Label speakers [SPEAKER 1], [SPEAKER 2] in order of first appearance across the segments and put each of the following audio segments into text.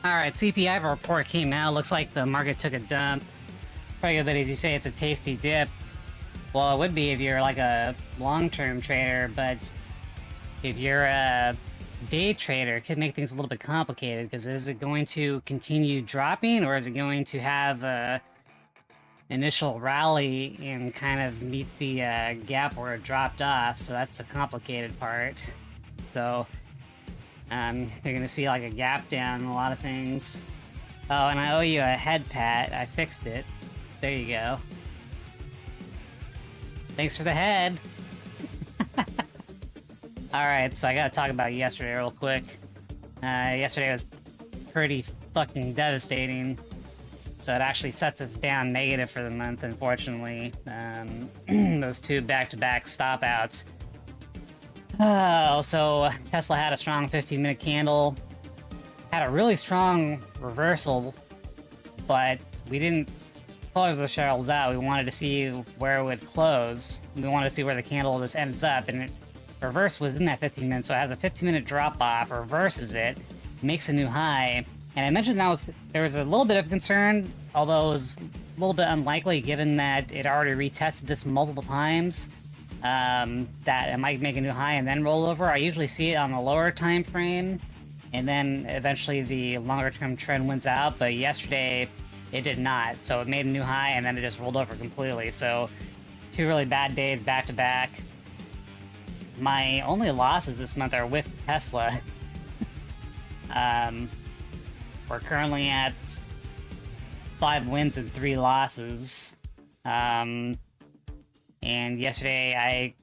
[SPEAKER 1] Alright, CPI report came out. Looks like the market took a dump. Pretty good that as you say, it's a tasty dip. Well, it would be if you're like a long-term trader, but if you're a day trader, it could make things a little bit complicated, because is it going to continue dropping, or is it going to have a initial rally and kind of meet the gap where it dropped off? So that's the complicated part. So you're gonna see like a gap down in a lot of things. Oh, and I owe you a head pat. I fixed it. There you go. Thanks for the head. Alright, so I gotta talk about yesterday real quick. Yesterday was pretty fucking devastating. So it actually sets us down negative for the month, unfortunately. Those two back-to-back stop-outs. Also, Tesla had a strong 15-minute candle. Had a really strong reversal, but we didn't close the shelves out. We wanted to see where it would close. We wanted to see where the candle just ends up, and it reversed within that 15 minutes, so it has a 15-minute drop-off, reverses it, makes a new high. And I mentioned there was a little bit of concern, although it was a little bit unlikely given that it already retested this multiple times, that it might make a new high and then roll over. I usually see it on the lower time frame, and then eventually the longer term trend wins out, but yesterday it did not. So it made a new high and then it just rolled over completely. So two really bad days back to back. My only losses this month are with Tesla. We're currently at 5 wins and 3 losses. And yesterday I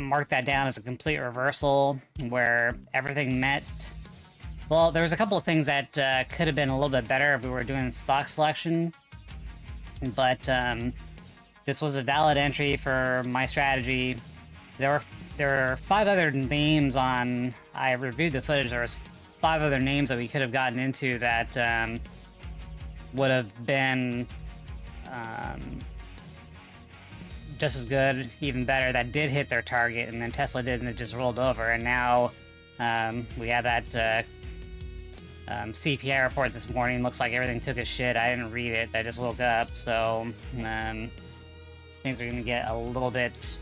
[SPEAKER 1] marked that down as a complete reversal where everything met. Well, there was a couple of things that could have been a little bit better if we were doing stock selection, but this was a valid entry for my strategy. There were 5 other names on. I reviewed the footage. There was 5 other names that we could have gotten into that would have been just as good, even better. That did hit their target, and then Tesla did, and it just rolled over. And now we have that CPI report this morning. Looks like everything took a shit. I didn't read it. I just woke up, so things are gonna get a little bit.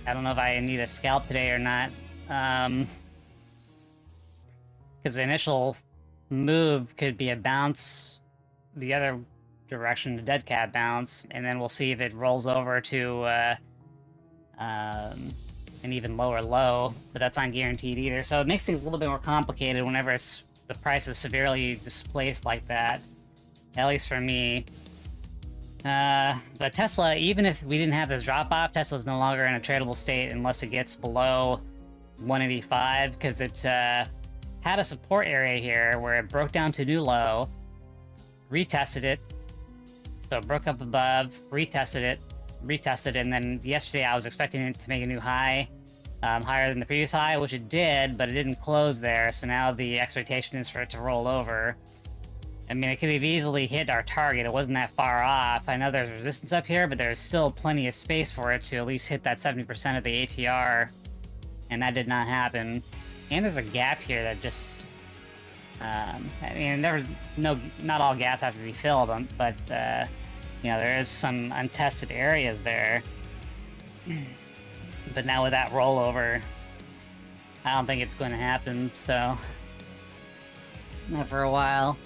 [SPEAKER 1] I don't know if I need a scalp today or not, because the initial move could be a bounce the other direction, the dead cat bounce, and then we'll see if it rolls over to an even lower low, but that's not guaranteed either. So it makes things a little bit more complicated whenever the price is severely displaced like that, at least for me. But Tesla, even if we didn't have this drop-off, Tesla's no longer in a tradable state unless it gets below 185, because it had a support area here where it broke down to a new low, retested it, so it broke up above, retested it, and then yesterday I was expecting it to make a new high, higher than the previous high, which it did, but it didn't close there, so now the expectation is for it to roll over. I mean, it could have easily hit our target. It wasn't that far off. I know there's resistance up here, but there's still plenty of space for it to at least hit that 70% of the ATR, and that did not happen. And there's a gap here that just... I mean, not all gaps have to be filled, but, you know, there is some untested areas there. But now with that rollover, I don't think it's going to happen, so... not for a while.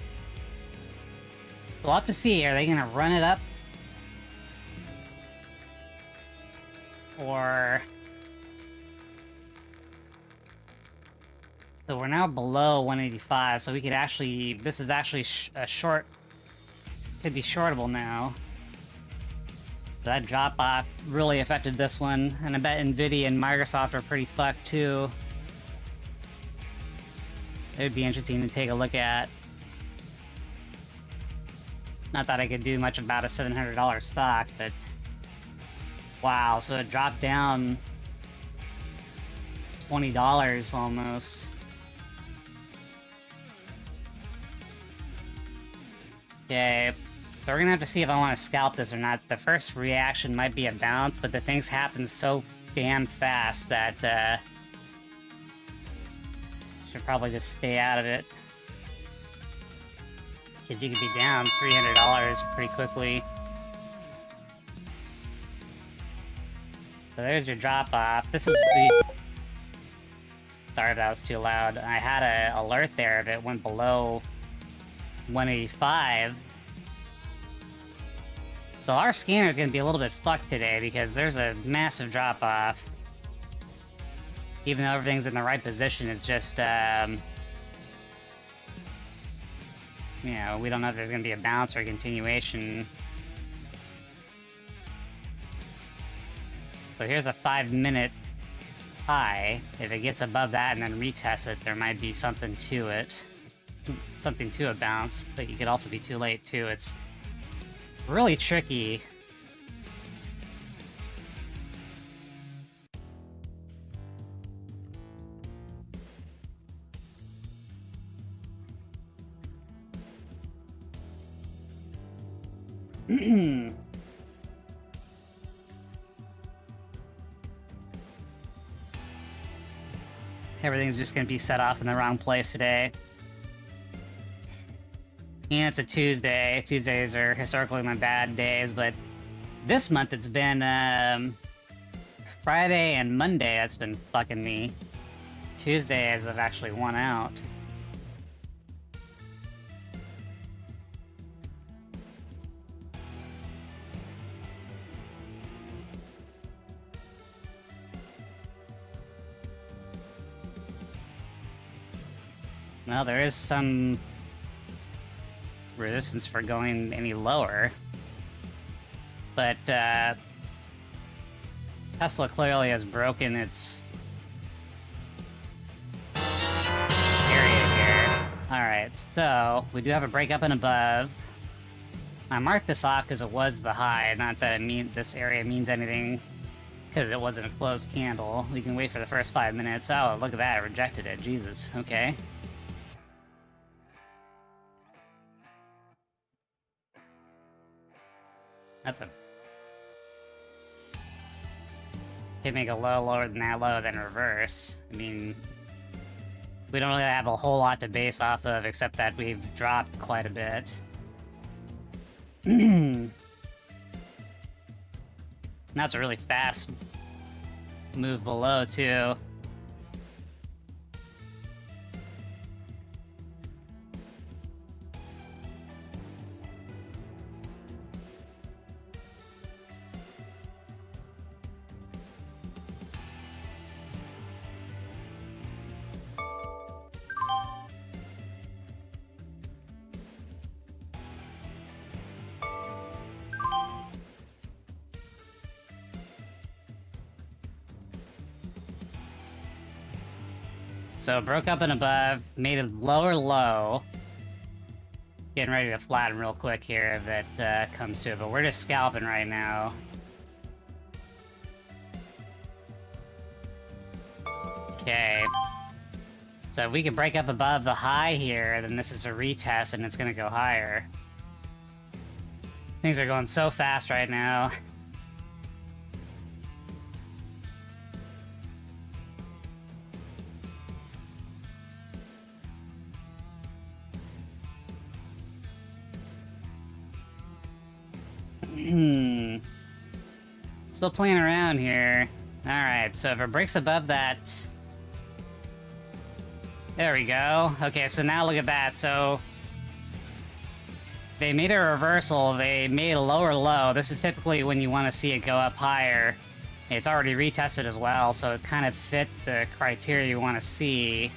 [SPEAKER 1] We'll have to see. Are they going to run it up? Or... so we're now below 185, so we could actually... this is actually a short... could be shortable now. That drop-off really affected this one, and I bet Nvidia and Microsoft are pretty fucked too. It would be interesting to take a look at. Not that I could do much about a $700 stock, but... wow, so it dropped down $20 almost. Okay, so we're gonna have to see if I want to scalp this or not. The first reaction might be a bounce, but the things happen so damn fast that Should probably just stay out of it. Because you could be down $300 pretty quickly. So there's your drop-off. This is the... Sorry if that was too loud. I had an alert there if it went below 185. So our scanner is going to be a little bit fucked today because there's a massive drop-off. Even though everything's in the right position, it's just, you know, we don't know if there's going to be a bounce or a continuation. So here's a 5-minute high. If it gets above that and then retests it, there might be something to it. Something to a bounce, but you could also be too late too. It's really tricky. Everything's just gonna be set off in the wrong place today. And it's a Tuesday. Tuesdays are historically my bad days, but this month it's been Friday and Monday that's been fucking me. Tuesdays I've actually won out. Well, there is some resistance for going any lower, but Tesla clearly has broken its area here. Alright, so we do have a breakup and above. I marked this off because it was the high, not that this area means anything because it wasn't a closed candle. We can wait for the first 5 minutes. Oh, look at that, it rejected it. Jesus, okay. That's a... Could make a low lower than that low, then reverse. I mean... We don't really have a whole lot to base off of, except that we've dropped quite a bit. That's a really fast move below, too. So broke up and above, made a lower low. Getting ready to flatten real quick here if it comes to it, but we're just scalping right now. Okay. So if we can break up above the high here, then this is a retest and it's gonna go higher. Things are going so fast right now. Still playing around here. Alright, so if it breaks above that... There we go. Okay, so now look at that. So... They made a reversal, they made a lower low. This is typically when you want to see it go up higher. It's already retested as well, so it kind of fit the criteria you want to see.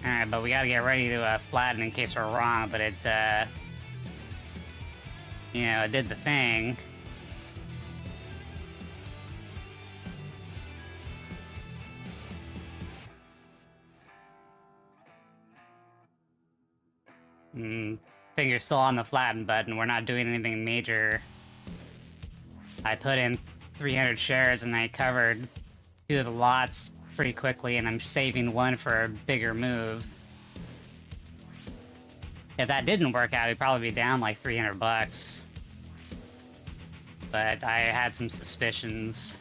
[SPEAKER 1] Alright, but we gotta get ready to flatten in case we're wrong, but it, you know, it did the thing. Finger's still on the flatten button, we're not doing anything major. I put in 300 shares and I covered 2 of the lots pretty quickly, and I'm saving 1 for a bigger move. If that didn't work out, we'd probably be down like 300 bucks. But I had some suspicions.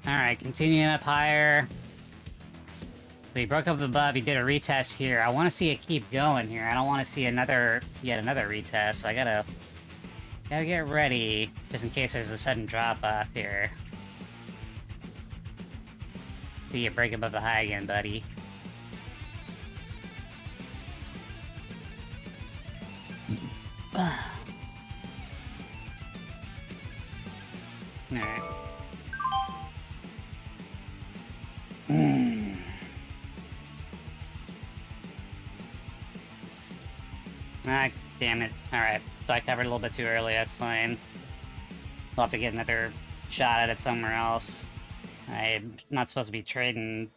[SPEAKER 1] Alright, continuing up higher. So he broke up above, he did a retest here. I want to see it keep going here. I don't want to see yet another retest, so I gotta get ready, just in case there's a sudden drop-off here. See you break above the high again, buddy. Alright. Ah, damn it. Alright, so I covered a little bit too early, that's fine. We'll have to get another shot at it somewhere else. I'm not supposed to be trading...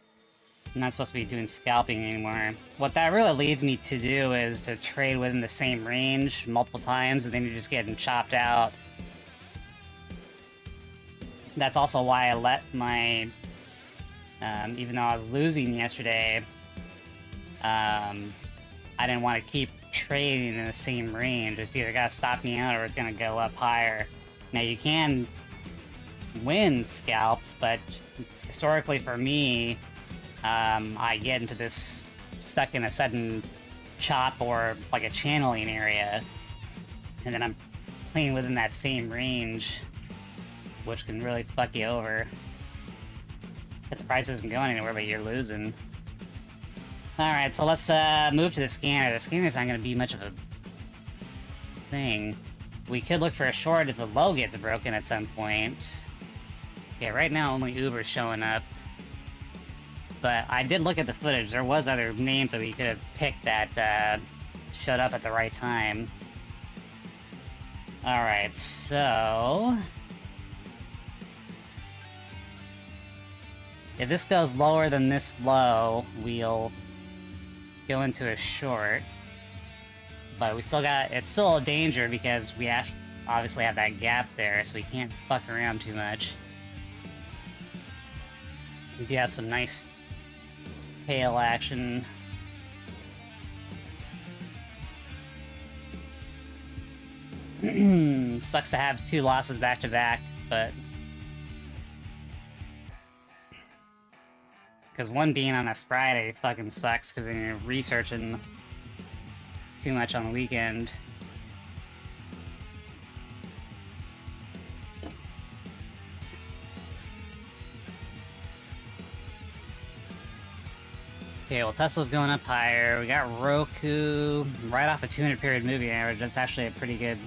[SPEAKER 1] I'm not supposed to be doing scalping anymore. What that really leads me to do is to trade within the same range multiple times, and then you're just getting chopped out. That's also why I let my... even though I was losing yesterday, I didn't want to keep trading in the same range. It's either gotta stop me out or it's gonna go up higher. Now you can win scalps, but historically for me, I get into this stuck in a sudden chop or like a channeling area, and then I'm playing within that same range, which can really fuck you over. Because the price isn't going anywhere, but you're losing. Alright, so let's move to the scanner. The scanner's not going to be much of a thing. We could look for a short if the low gets broken at some point. Yeah, right now only Uber's showing up. But I did look at the footage. There was other names that we could have picked that showed up at the right time. Alright, so... if this goes lower than this low, we'll go into a short. But we still got... it's still a danger because we obviously have that gap there, so we can't fuck around too much. We do have some nice tail action. Sucks to have two losses back to back, but... because one being on a Friday fucking sucks, because then you're researching too much on the weekend. Okay, well, Tesla's going up higher. We got Roku right off a 200 period moving average. That's actually a pretty good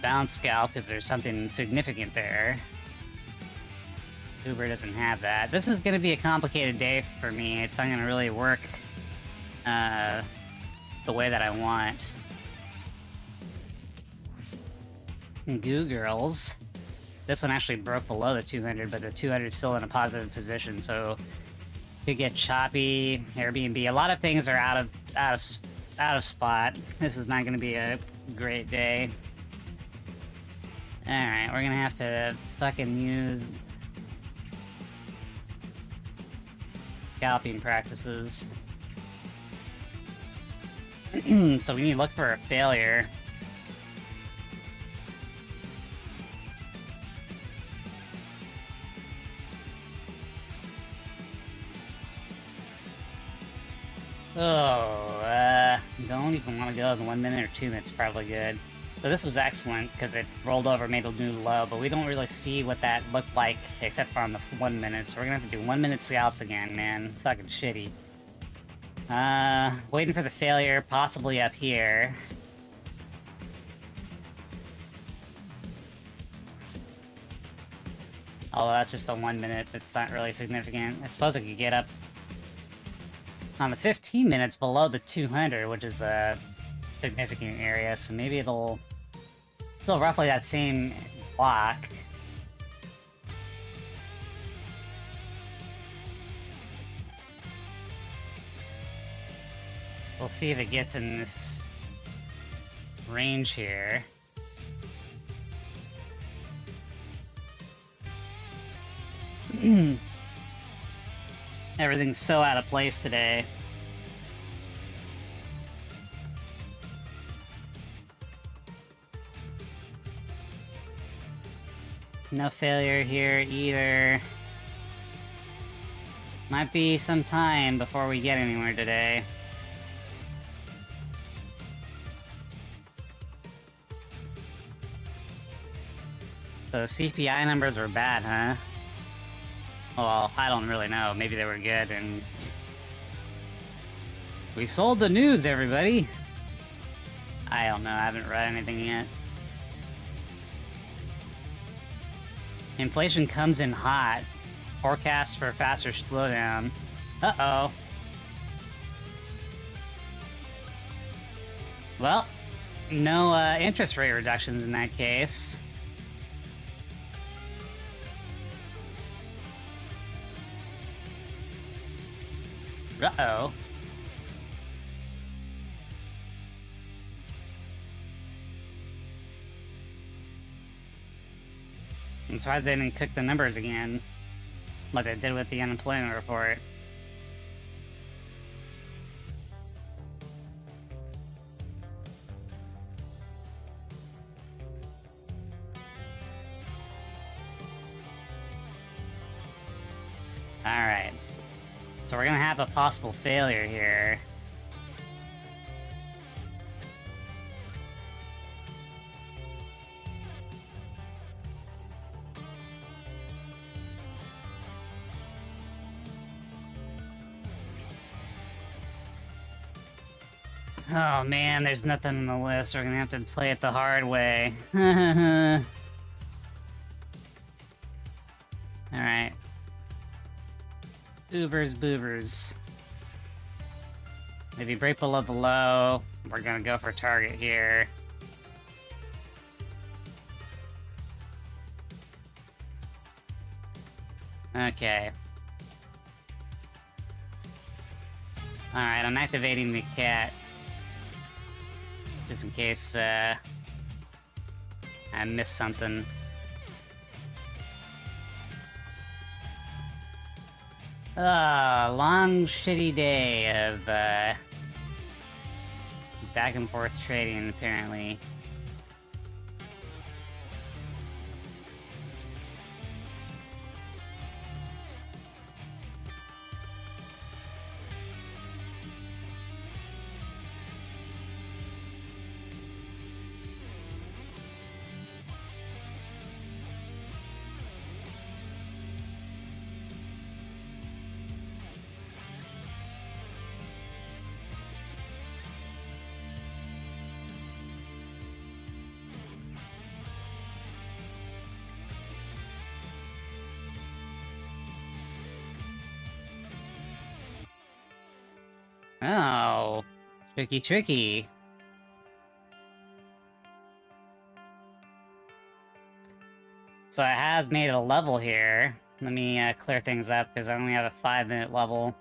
[SPEAKER 1] bounce scalp, because there's something significant there. Uber doesn't have that. This is going to be a complicated day for me. It's not going to really work the way that I want. Goo Girls. This one actually broke below the 200, but the 200 is still in a positive position, so could get choppy. Airbnb. A lot of things are out of spot. This is not going to be a great day. All right, we're gonna have to fucking use scalping practices. So we need to look for a failure. Oh, don't even want to go in 1 minute or 2 minutes, probably good. So this was excellent, because it rolled over, made a new low, but we don't really see what that looked like, except for on the 1 minute, so we're gonna have to do 1 minute scalps again, man. Fucking shitty. Waiting for the failure, possibly up here. Although that's just a 1 minute, it's not really significant. I suppose I could get up on the 15 minutes below the 200, which is a significant area, so maybe it'll... still roughly that same block. We'll see if it gets in this range here. Everything's so out of place today. no failure here either. Might be some time before we get anywhere today. So CPI numbers were bad, huh? Well, I don't really know. Maybe they were good, and... We sold the news, everybody! I don't know, I haven't read anything yet. Inflation comes in hot. Forecast for a faster slowdown. Uh-oh. Well, no interest rate reductions in that case. Uh-oh. I'm surprised they didn't cook the numbers again, like they did with the unemployment report. Alright. So we're gonna have a possible failure here. Oh man, there's nothing on the list. We're gonna have to play it the hard way. Alright. Boobers, boobers. If you break below the low, we're gonna go for target here. Okay. Alright, I'm activating the cat. Just in case, I missed something. Long shitty day of, back and forth trading, apparently. Oh, tricky, tricky. So it has made a level here. Let me clear things up because I only have a 5-minute level.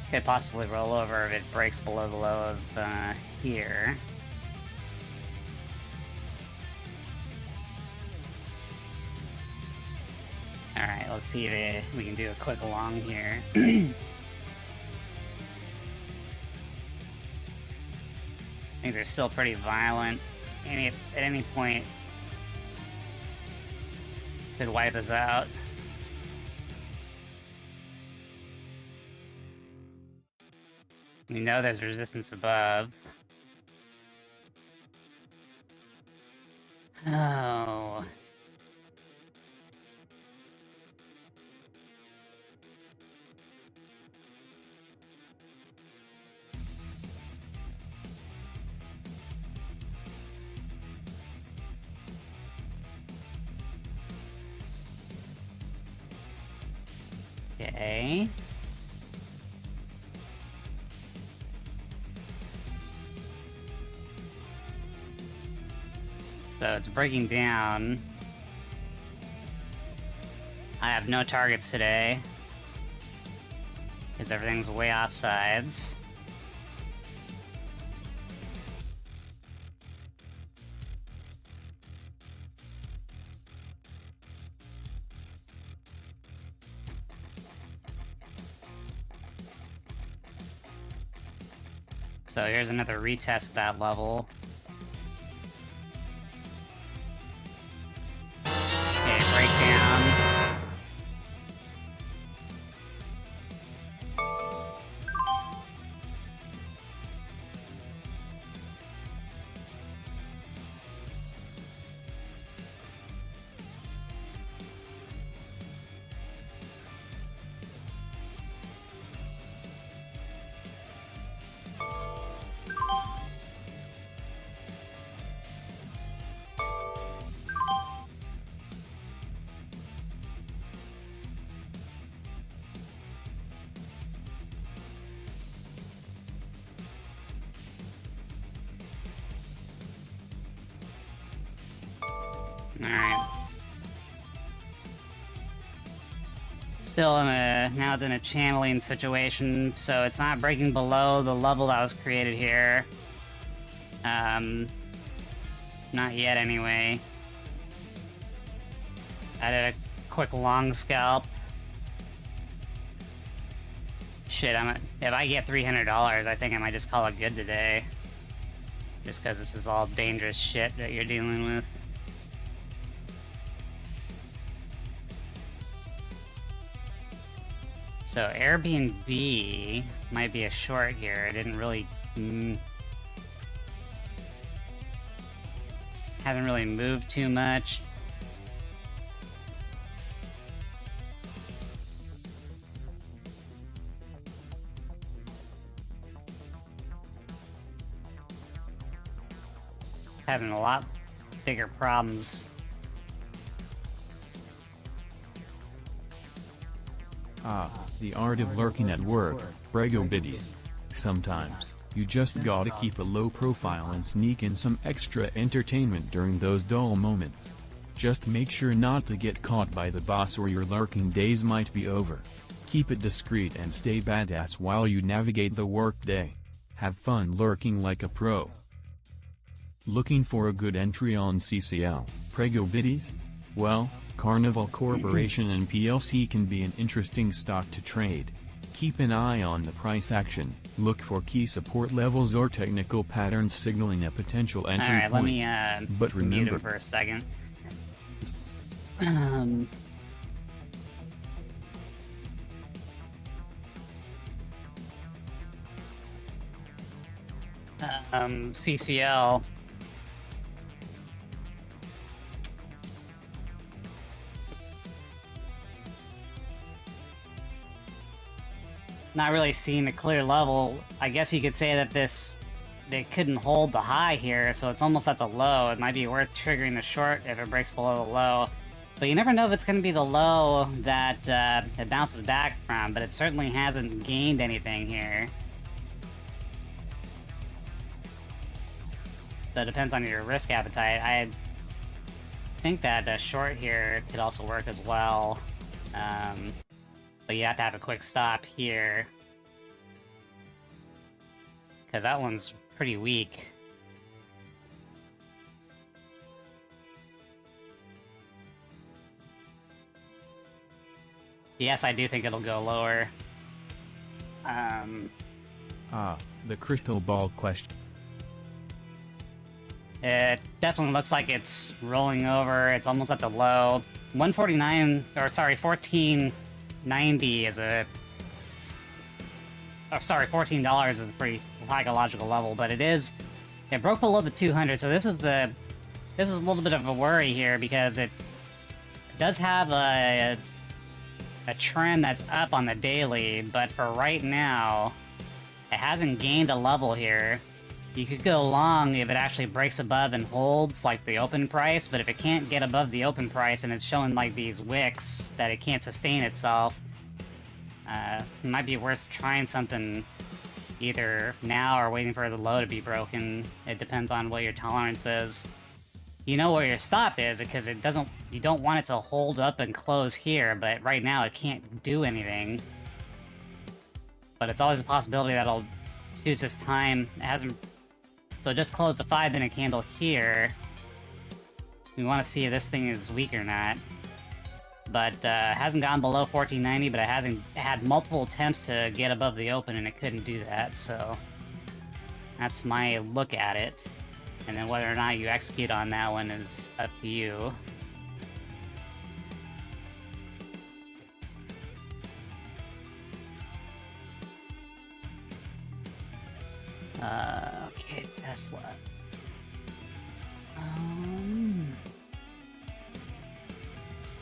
[SPEAKER 1] Could possibly roll over if it breaks below the low of here. Alright, let's see if we can do a quick long here. Things are still pretty violent. At any point, could wipe us out. We know there's resistance above. Oh. Okay. So So it's breaking down. I have no targets today, because everything's way off sides. So here's another retest of that level. Okay, breakdown. Alright. Still in a... now it's in a channeling situation, so it's not breaking below the level that was created here. Not yet anyway. I did a quick long scalp. Shit, if I get $300, I think I might just call it good today. Just because this is all dangerous shit that you're dealing with. So Airbnb might be a short here. It didn't really... hasn't really moved too much. Having a lot bigger problems.
[SPEAKER 2] The art of lurking at work, Brego biddies. Sometimes, you just gotta keep a low profile and sneak in some extra entertainment during those dull moments. Just make sure not to get caught by the boss or your lurking days might be over. Keep it discreet and stay badass while you navigate the workday. Have fun lurking like a pro. Looking for a good entry on CCL, Prego biddies? Well, Carnival Corporation and PLC can be an interesting stock to trade. Keep an eye on the price action, look for key support levels or technical patterns signaling a potential entry point.
[SPEAKER 1] Alright, let me
[SPEAKER 2] but remember,
[SPEAKER 1] mute him for a second. CCL. Not really seeing a clear level. I guess you could say that they couldn't hold the high here, so it's almost at the low. It might be worth triggering the short if it breaks below the low. But you never know if it's going to be the low that it bounces back from, but it certainly hasn't gained anything here. So it depends on your risk appetite. I think that a short here could also work as well. But you have to have a quick stop here. Because that one's pretty weak. Yes, I do think it'll go lower.
[SPEAKER 2] The crystal ball question.
[SPEAKER 1] It definitely looks like it's rolling over. It's almost at the low. 149, or sorry, 1490 is a... Oh, sorry, $14 is a pretty psychological level, but it broke below the 200, so this is a little bit of a worry here, because it does have a trend that's up on the daily, but for right now, it hasn't gained a level here. You could go long if it actually breaks above and holds, like the open price, but if it can't get above the open price and it's showing like these wicks that it can't sustain itself, it might be worth trying something either now or waiting for the low to be broken. It depends on what your tolerance is. you know where your stop is, because it doesn't, you don't want it to hold up and close here, but right now it can't do anything. But it's always a possibility that I'll choose this time. It hasn't, so just close the 5-minute candle here. We want to see if this thing is weak or not. But it hasn't gone below 1490, but it hasn't had multiple attempts to get above the open, and it couldn't do that, so that's my look at it. And then whether or not you execute on that one is up to you. Okay, Tesla.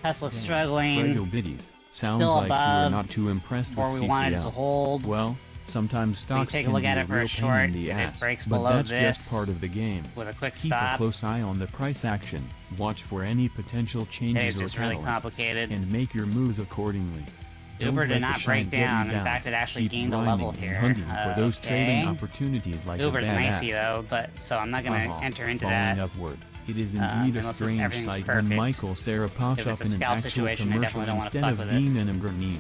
[SPEAKER 1] Tesla's struggling.
[SPEAKER 2] Brego biddies. Sounds
[SPEAKER 1] Still
[SPEAKER 2] like
[SPEAKER 1] above
[SPEAKER 2] you're not too impressed with
[SPEAKER 1] where
[SPEAKER 2] CCL.
[SPEAKER 1] we wanted to hold.
[SPEAKER 2] Well, sometimes stocks
[SPEAKER 1] take a
[SPEAKER 2] can
[SPEAKER 1] look
[SPEAKER 2] be
[SPEAKER 1] at
[SPEAKER 2] a
[SPEAKER 1] it for
[SPEAKER 2] real
[SPEAKER 1] a
[SPEAKER 2] pain
[SPEAKER 1] short,
[SPEAKER 2] in the
[SPEAKER 1] if it
[SPEAKER 2] ass,
[SPEAKER 1] breaks
[SPEAKER 2] but
[SPEAKER 1] below
[SPEAKER 2] that's
[SPEAKER 1] this
[SPEAKER 2] just part of the game.
[SPEAKER 1] with a quick
[SPEAKER 2] Keep
[SPEAKER 1] stop.
[SPEAKER 2] a close eye on the price action, watch for any potential changes or
[SPEAKER 1] just really
[SPEAKER 2] catalysts,
[SPEAKER 1] complicated.
[SPEAKER 2] and make your moves accordingly.
[SPEAKER 1] Uber
[SPEAKER 2] Don't
[SPEAKER 1] did
[SPEAKER 2] let
[SPEAKER 1] not
[SPEAKER 2] the
[SPEAKER 1] break
[SPEAKER 2] shine get you
[SPEAKER 1] down. In fact, it actually
[SPEAKER 2] Keep
[SPEAKER 1] gained a
[SPEAKER 2] grinding
[SPEAKER 1] level
[SPEAKER 2] and
[SPEAKER 1] here.
[SPEAKER 2] hunting for those trading
[SPEAKER 1] Okay.
[SPEAKER 2] opportunities like
[SPEAKER 1] Uber's
[SPEAKER 2] a badass.
[SPEAKER 1] nicey though, but so I'm not gonna enter into that.
[SPEAKER 2] Upward. It is indeed a
[SPEAKER 1] unless
[SPEAKER 2] strange
[SPEAKER 1] everything's
[SPEAKER 2] sight
[SPEAKER 1] perfect.
[SPEAKER 2] when Michael Sarah pops
[SPEAKER 1] If it's
[SPEAKER 2] up
[SPEAKER 1] a
[SPEAKER 2] in an
[SPEAKER 1] scalp
[SPEAKER 2] actual
[SPEAKER 1] situation, I
[SPEAKER 2] commercial
[SPEAKER 1] definitely don't wanna
[SPEAKER 2] instead
[SPEAKER 1] fuck
[SPEAKER 2] of
[SPEAKER 1] with
[SPEAKER 2] being an MRNA.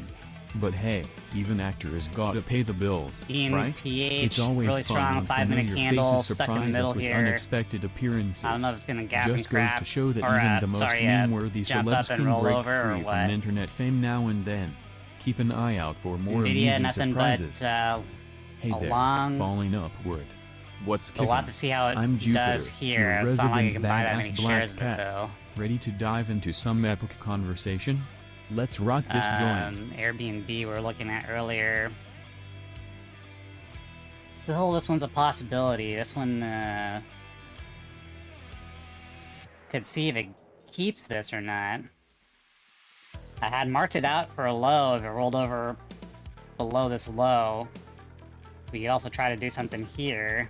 [SPEAKER 2] But hey, even actors gotta pay the bills,
[SPEAKER 1] Ian
[SPEAKER 2] right?
[SPEAKER 1] PH,
[SPEAKER 2] It's always
[SPEAKER 1] really
[SPEAKER 2] fun
[SPEAKER 1] strong
[SPEAKER 2] when
[SPEAKER 1] 5-minute
[SPEAKER 2] familiar
[SPEAKER 1] candle,
[SPEAKER 2] faces
[SPEAKER 1] stuck in the
[SPEAKER 2] surprise
[SPEAKER 1] middle
[SPEAKER 2] us with
[SPEAKER 1] here.
[SPEAKER 2] unexpected appearances.
[SPEAKER 1] I don't know if it's gonna gap
[SPEAKER 2] Just
[SPEAKER 1] and
[SPEAKER 2] goes
[SPEAKER 1] crap,
[SPEAKER 2] to show that
[SPEAKER 1] or,
[SPEAKER 2] even the most
[SPEAKER 1] sorry,
[SPEAKER 2] meme-worthy
[SPEAKER 1] jump
[SPEAKER 2] celebs
[SPEAKER 1] up and
[SPEAKER 2] can
[SPEAKER 1] roll
[SPEAKER 2] break
[SPEAKER 1] over, or
[SPEAKER 2] free
[SPEAKER 1] what?
[SPEAKER 2] from internet fame now and then. Keep an eye out for more
[SPEAKER 1] Nvidia,
[SPEAKER 2] amusing
[SPEAKER 1] nothing
[SPEAKER 2] surprises.
[SPEAKER 1] but
[SPEAKER 2] Hey there,
[SPEAKER 1] long.
[SPEAKER 2] falling upward. What's
[SPEAKER 1] We'll
[SPEAKER 2] kicking?
[SPEAKER 1] have to see how it
[SPEAKER 2] I'm Jupiter,
[SPEAKER 1] does here.
[SPEAKER 2] your
[SPEAKER 1] It's not like I
[SPEAKER 2] resident
[SPEAKER 1] can buy that
[SPEAKER 2] badass
[SPEAKER 1] many
[SPEAKER 2] black
[SPEAKER 1] shares of it
[SPEAKER 2] cat.
[SPEAKER 1] though.
[SPEAKER 2] Ready to dive into some epic conversation? Let's rock this joint.
[SPEAKER 1] Airbnb we're looking at earlier. Still, this one's a possibility. This one, could see if it keeps this or not. I had marked it out for a low if it rolled over below this low. We could also try to do something here.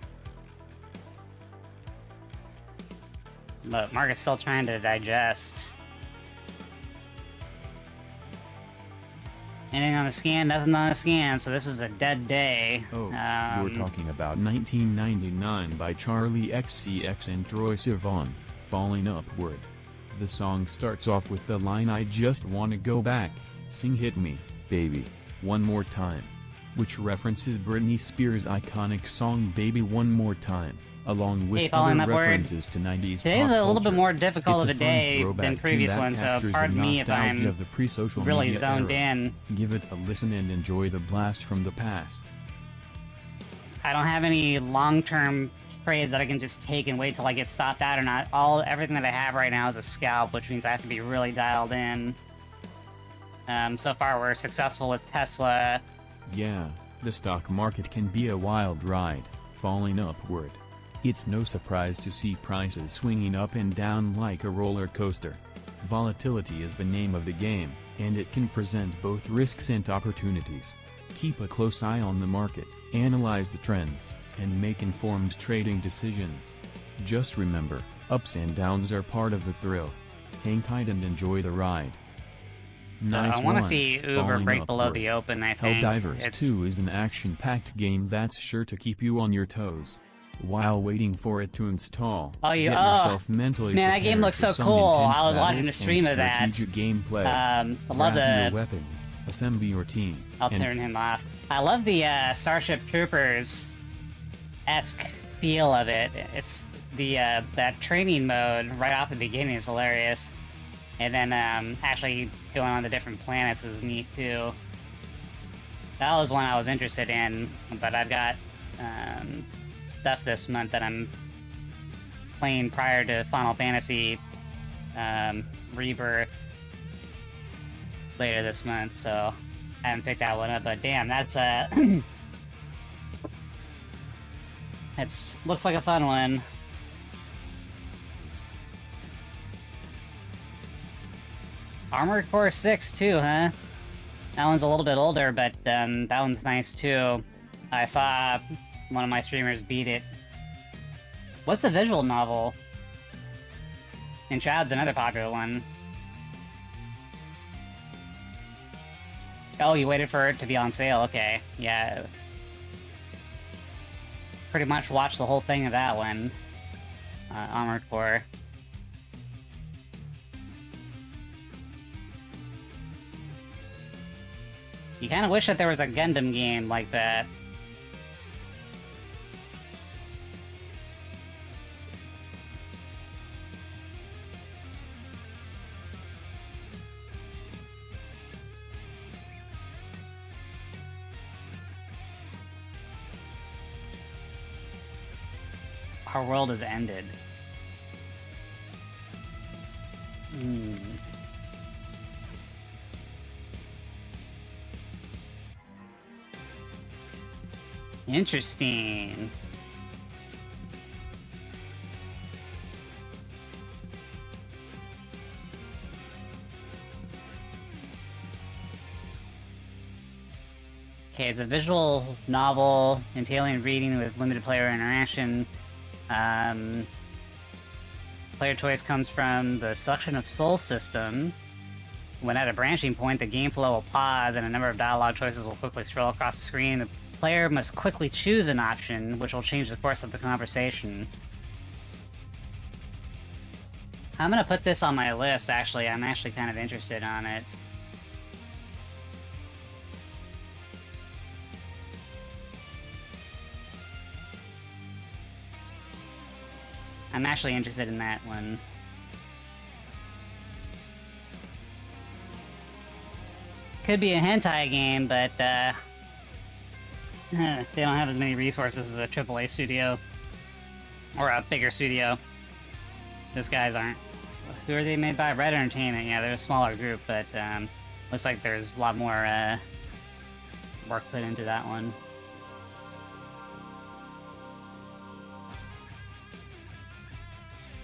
[SPEAKER 1] But market's still trying to digest. Anything on the scan? Nothing on the scan, so this is a dead day.
[SPEAKER 2] Oh, you're talking about 1999 by Charlie XCX and Troye Sivan, Falling Upward. The song starts off with the line "I just wanna go back, sing hit me, baby, one more time," which references Britney Spears' iconic song Baby One More Time, along with
[SPEAKER 1] Falling
[SPEAKER 2] other
[SPEAKER 1] Upward.
[SPEAKER 2] references to 90s
[SPEAKER 1] Today's
[SPEAKER 2] pop
[SPEAKER 1] a little bit
[SPEAKER 2] culture.
[SPEAKER 1] more difficult
[SPEAKER 2] It's
[SPEAKER 1] of a
[SPEAKER 2] fun
[SPEAKER 1] day
[SPEAKER 2] throwback
[SPEAKER 1] than
[SPEAKER 2] tune
[SPEAKER 1] previous
[SPEAKER 2] that
[SPEAKER 1] ones, so
[SPEAKER 2] captures the
[SPEAKER 1] pardon me if
[SPEAKER 2] nostalgia
[SPEAKER 1] I'm
[SPEAKER 2] of the pre-social
[SPEAKER 1] really
[SPEAKER 2] media
[SPEAKER 1] zoned
[SPEAKER 2] era.
[SPEAKER 1] in.
[SPEAKER 2] Give it a listen and enjoy the blast from the past.
[SPEAKER 1] I don't have any long-term trades that I can just take and wait till I get stopped out or not. Everything that I have right now is a scalp, which means I have to be really dialed in. So far we're successful with Tesla.
[SPEAKER 2] Yeah, the stock market can be a wild ride, falling upward. It's no surprise to see prices swinging up and down like a roller coaster. Volatility is the name of the game, and it can present both risks and opportunities. Keep a close eye on the market, analyze the trends, and make informed trading decisions. Just remember, ups and downs are part of the thrill. Hang tight and enjoy the ride.
[SPEAKER 1] So
[SPEAKER 2] Nice
[SPEAKER 1] I want to
[SPEAKER 2] one,
[SPEAKER 1] see Uber
[SPEAKER 2] falling
[SPEAKER 1] break below
[SPEAKER 2] upward.
[SPEAKER 1] the open, I think.
[SPEAKER 2] Helldivers
[SPEAKER 1] It's
[SPEAKER 2] 2 is an action-packed game that's sure to keep you on your toes. While waiting for it to install, get yourself mentally
[SPEAKER 1] man, that game
[SPEAKER 2] prepared
[SPEAKER 1] looks
[SPEAKER 2] for
[SPEAKER 1] so
[SPEAKER 2] some
[SPEAKER 1] cool.
[SPEAKER 2] intense
[SPEAKER 1] I was watching
[SPEAKER 2] battles
[SPEAKER 1] the stream
[SPEAKER 2] and
[SPEAKER 1] of that.
[SPEAKER 2] strategic gameplay.
[SPEAKER 1] I love
[SPEAKER 2] Grab your
[SPEAKER 1] the...
[SPEAKER 2] weapons, assemble your team,
[SPEAKER 1] I'll
[SPEAKER 2] and
[SPEAKER 1] turn him off. I love the Starship Troopers-esque feel of it. It's the that training mode right off the beginning is hilarious. And then actually going on the different planets is neat too. That was one I was interested in, but I've got stuff this month that I'm playing prior to Final Fantasy Rebirth later this month, so I haven't picked that one up. But damn, that's it looks like a fun one. Armored Core 6 too, huh? That one's a little bit older, but that one's nice too. I saw one of my streamers beat it. What's the visual novel? And Chad's another popular one. Oh, you waited for it to be on sale, okay. Yeah. Pretty much watched the whole thing of that one. Armored Core. You kind of wish that there was a Gundam game like that. Our world has ended. Interesting. Okay, it's a visual novel entailing reading with limited player interaction. Player choice comes from the selection of soul system. When at a branching point, the game flow will pause and a number of dialogue choices will quickly scroll across the screen. The player must quickly choose an option, which will change the course of the conversation. I'm gonna put this on my list, actually. I'm actually kind of interested on it. I'm actually interested in that one. Could be a hentai game, but they don't have as many resources as a AAA studio. Or a bigger studio. These guys aren't. Who are they made by? Red Entertainment. Yeah, they're a smaller group, but looks like there's a lot more work put into that one.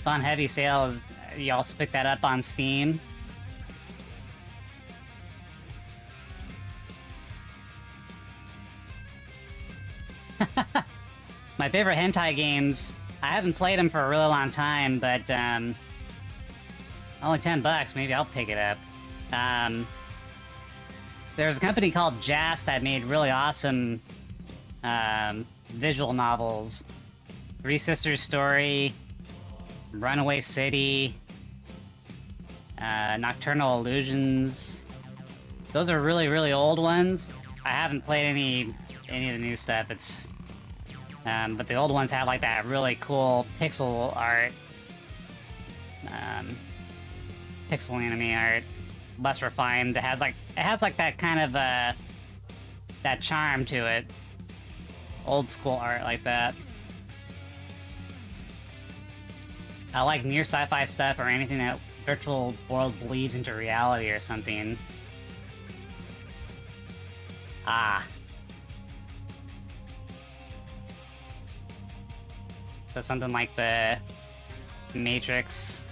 [SPEAKER 1] On heavy sales, you also pick that up on Steam. My favorite hentai games, I haven't played them for a really long time, but only $10, maybe I'll pick it up. There's a company called Jazz that made really awesome visual novels. Three Sisters Story, Runaway City, Nocturnal Illusions. Those are really, really old ones. I haven't played any of the new stuff. It's but the old ones have like that really cool pixel art, pixel anime art, less refined. It has like that kind of that charm to it. Old school art like that. I like near sci-fi stuff or anything that virtual world bleeds into reality or something. Ah. So something like the Matrix.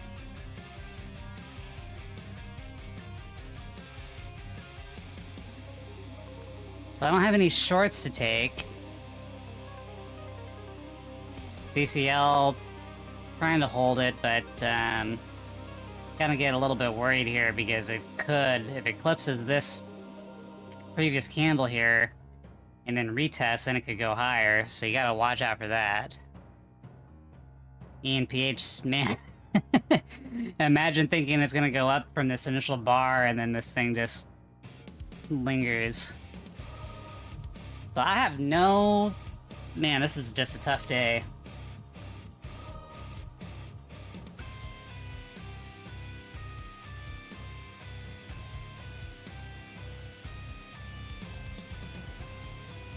[SPEAKER 1] So I don't have any shorts to take. DCL, trying to hold it, but gonna get a little bit worried here because it could, if it eclipses this previous candle here and then retest, then it could go higher, so you gotta watch out for that. ENPH, man. Imagine thinking it's gonna go up from this initial bar and then this thing just lingers. So I have no... Man, this is just a tough day.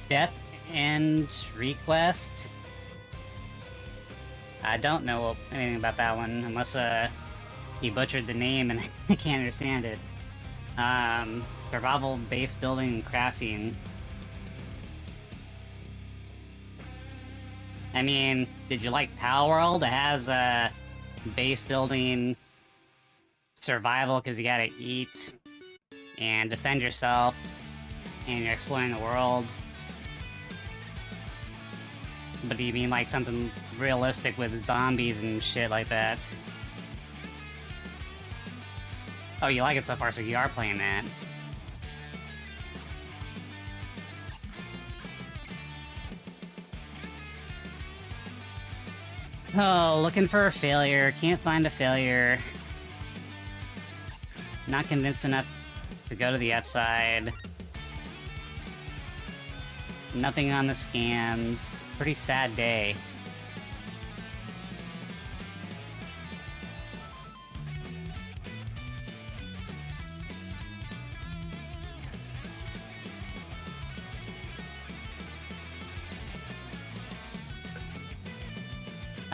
[SPEAKER 1] Death and Request. I don't know anything about that one, unless he butchered the name and I can't understand it. Survival, base building, and crafting. I mean, did you like Power World? It has base building, survival, because you gotta eat and defend yourself, and you're exploring the world. But do you mean like something realistic with zombies and shit like that? Oh, you like it so far, so you are playing that. Oh, looking for a failure. Can't find a failure. Not convinced enough to go to the upside. Nothing on the scans. Pretty sad day.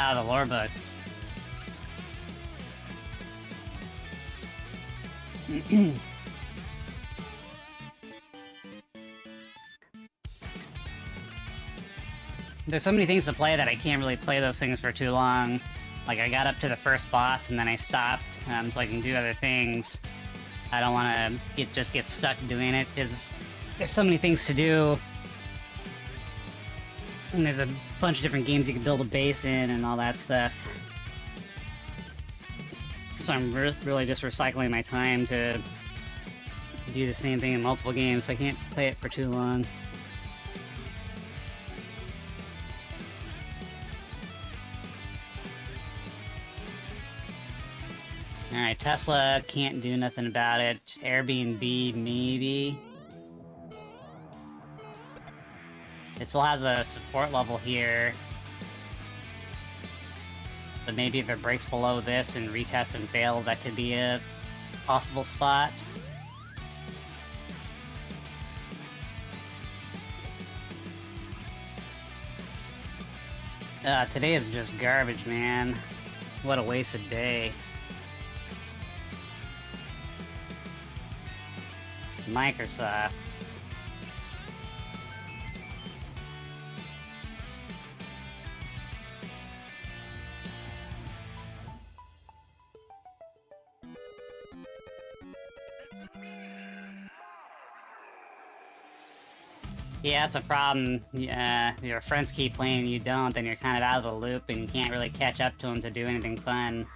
[SPEAKER 1] Ah, the lore books. There's so many things to play that I can't really play those things for too long. Like, I got up to the first boss and then I stopped, so I can do other things. I don't want to just get stuck doing it, because there's so many things to do. And there's a bunch of different games you can build a base in and all that stuff. So I'm really just recycling my time to do the same thing in multiple games, so I can't play it for too long. Alright, Tesla can't do nothing about it. Airbnb, maybe. It still has a support level here. But maybe if it breaks below this and retests and fails, that could be a possible spot. Today is just garbage, man. What a wasted day. Microsoft. Yeah, that's a problem. Your friends keep playing and you don't, then you're kind of out of the loop and you can't really catch up to them to do anything fun.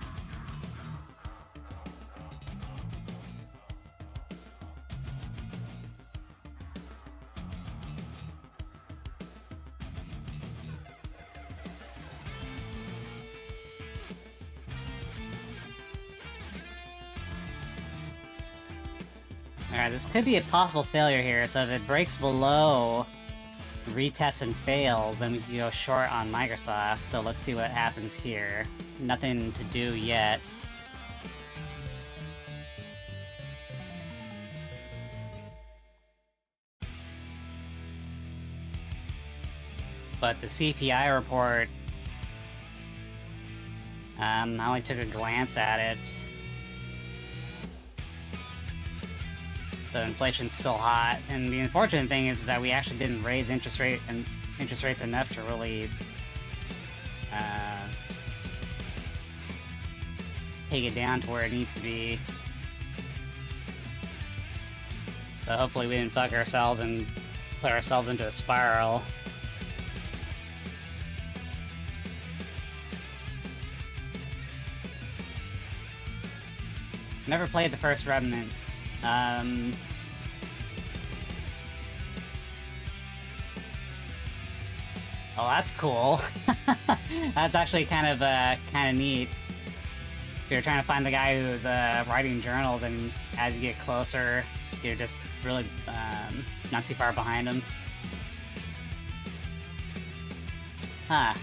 [SPEAKER 1] Alright, this could be a possible failure here, so if it breaks below, retests and fails, then we can go short on Microsoft, so let's see what happens here. Nothing to do yet. But the CPI report, I only took a glance at it. So inflation's still hot, and the unfortunate thing is that we actually didn't raise interest rates enough to really take it down to where it needs to be. So hopefully we didn't fuck ourselves and put ourselves into a spiral. Never played the first Remnant. Oh, that's cool. That's actually kind of neat. You're trying to find the guy who's writing journals, and as you get closer, you're just really not too far behind him. Huh.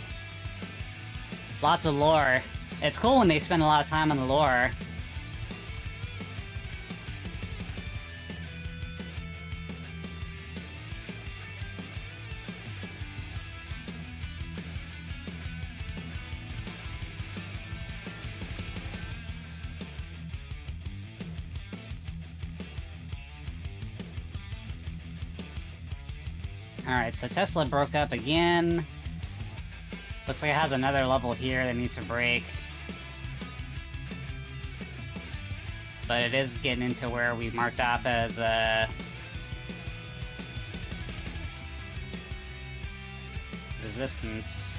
[SPEAKER 1] Lots of lore. It's cool when they spend a lot of time on the lore. Alright, so Tesla broke up again. Looks like it has another level here that needs to break. But it is getting into where we marked off as resistance.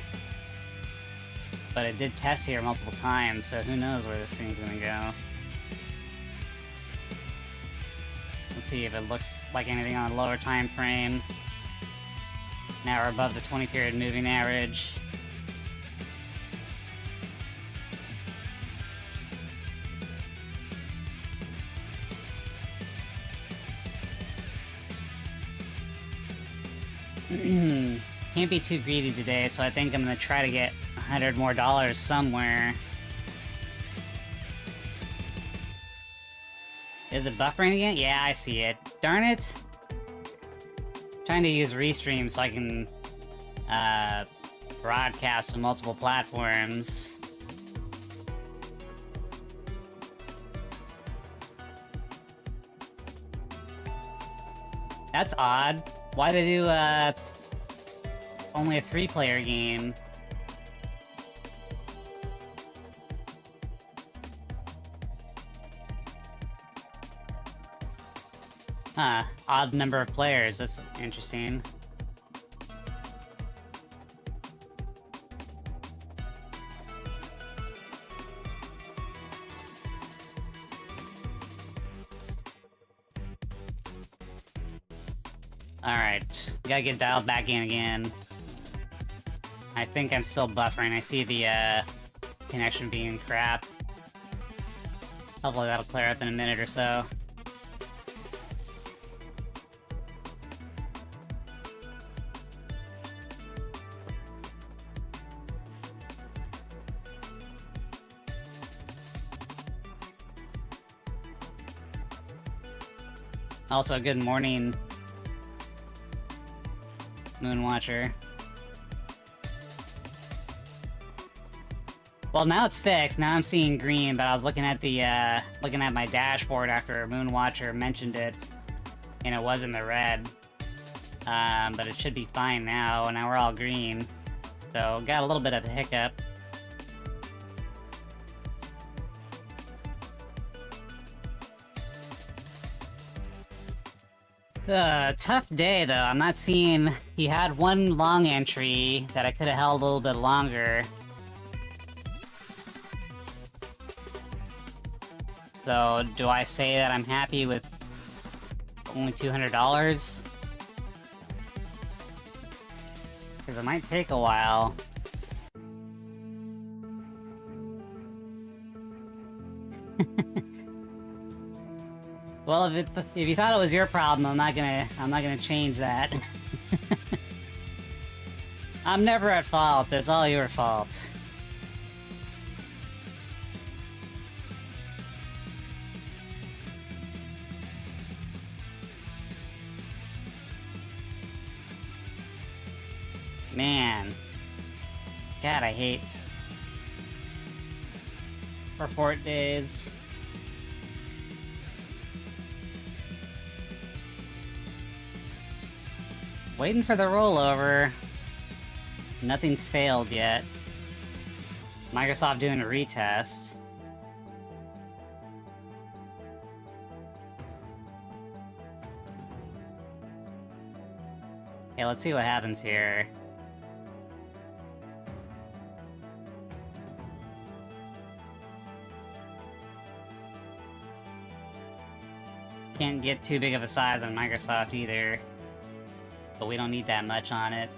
[SPEAKER 1] But it did test here multiple times, so who knows where this thing's gonna go. Let's see if it looks like anything on a lower time frame. Now we're above the 20-period moving average. Can't be too greedy today, so I think I'm gonna try to get $100 more somewhere. Is it buffering again? Yeah, I see it. Darn it! Trying to use Restream so I can broadcast to multiple platforms. That's odd. Why they do only a 3-player game? Huh, odd number of players, that's interesting. Alright, we gotta get dialed back in again. I think I'm still buffering. I see the connection being crap. Hopefully that'll clear up in a minute or so. Also, good morning, Moonwatcher. Well, now it's fixed. Now I'm seeing green, but I was looking at the looking at my dashboard after Moonwatcher mentioned it, and it was in the red. But it should be fine now. Now we're all green, so got a little bit of a hiccup. Tough day, though. I'm not seeing... He had one long entry that I could have held a little bit longer. So, do I say that I'm happy with only $200? Because it might take a while. Well, if you thought it was your problem, I'm not gonna change that. I'm never at fault. It's all your fault. Man. God, I hate report days. Waiting for the rollover. Nothing's failed yet. Microsoft doing a retest. Okay, let's see what happens here. Can't get too big of a size on Microsoft either. But we don't need that much on it.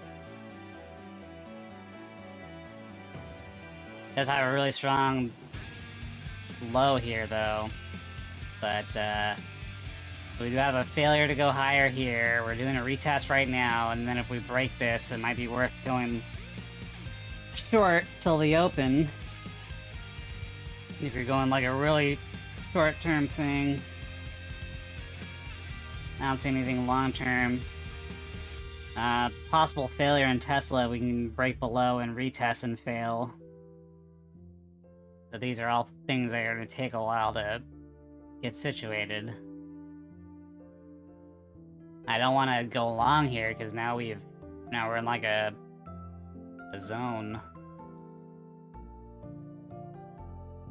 [SPEAKER 1] Does have a really strong low here, though. But, so we do have a failure to go higher here. We're doing a retest right now, and then if we break this, it might be worth going short till the open. If you're going like a really short-term thing. I don't see anything long-term. Possible failure in Tesla, we can break below and retest and fail. But these are all things that are going to take a while to get situated. I don't want to go long here, because now we're in like a zone.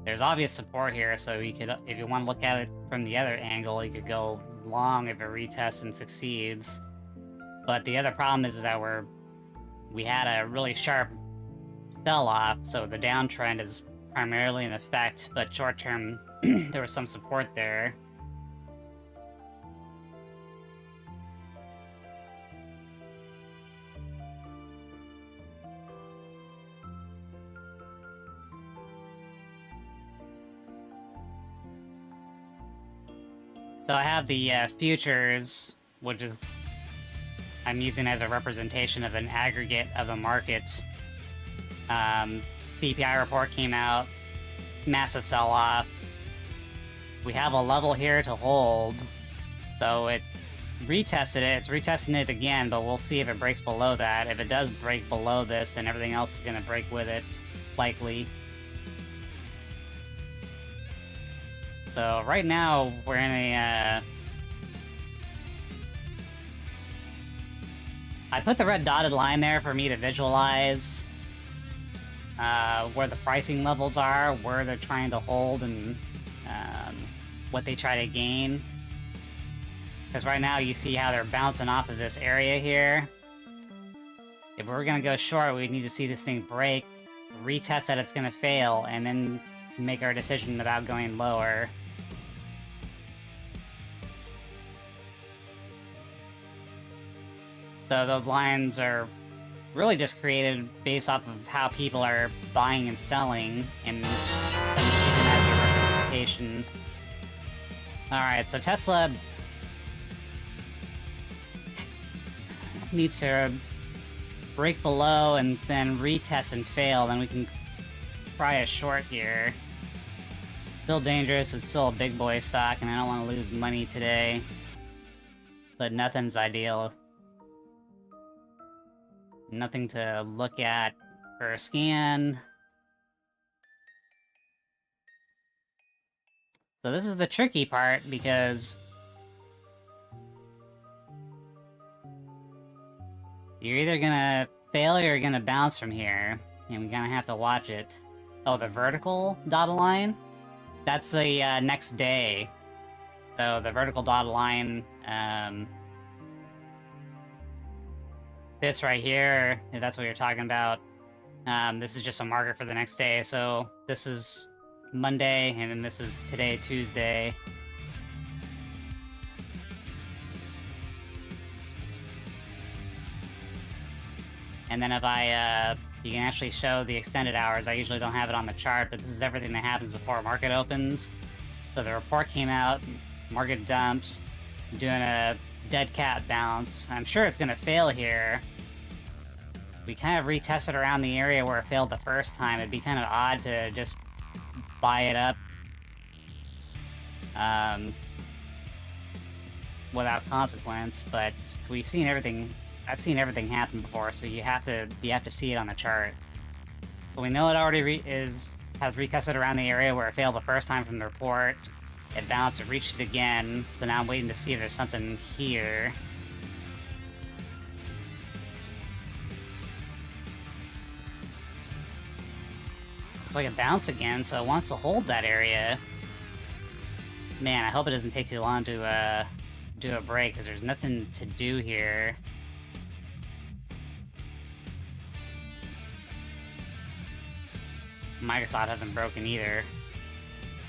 [SPEAKER 1] There's obvious support here, so you could, if you want to look at it from the other angle, you could go long if it retests and succeeds. But the other problem is that we had a really sharp sell-off, so the downtrend is primarily in effect, but short-term, there was some support there. So I have the futures, which is I'm using as a representation of an aggregate of a market. CPI report came out, massive sell-off. We have a level here to hold, so it retested it. It's retesting it again, but we'll see if it breaks below that. If it does break below this, then everything else is going to break with it, likely. So right now, we're in a... I put the red dotted line there for me to visualize where the pricing levels are, where they're trying to hold, and what they try to gain. Because right now you see how they're bouncing off of this area here. If we're going to go short, we need to see this thing break, retest that it's going to fail, and then make our decision about going lower. So those lines are really just created based off of how people are buying and selling, and using as a representation. Alright, so Tesla needs to break below and then retest and fail, then we can try a short here. Still dangerous, it's still a big boy stock, and I don't want to lose money today. But nothing's ideal. Nothing to look at for a scan. So this is the tricky part, because you're either gonna fail or you're gonna bounce from here, and we're gonna have to watch it. Oh, the vertical dotted line? That's the next day. So the vertical dotted line, this right here, if that's what you're talking about, this is just a marker for the next day. So this is Monday, and then this is today, Tuesday. And then if I, you can actually show the extended hours. I usually don't have it on the chart, but this is everything that happens before market opens. So the report came out, market dumps, doing a dead cat bounce. I'm sure it's gonna fail here. We kind of retested around the area where it failed the first time. It'd be kind of odd to just buy it up without consequence, but we've seen everything. I've seen everything happen before, so you have to see it on the chart. So we know it already has retested around the area where it failed the first time from the report. It bounced, it reached it again, so now I'm waiting to see if there's something here. Looks like it bounced again, so it wants to hold that area. Man, I hope it doesn't take too long to do a break, because there's nothing to do here. Microsoft hasn't broken either.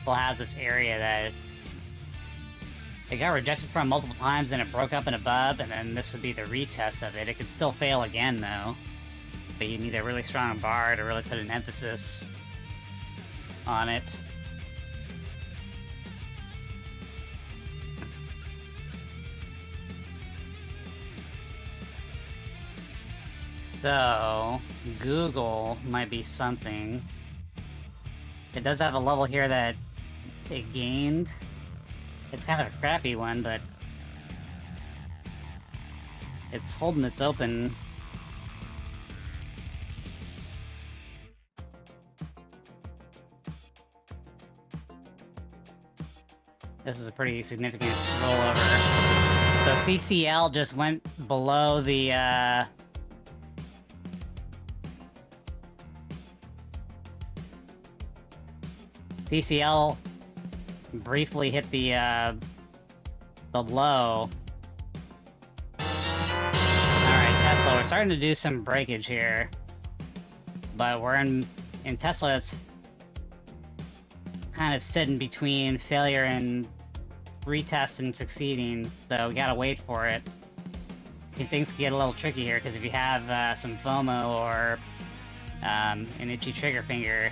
[SPEAKER 1] Still has this area that it got rejected from multiple times, and it broke up and above, and then this would be the retest of it. It could still fail again, though. But you need a really strong bar to really put an emphasis on it. So, Google might be something. It does have a level here that it gained. It's kind of a crappy one, but it's holding its open. This is a pretty significant rollover. So CCL just went below the CCL briefly hit the low. Alright, Tesla, we're starting to do some breakage here. But we're in Tesla, it's kind of sitting between failure and retest and succeeding, so we gotta wait for it. Things can get a little tricky here, because if you have some FOMO or an itchy trigger finger,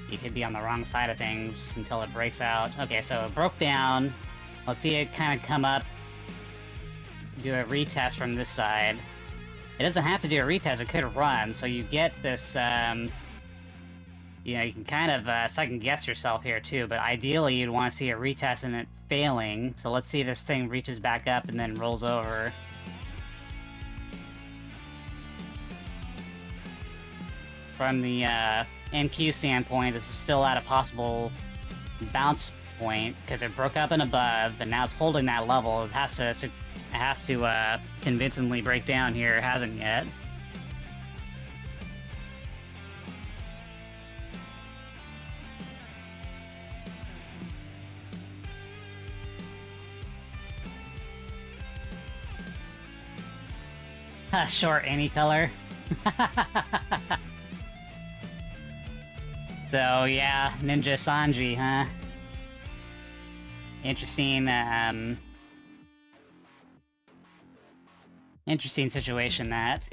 [SPEAKER 1] you could be on the wrong side of things until it breaks out. Okay, so it broke down. Let's see it kind of come up, do a retest from this side. It doesn't have to do a retest, it could run, so you get this, you know, you can kind of second guess yourself here too, but ideally you'd want to see a retest and it failing. So let's see if this thing reaches back up and then rolls over. From the NQ standpoint, this is still at a possible bounce point because it broke up and above, and now it's holding that level. It has to convincingly break down here. It hasn't yet. Short any color. So yeah, Ninja Sanji, huh? Interesting, interesting situation, that.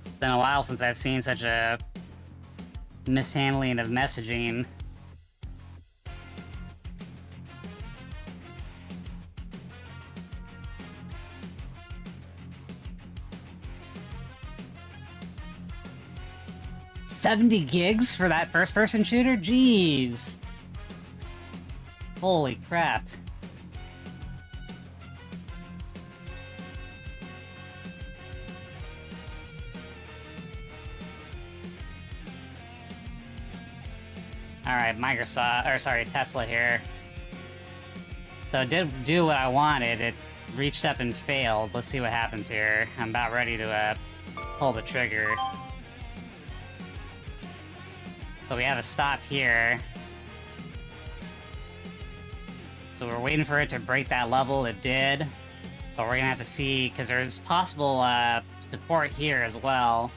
[SPEAKER 1] It's been a while since I've seen such a mishandling of messaging. $70 gigs for that first-person shooter? Jeez. Holy crap. Alright, Microsoft, or sorry, Tesla here. So it did do what I wanted. It reached up and failed. Let's see what happens here. I'm about ready to pull the trigger. So we have a stop here. So we're waiting for it to break that level. It did. But we're gonna have to see, because there's possible support here as well.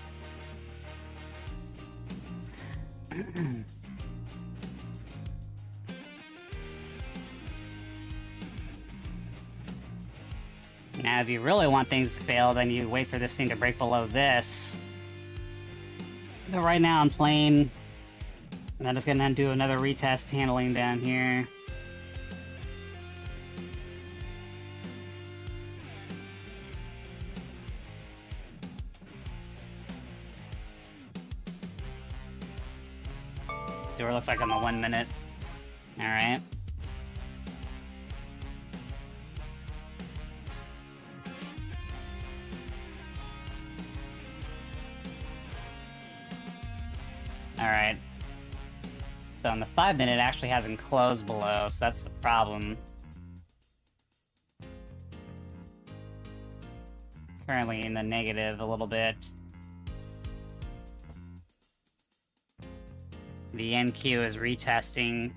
[SPEAKER 1] Now, if you really want things to fail, then you wait for this thing to break below this. But right now I'm playing... And I'm just gonna do another retest handling down here. See what it looks like on the 1 minute. Alright. Alright. So on the 5 minute, it actually hasn't closed below, so that's the problem. Currently in the negative a little bit. The NQ is retesting.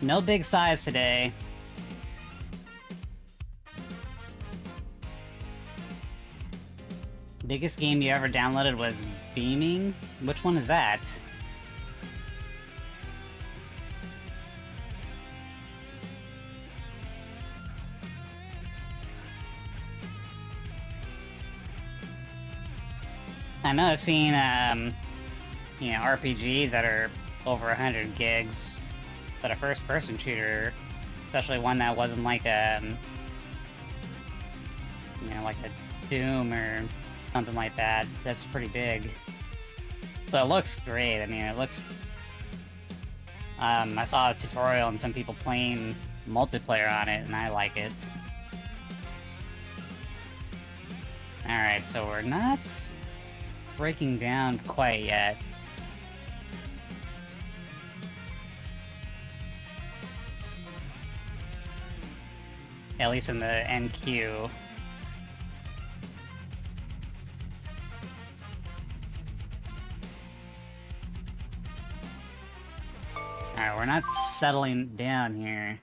[SPEAKER 1] No big size today. Biggest game you ever downloaded was Beaming? Which one is that? I know I've seen, you know, RPGs that are over 100 gigs, but a first-person shooter, especially one that wasn't like a, you know, like a Doom or something like that, that's pretty big. So it looks great. I mean, it looks... I saw a tutorial and some people playing multiplayer on it, and I like it. Alright, so we're not breaking down quite yet. At least in the NQ. Alright, we're not settling down here.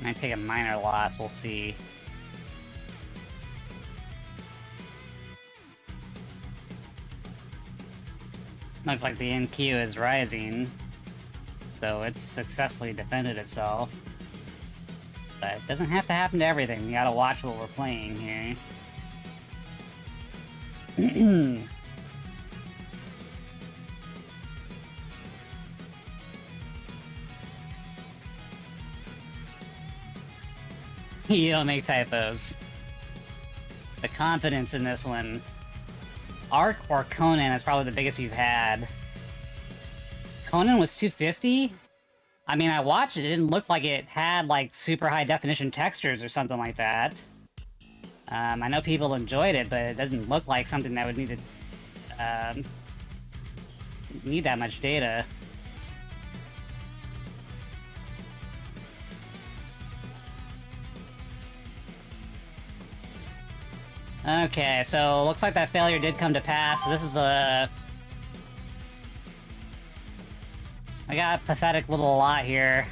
[SPEAKER 1] Might take a minor loss, we'll see. Looks like the NQ is rising, so it's successfully defended itself. But it doesn't have to happen to everything. We gotta watch what we're playing here. You don't make typos. The confidence in this one. Arc or Conan is probably the biggest you've had. Conan was 250? I mean, I watched it. It didn't look like it had, like, super high definition textures or something like that. I know people enjoyed it, but it doesn't look like something that would need to, need that much data. Okay, so looks like that failure did come to pass. So this is the... I got a pathetic little lot here.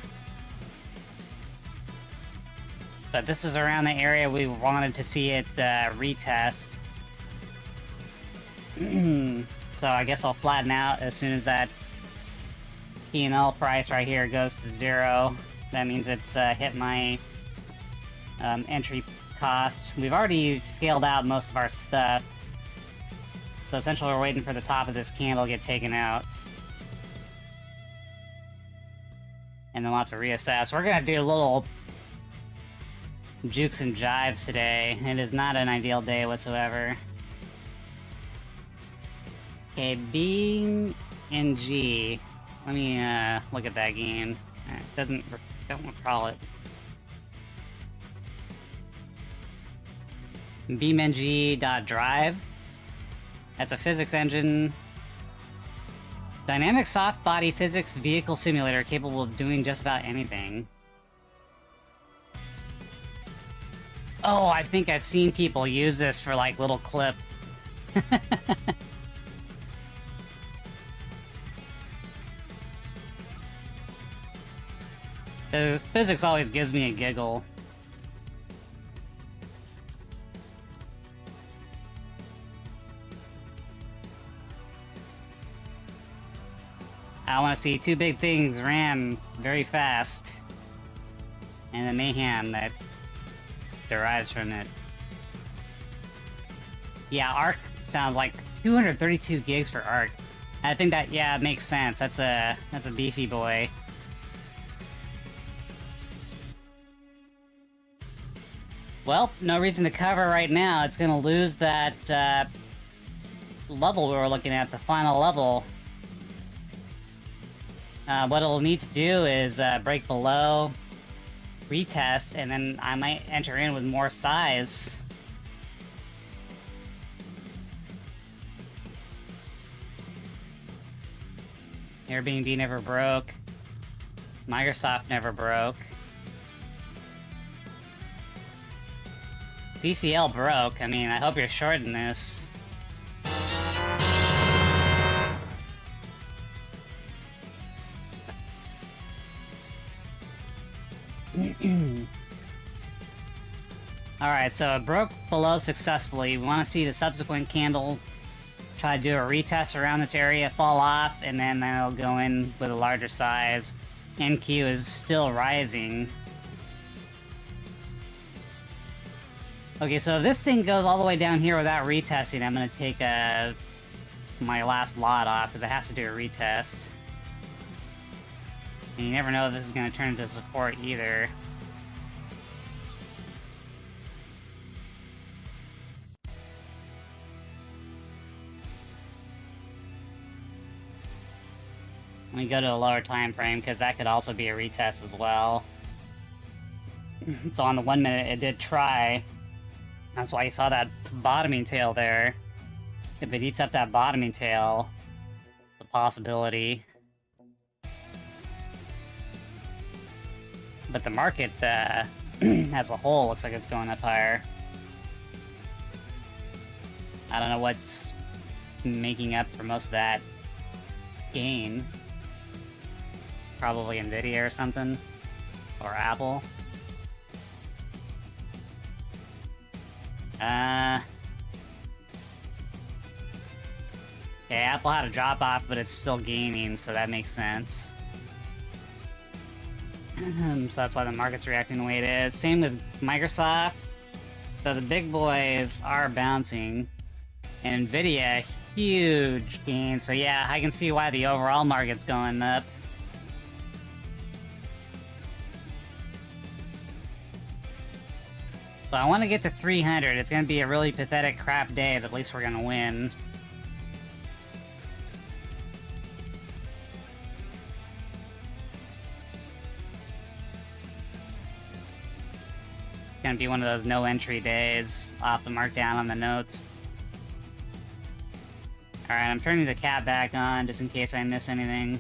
[SPEAKER 1] But this is around the area we wanted to see it retest. So I guess I'll flatten out as soon as that P&L price right here goes to 0. That means it's hit my entry cost. We've already scaled out most of our stuff. So essentially we're waiting for the top of this candle to get taken out. And then we'll have to reassess. We're gonna do a little jukes and jives today. It is not an ideal day whatsoever. Okay, B and G. Let me look at that game. It don't recall it. BeamNG.drive. That's a physics engine. Dynamic soft body physics vehicle simulator capable of doing just about anything. Oh, I think I've seen people use this for, like, little clips. The physics always gives me a giggle. I want to see two big things ram very fast. And the mayhem that derives from it. Yeah, Arc sounds like 232 gigs for Arc. I think that, yeah, it makes sense. That's a beefy boy. Well, no reason to cover right now. It's gonna lose that level we were looking at, the final level. What it'll need to do is break below, retest, and then I might enter in with more size. Airbnb never broke. Microsoft never broke. CCL broke. I mean, I hope you're shorting this. Alright, so it broke below successfully. We want to see the subsequent candle try to do a retest around this area, fall off, and then it'll go in with a larger size. NQ is still rising. Okay, so if this thing goes all the way down here without retesting, I'm going to take my last lot off, because it has to do a retest. And you never know if this is going to turn into support either. Let me go to a lower time frame, because that could also be a retest as well. So on the 1 minute, it did try. That's why you saw that bottoming tail there. If it eats up that bottoming tail, it's a possibility. But the market, as a whole, looks like it's going up higher. I don't know what's making up for most of that gain. Probably Nvidia or something. Or Apple. Okay, Apple had a drop off, but it's still gaining, so that makes sense. So that's why the market's reacting the way it is. Same with Microsoft. So the big boys are bouncing. And Nvidia, huge gain. So yeah, I can see why the overall market's going up. So I want to get to 300. It's going to be a really pathetic crap day, but at least we're going to win. It's going to be one of those no entry days. I'll have to mark down on the notes. Alright, I'm turning the cat back on just in case I miss anything.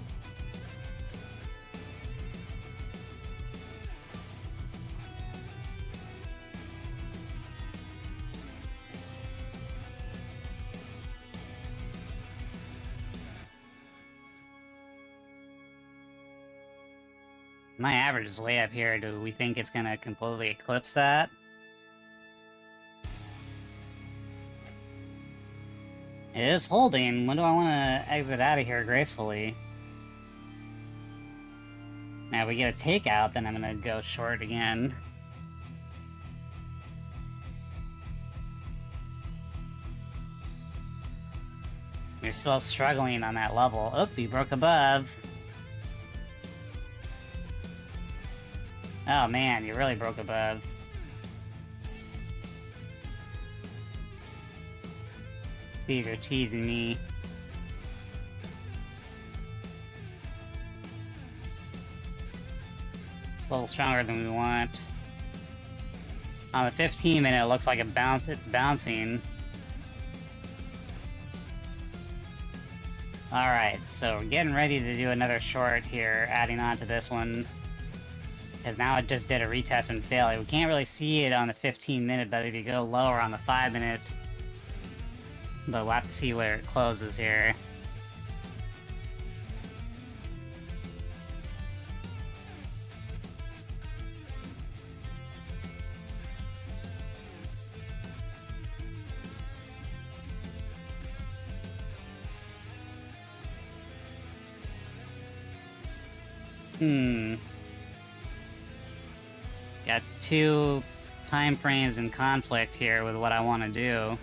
[SPEAKER 1] My average is way up here. Do we think it's gonna completely eclipse that? It is holding. When do I want to exit out of here gracefully? Now, if we get a takeout, then I'm gonna go short again. You're still struggling on that level. Oh, you broke above. Oh man, you really broke above. Steve, you're teasing me. A little stronger than we want. On the 15 minute, it looks like it's bouncing. Alright, so we're getting ready to do another short here, adding on to this one. Because now it just did a retest and failed. We can't really see it on the 15 minute, but if you go lower on the 5 minute, but we'll have to see where it closes here. Got two time frames in conflict here with what I want to do.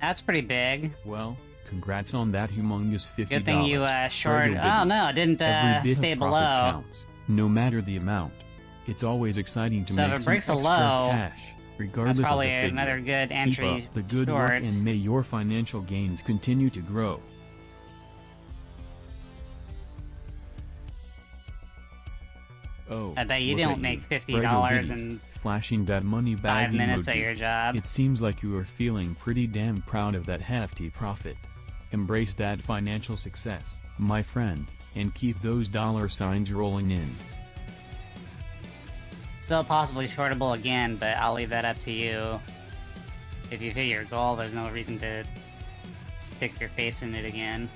[SPEAKER 1] That's pretty big.
[SPEAKER 2] Well, congrats on that humongous $50.
[SPEAKER 1] Good thing you short. Oh no, it didn't stay below.
[SPEAKER 2] Counts, no matter the amount. It's always exciting to make some extra cash, regardless
[SPEAKER 1] that's probably
[SPEAKER 2] of the figure.
[SPEAKER 1] Another good entry.
[SPEAKER 2] Keep up the good work, and may your financial gains continue to grow. Oh,
[SPEAKER 1] I bet you don't make $50 in
[SPEAKER 2] flashing that money bag
[SPEAKER 1] 5 minutes
[SPEAKER 2] emoji.
[SPEAKER 1] at your job.
[SPEAKER 2] It seems like you are feeling pretty damn proud of that hefty profit. Embrace that financial success, my friend, and keep those dollar signs rolling in.
[SPEAKER 1] Still possibly shortable again, but I'll leave that up to you. If you hit your goal, there's no reason to stick your face in it again.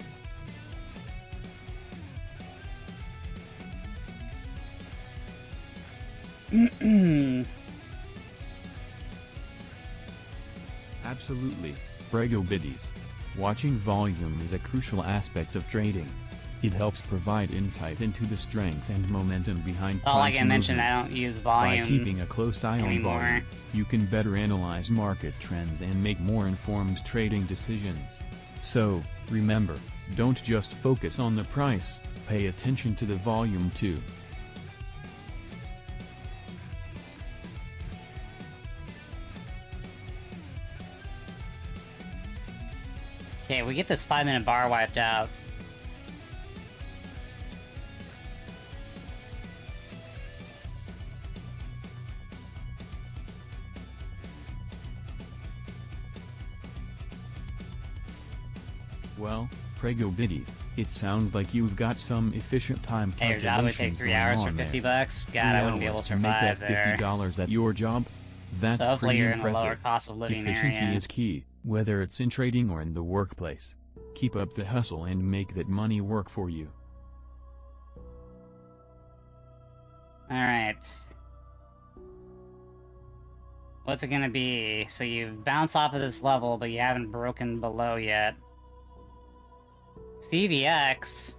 [SPEAKER 2] Absolutely, Brego biddies. Watching volume is a crucial aspect of trading. It helps provide insight into the strength and momentum behind price
[SPEAKER 1] like I mentioned, I
[SPEAKER 2] movements.
[SPEAKER 1] don't use volume
[SPEAKER 2] By keeping a close eye
[SPEAKER 1] anymore.
[SPEAKER 2] on volume, you can better analyze market trends and make more informed trading decisions. So, remember, don't just focus on the price, pay attention to the volume too.
[SPEAKER 1] Okay, we get this 5 minute bar wiped out.
[SPEAKER 2] Well, Prego biddies, it sounds like you've got some efficient time
[SPEAKER 1] Hey, your
[SPEAKER 2] calculations
[SPEAKER 1] job would take 3 hours for
[SPEAKER 2] going on
[SPEAKER 1] $50
[SPEAKER 2] there.
[SPEAKER 1] bucks? God, I wouldn't be able to
[SPEAKER 2] To make
[SPEAKER 1] survive
[SPEAKER 2] that
[SPEAKER 1] there.
[SPEAKER 2] $50 at your job? That's
[SPEAKER 1] So hopefully
[SPEAKER 2] pretty
[SPEAKER 1] you're in a
[SPEAKER 2] impressive.
[SPEAKER 1] lower cost of living
[SPEAKER 2] Efficiency
[SPEAKER 1] area.
[SPEAKER 2] is key, whether it's in trading or in the workplace. Keep up the hustle and make that money work for you.
[SPEAKER 1] Alright. What's it gonna be? So you've bounced off of this level, but you haven't broken below yet. CVX.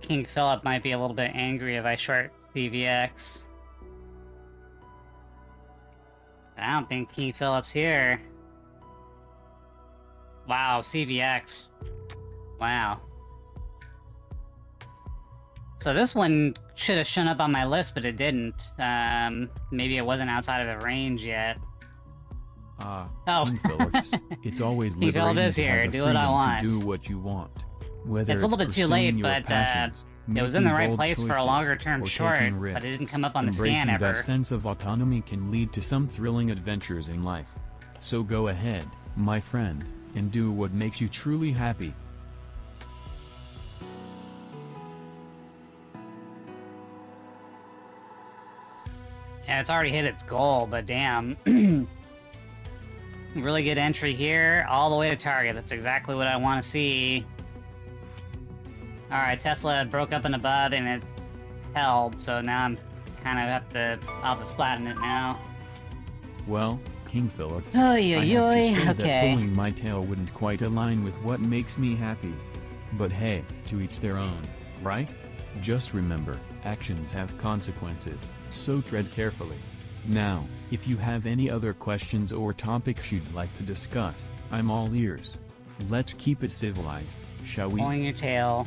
[SPEAKER 1] King Philip might be a little bit angry if I short CVX. I don't think King Philip's here. Wow, CVX. Wow. So this one should have shown up on my list, but it didn't. Maybe it wasn't outside of the range yet.
[SPEAKER 2] Oh.
[SPEAKER 1] King
[SPEAKER 2] Phillips, it's always
[SPEAKER 1] King Philip
[SPEAKER 2] liberating
[SPEAKER 1] is
[SPEAKER 2] to have
[SPEAKER 1] here.
[SPEAKER 2] the
[SPEAKER 1] Do what I
[SPEAKER 2] freedom
[SPEAKER 1] want.
[SPEAKER 2] to do what you want. Whether
[SPEAKER 1] It's a little bit too
[SPEAKER 2] pursuing
[SPEAKER 1] late,
[SPEAKER 2] your
[SPEAKER 1] but
[SPEAKER 2] passions,
[SPEAKER 1] it was in the
[SPEAKER 2] making
[SPEAKER 1] right
[SPEAKER 2] bold
[SPEAKER 1] place for a
[SPEAKER 2] choices,
[SPEAKER 1] longer-term
[SPEAKER 2] or
[SPEAKER 1] short,
[SPEAKER 2] taking
[SPEAKER 1] but it
[SPEAKER 2] risks,
[SPEAKER 1] didn't come up on the
[SPEAKER 2] embracing
[SPEAKER 1] scan ever.
[SPEAKER 2] that sense of autonomy can lead to some thrilling adventures in life. So go ahead, my friend, and do what makes you truly happy.
[SPEAKER 1] Yeah, it's already hit its goal, but damn. Really good entry here, all the way to target. That's exactly what I want to see. Alright, Tesla broke up and above, and it held, so now I'm kind of I'll have to flatten it now.
[SPEAKER 2] Well, King Philip,
[SPEAKER 1] Oy,
[SPEAKER 2] I
[SPEAKER 1] oy,
[SPEAKER 2] have
[SPEAKER 1] oy,
[SPEAKER 2] to say
[SPEAKER 1] okay.
[SPEAKER 2] that pulling my tail wouldn't quite align with what makes me happy. But hey, to each their own, right? Just remember, actions have consequences, so tread carefully. Now, if you have any other questions or topics you'd like to discuss, I'm all ears. Let's keep it civilized, shall we?
[SPEAKER 1] Pulling your tail.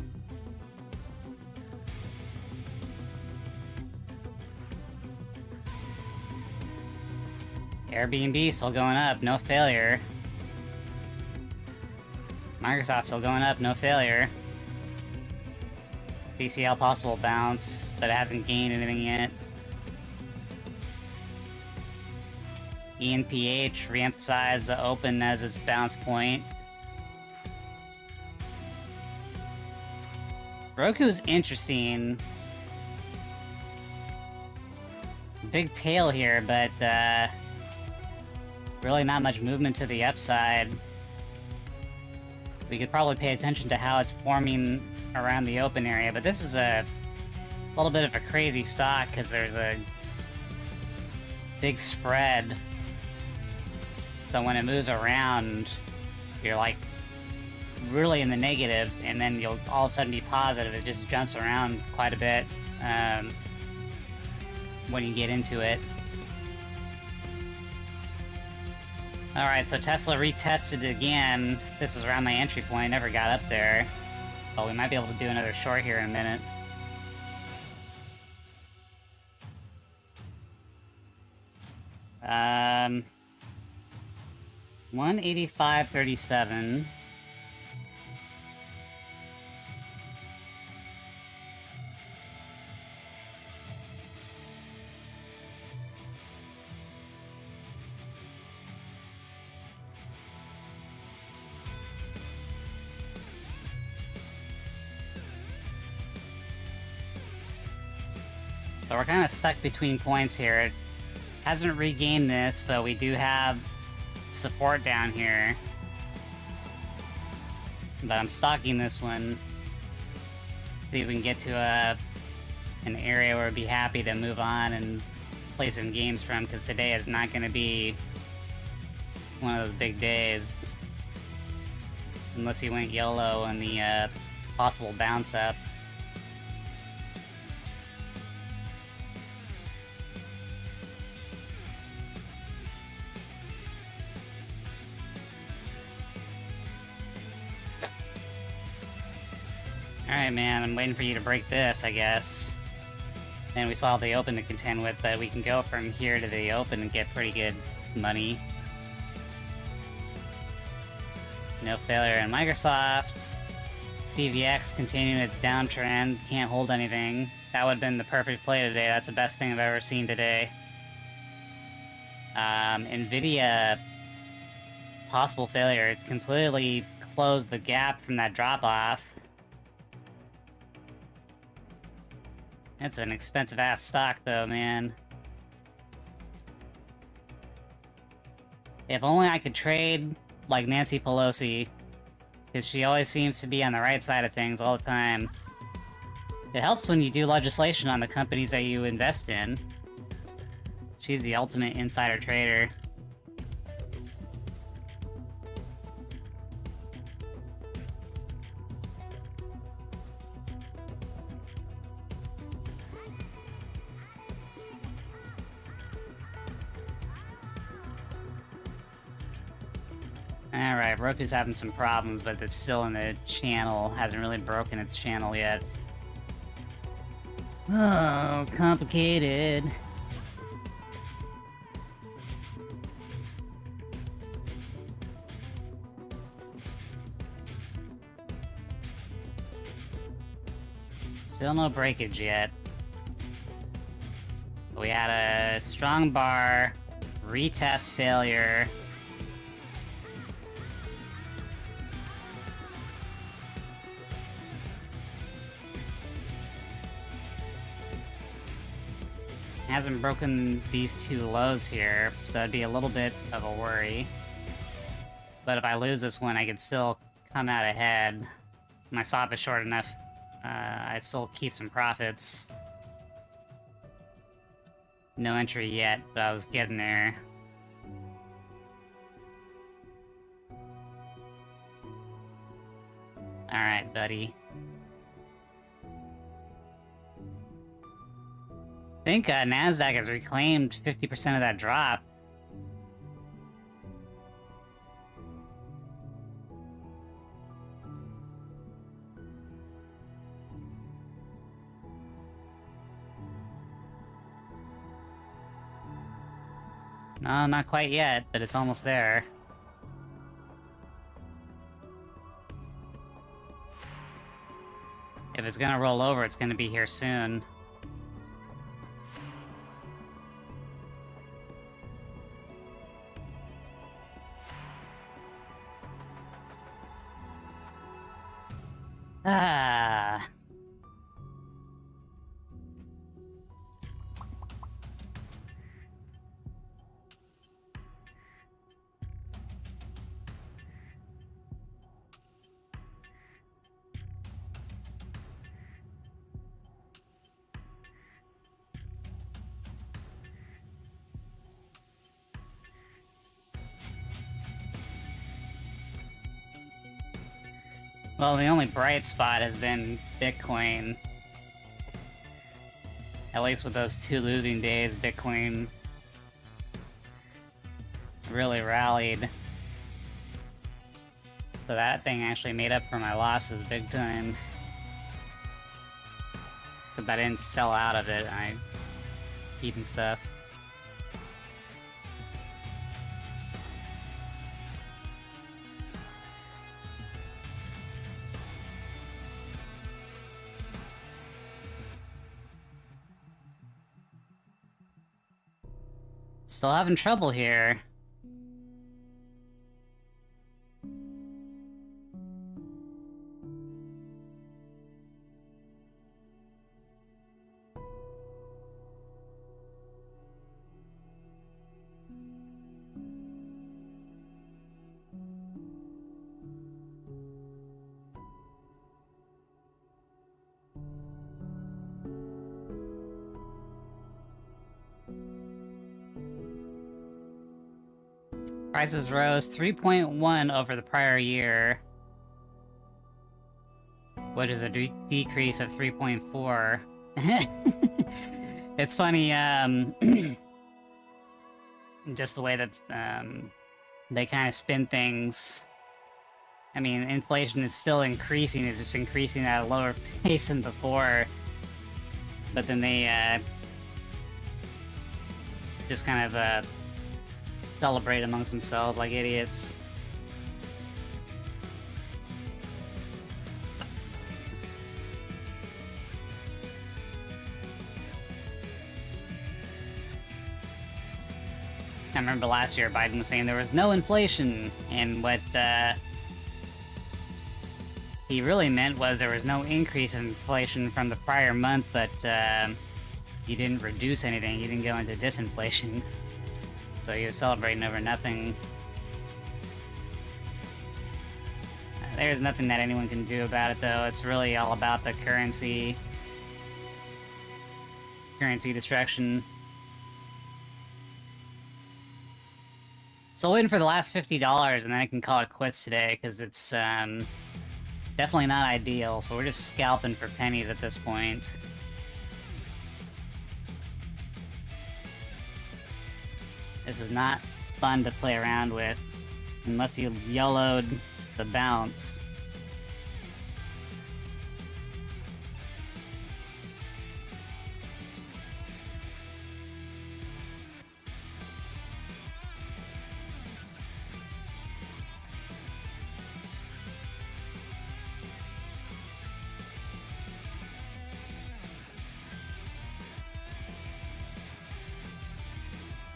[SPEAKER 1] Airbnb still going up, no failure. Microsoft still going up, no failure. CCL possible bounce, but it hasn't gained anything yet. ENPH reemphasized the open as its bounce point. Roku's interesting. Big tail here, but really not much movement to the upside. We could probably pay attention to how it's forming around the open area, but this is a little bit of a crazy stock because there's a big spread. So when it moves around, you're like really in the negative, and then you'll all of a sudden be positive. It just jumps around quite a bit when you get into it. Alright, so Tesla retested it again. This is around my entry point, never got up there. But we might be able to do another short here in a minute. Um, 185.37. So we're kind of stuck between points here. It hasn't regained this, but we do have support down here. But I'm stalking this one. See if we can get to an area where I'd be happy to move on and play some games from, because today is not going to be one of those big days. Unless he went YOLO on the possible bounce up. Alright, man, I'm waiting for you to break this, I guess. And we saw the open to contend with, but we can go from here to the open and get pretty good money. No failure in Microsoft. CVX continuing its downtrend, can't hold anything. That would have been the perfect play today. That's the best thing I've ever seen today. Nvidia, possible failure. It completely closed the gap from that drop-off. It's an expensive-ass stock, though, man. If only I could trade like Nancy Pelosi, because she always seems to be on the right side of things all the time. It helps when you do legislation on the companies that you invest in. She's the ultimate insider trader. Alright, Roku's having some problems, but it's still in the channel. Hasn't really broken its channel yet. Oh, complicated. Still no breakage yet. We had a strong bar, retest failure. Hasn't broken these two lows here, so that'd be a little bit of a worry. But if I lose this one, I could still come out ahead. My stop is short enough, I'd still keep some profits. No entry yet, but I was getting there. Alright, buddy. I think NASDAQ has reclaimed 50% of that drop. No, not quite yet, but it's almost there. If it's gonna roll over, it's gonna be here soon. Ah. Well, the only bright spot has been Bitcoin. At least with those 2 losing days, Bitcoin really rallied. So that thing actually made up for my losses big time. But I didn't sell out of it, I keeping stuff. Still having trouble here. Prices rose 3.1 over the prior year, which is a decrease of 3.4. It's funny, just the way that they kind of spin things. I mean, inflation is still increasing, it's just increasing at a lower pace than before. But then they just kind of celebrate amongst themselves like idiots. I remember last year Biden was saying there was no inflation, and what he really meant was there was no increase in inflation from the prior month, but he didn't reduce anything, he didn't go into disinflation. So he was celebrating over nothing. There's nothing that anyone can do about it, though. It's really all about the currency destruction. So waiting for the last $50, and then I can call it quits today, because it's definitely not ideal. So we're just scalping for pennies at this point. This is not fun to play around with, unless you YOLO'd the bounce.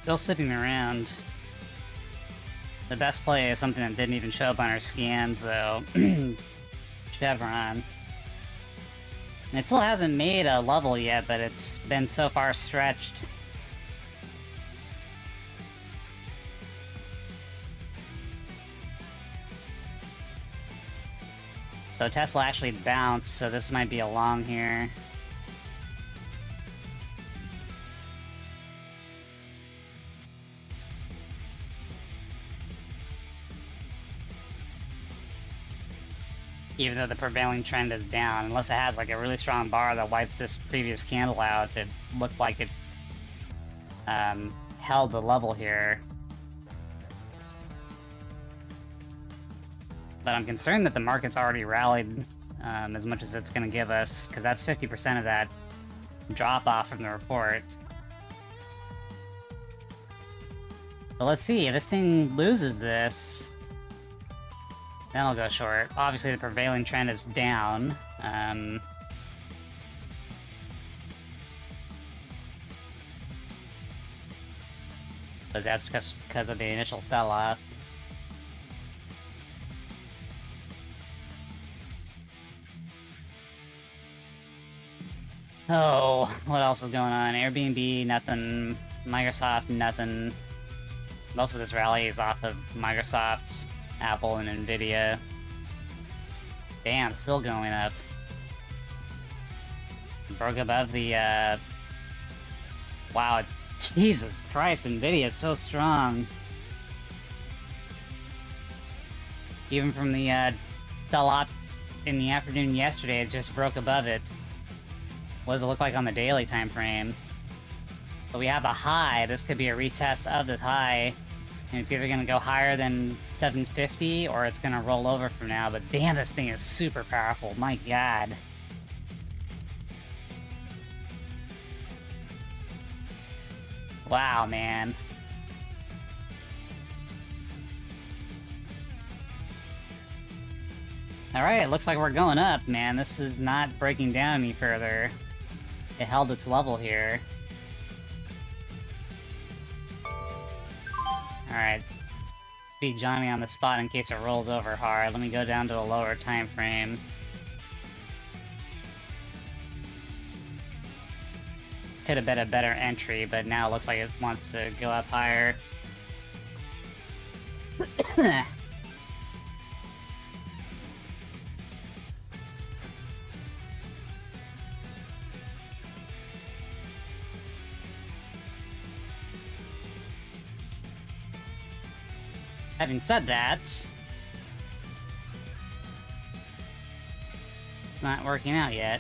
[SPEAKER 1] Still sitting around. The best play is something that didn't even show up on our scans, though. Chevron. And it still hasn't made a level yet, but it's been so far stretched. So Tesla actually bounced, so this might be a long here. Even though the prevailing trend is down, unless it has like a really strong bar that wipes this previous candle out, it looked like it held the level here. But I'm concerned that the market's already rallied as much as it's going to give us, because that's 50% of that drop-off from the report. But let's see, if this thing loses this, then I'll go short. Obviously, the prevailing trend is down. But that's just because of the initial sell-off. Oh, what else is going on? Airbnb, nothing. Microsoft, nothing. Most of this rally is off of Microsoft, Apple, and Nvidia. Damn, still going up. Broke above the, Wow, Jesus Christ, Nvidia is so strong. Even from the, sell-off in the afternoon yesterday, it just broke above it. What does it look like on the daily time frame? So we have a high. This could be a retest of the high. And it's either going to go higher than 750 or it's going to roll over from now. But damn, this thing is super powerful. My god. Wow, man. Alright, looks like we're going up, man. This is not breaking down any further. It held its level here. Alright. Speed Johnny on the spot in case it rolls over hard. Let me go down to a lower time frame. Could have been a better entry, but now it looks like it wants to go up higher. Having said that, it's not working out yet.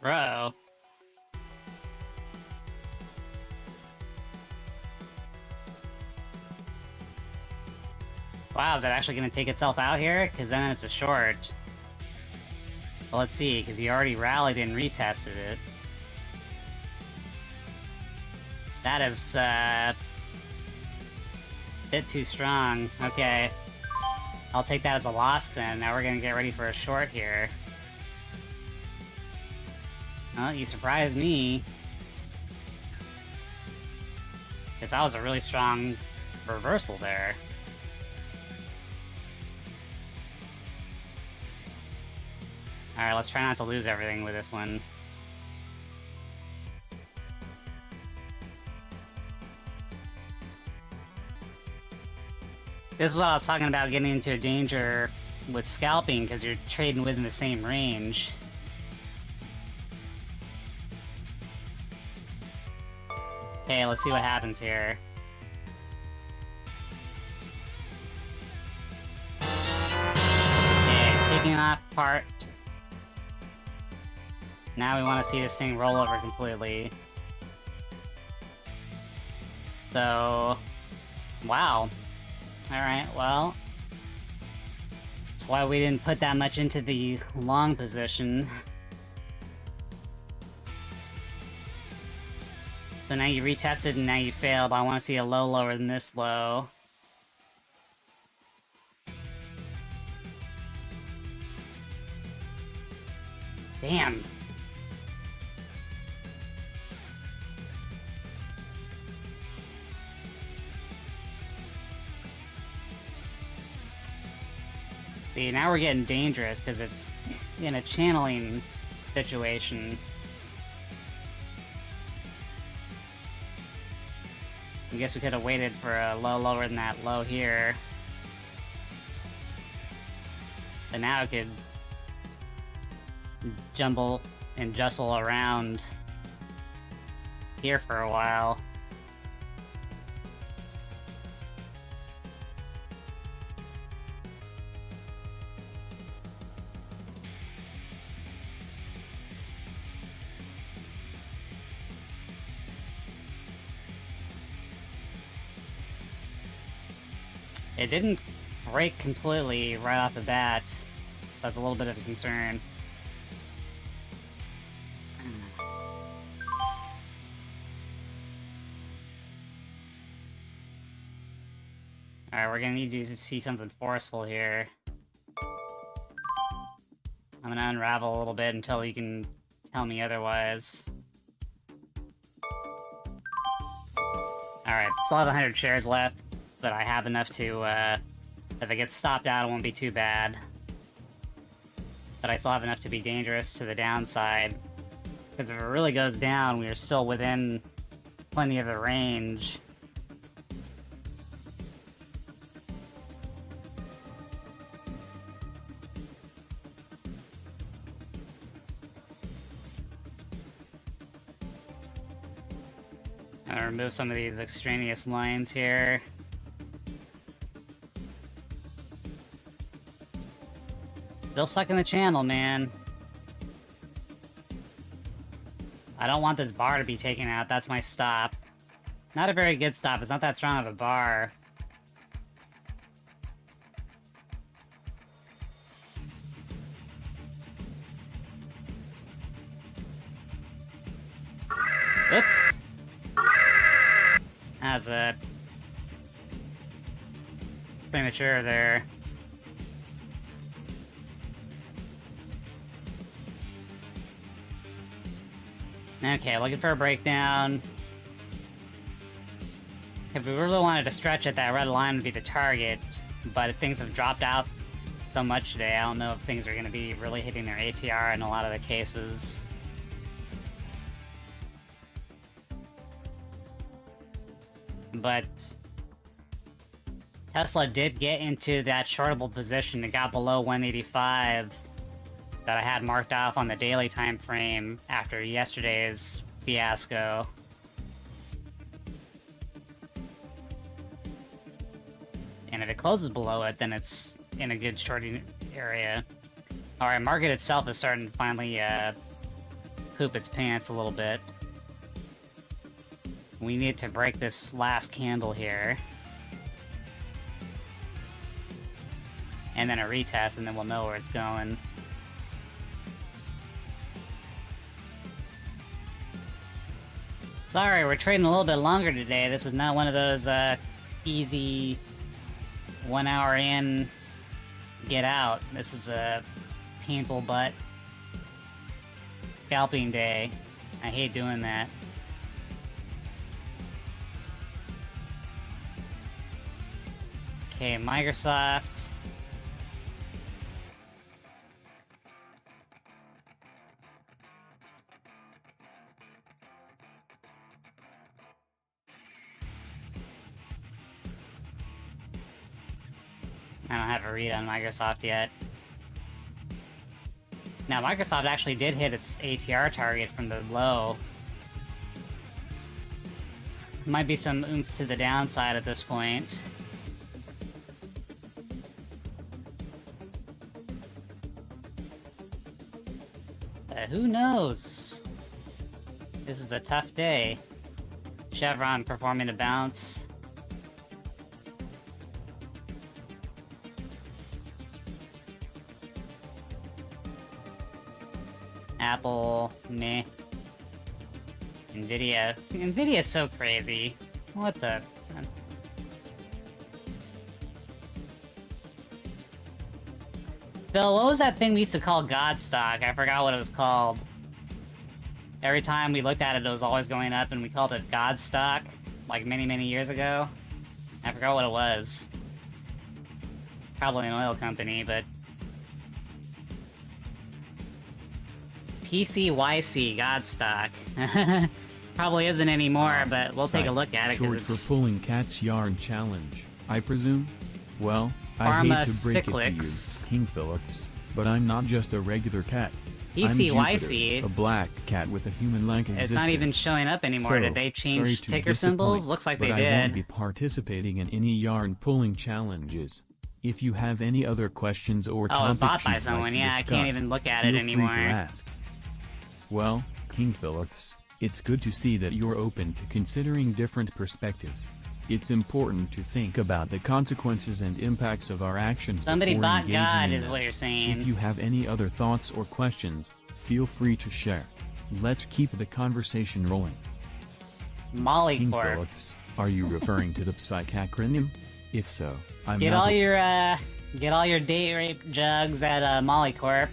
[SPEAKER 1] Bro. Wow, is it actually going to take itself out here? Because then it's a short. Well, let's see, because he already rallied and retested it. That is, a bit too strong. Okay. I'll take that as a loss then. Now we're going to get ready for a short here. Well, you surprised me. Because that was a really strong reversal there. Alright, let's try not to lose everything with this one. This is what I was talking about, getting into a danger with scalping, because you're trading within the same range. Okay, let's see what happens here. Okay, taking off part. Now we want to see this thing roll over completely. So... wow. Alright, well... that's why we didn't put that much into the long position. So now you retested and now you failed. I want to see a low lower than this low. Damn. See, now we're getting dangerous because it's in a channeling situation. I guess we could have waited for a low lower than that low here. But now it could jumble and jostle around here for a while. It didn't break completely right off the bat. That's a little bit of a concern. Alright, we're gonna need you to see something forceful here. I'm gonna unravel a little bit until you can tell me otherwise. Alright, still have 100 shares left, but I have enough to, if it gets stopped out, it won't be too bad. But I still have enough to be dangerous to the downside. Because if it really goes down, we are still within plenty of the range. I'll remove some of these extraneous lines here. Still stuck in the channel, man. I don't want this bar to be taken out. That's my stop. Not a very good stop. It's not that strong of a bar. Oops. That was premature there. Okay, looking for a breakdown. If we really wanted to stretch it, that red line would be the target, but if things have dropped out so much today, I don't know if things are going to be really hitting their ATR in a lot of the cases. But Tesla did get into that shortable position. It got below 185 that I had marked off on the daily time frame after yesterday's fiasco. And if it closes below it, then it's in a good shorting area. Alright, market itself is starting to finally poop its pants a little bit. We need to break this last candle here. And then a retest, and then we'll know where it's going. Sorry, we're trading a little bit longer today. This is not one of those easy 1 hour in, get out. This is a painful butt scalping day. I hate doing that. Okay, Microsoft. I don't have a read on Microsoft yet. Now, Microsoft actually did hit its ATR target from the low. Might be some oomph to the downside at this point. Who knows? This is a tough day. Chevron performing a bounce. Apple, meh. Nvidia. Nvidia's so crazy. What the? Bill, what was that thing we used to call God stock? I forgot what it was called. Every time we looked at it, it was always going up, and we called it God stock, like many, many years ago. I forgot what it was. Probably an oil company, but... PCYC, God stock. Probably isn't anymore, but we'll take a look at it, because it's...
[SPEAKER 2] Short for pulling cat's yarn challenge, I presume? Well, I hate to break it to you, King Phillips, but I'm not just a regular cat.
[SPEAKER 1] PCYC?
[SPEAKER 2] A black cat with a human-like existence.
[SPEAKER 1] It's not even showing up anymore. Did they change ticker symbols? Looks like they did.
[SPEAKER 2] I won't be participating in any yarn pulling challenges. If you have any other questions or topics
[SPEAKER 1] bought by
[SPEAKER 2] you'd
[SPEAKER 1] someone.
[SPEAKER 2] like to
[SPEAKER 1] Yeah,
[SPEAKER 2] discuss,
[SPEAKER 1] I can't even look at it anymore.
[SPEAKER 2] Feel free to ask. Well, King Phillips, it's good to see that you're open to considering different perspectives. It's important to think about the consequences and impacts of our actions.
[SPEAKER 1] Somebody
[SPEAKER 2] before
[SPEAKER 1] bought
[SPEAKER 2] engaging
[SPEAKER 1] God,
[SPEAKER 2] in
[SPEAKER 1] is
[SPEAKER 2] them.
[SPEAKER 1] what you're saying.
[SPEAKER 2] If you have any other thoughts or questions, feel free to share. Let's keep the conversation rolling.
[SPEAKER 1] Molly
[SPEAKER 2] King
[SPEAKER 1] Corp.
[SPEAKER 2] Phillips, are you referring to the psych acronym? If so, I'm
[SPEAKER 1] Get
[SPEAKER 2] not
[SPEAKER 1] all your date rape jugs at Molly Corp.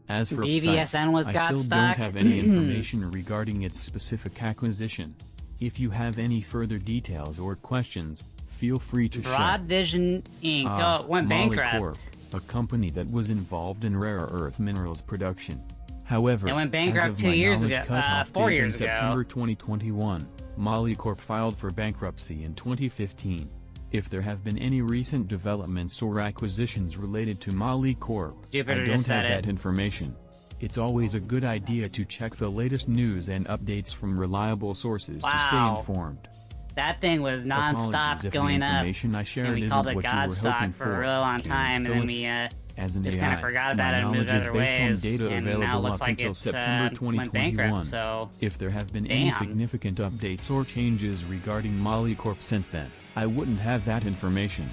[SPEAKER 2] As for
[SPEAKER 1] BVSN was
[SPEAKER 2] I
[SPEAKER 1] got
[SPEAKER 2] still
[SPEAKER 1] stock.
[SPEAKER 2] don't have any information regarding its specific acquisition. If you have any further details or questions, feel free to share.
[SPEAKER 1] Broad Vision Inc. Went
[SPEAKER 2] Molly
[SPEAKER 1] bankrupt.
[SPEAKER 2] Corp, a company that was involved in rare earth minerals production. However,
[SPEAKER 1] It went bankrupt
[SPEAKER 2] as of
[SPEAKER 1] 2
[SPEAKER 2] my
[SPEAKER 1] years
[SPEAKER 2] knowledge
[SPEAKER 1] ago,
[SPEAKER 2] cutoff
[SPEAKER 1] 4
[SPEAKER 2] date
[SPEAKER 1] years
[SPEAKER 2] in
[SPEAKER 1] ago.
[SPEAKER 2] September 2021, Molly Corp filed for bankruptcy in 2015. If there have been any recent developments or acquisitions related to Molly Corp,
[SPEAKER 1] Jupiter
[SPEAKER 2] I don't
[SPEAKER 1] just
[SPEAKER 2] have
[SPEAKER 1] said it.
[SPEAKER 2] that information. It's always a good idea to check the latest news and updates from reliable sources to stay
[SPEAKER 1] Wow.
[SPEAKER 2] informed.
[SPEAKER 1] That thing was
[SPEAKER 2] Apologies
[SPEAKER 1] non-stop
[SPEAKER 2] if
[SPEAKER 1] going
[SPEAKER 2] the
[SPEAKER 1] up.
[SPEAKER 2] information I shared
[SPEAKER 1] And we
[SPEAKER 2] isn't
[SPEAKER 1] called it
[SPEAKER 2] what you
[SPEAKER 1] God
[SPEAKER 2] were
[SPEAKER 1] stock
[SPEAKER 2] hoping
[SPEAKER 1] for a real long
[SPEAKER 2] King
[SPEAKER 1] time, and then we
[SPEAKER 2] Phillips. As an
[SPEAKER 1] just
[SPEAKER 2] AI,
[SPEAKER 1] kind of forgot about
[SPEAKER 2] my
[SPEAKER 1] it and moved
[SPEAKER 2] knowledge is
[SPEAKER 1] other
[SPEAKER 2] based on
[SPEAKER 1] ways,
[SPEAKER 2] data
[SPEAKER 1] and now it
[SPEAKER 2] available
[SPEAKER 1] looks
[SPEAKER 2] up
[SPEAKER 1] like
[SPEAKER 2] until
[SPEAKER 1] it's
[SPEAKER 2] September
[SPEAKER 1] went
[SPEAKER 2] 2021.
[SPEAKER 1] bankrupt, so...
[SPEAKER 2] If there have been any
[SPEAKER 1] Damn.
[SPEAKER 2] significant updates or changes regarding Molly Corp since then, I wouldn't have that information.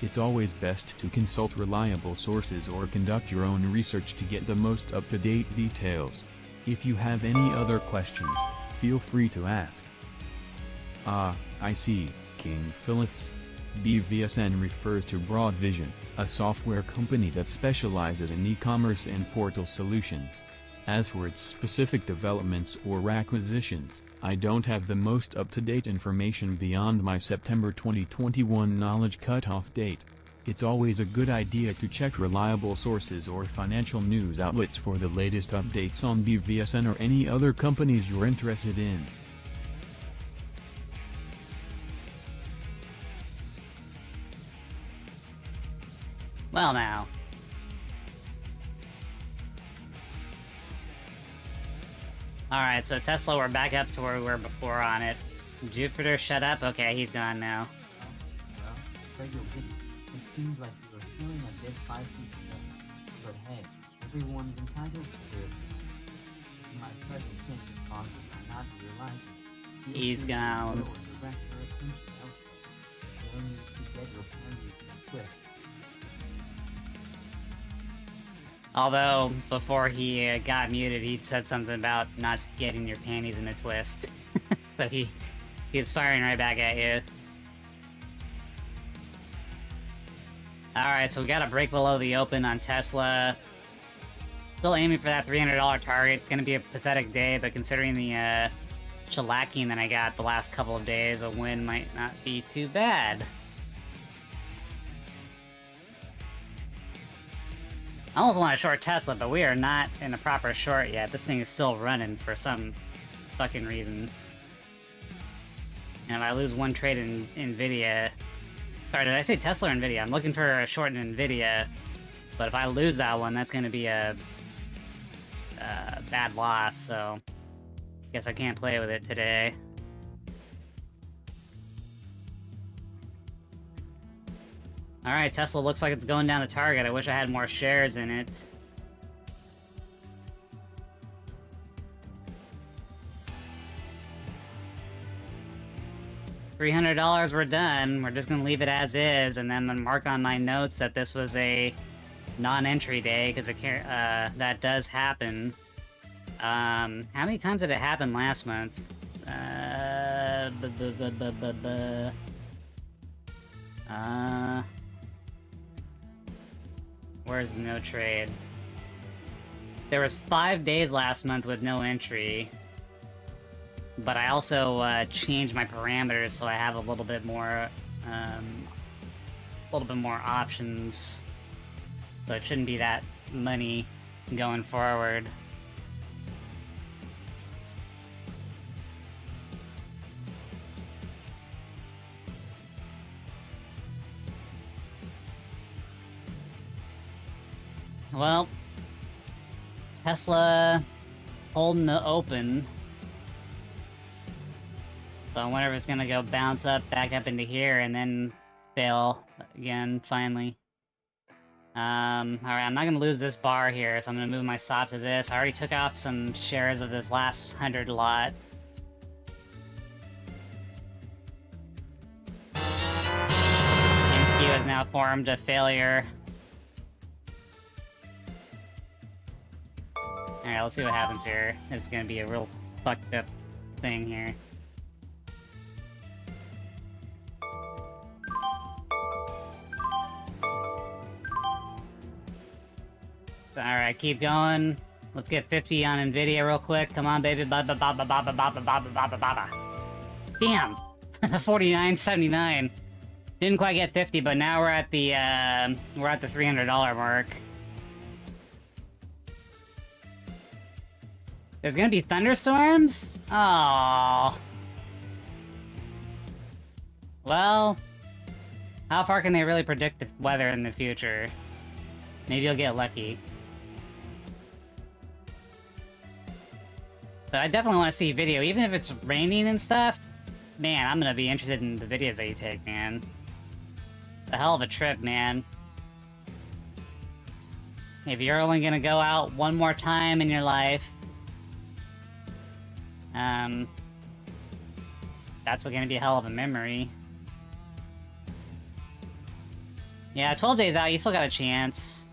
[SPEAKER 2] It's always best to consult reliable sources or conduct your own research to get the most up-to-date details. If you have any other questions, feel free to ask. I see, King Phillips. BVSN refers to Broad Vision, a software company that specializes in e-commerce and portal solutions. As for its specific developments or acquisitions, I don't have the most up-to-date information beyond my September 2021 knowledge cutoff date. It's always a good idea to check reliable sources or financial news outlets for the latest updates on BVSN or any other companies you're interested in.
[SPEAKER 1] Well now. Alright, so Tesla, we're back up to where we were before on it. Jupiter, shut up. Okay, he's gone now.
[SPEAKER 3] Well, Prego didn't. It seems like you were feeling a bit 5 feet ago. But hey, everyone's entitled to their opinion. My present can't cause you not to realize it.
[SPEAKER 1] He's gone.
[SPEAKER 3] Direct your attention elsewhere. You don't need to get your panties in a twist.
[SPEAKER 1] Although, before he got muted, he said something about not getting your panties in a twist. So he was firing right back at you. Alright, so we got a break below the open on Tesla. Still aiming for that $300 target. It's gonna be a pathetic day, but considering the shellacking that I got the last couple of days, a win might not be too bad. I almost want to short Tesla, but we are not in a proper short yet. This thing is still running for some fucking reason. And if I lose one trade in Nvidia... Sorry, did I say Tesla or Nvidia? I'm looking for a short in Nvidia, but if I lose that one, that's going to be a bad loss, so... Guess I can't play with it today. Alright, Tesla looks like it's going down the target. I wish I had more shares in it. $300, we're done. We're just gonna leave it as is, and then I'm gonna mark on my notes that this was a non-entry day, because that does happen. How many times did it happen last month? Where's no trade? There was 5 days last month with no entry, but I also changed my parameters so I have a little bit more options. So it shouldn't be that many going forward. Well, Tesla holding the open. So I wonder if it's gonna go bounce up, back up into here, and then fail again, finally. Alright, I'm not gonna lose this bar here, so I'm gonna move my stop to this. I already took off some shares of this last 100 lot. MQ has now formed a failure. Alright, let's see what happens here. This is gonna be a real fucked up thing here. Alright, keep going. Let's get 50 on Nvidia real quick. Come on, baby. Damn! 49.79. Didn't quite get 50, but now we're at the $300 mark. There's gonna be thunderstorms? Oh. Well, how far can they really predict the weather in the future? Maybe you'll get lucky. But I definitely want to see video, even if it's raining and stuff. Man, I'm gonna be interested in the videos that you take, man. A hell of a trip, man. If you're only gonna go out one more time in your life, that's gonna be a hell of a memory. Yeah, 12 days out, you still got a chance.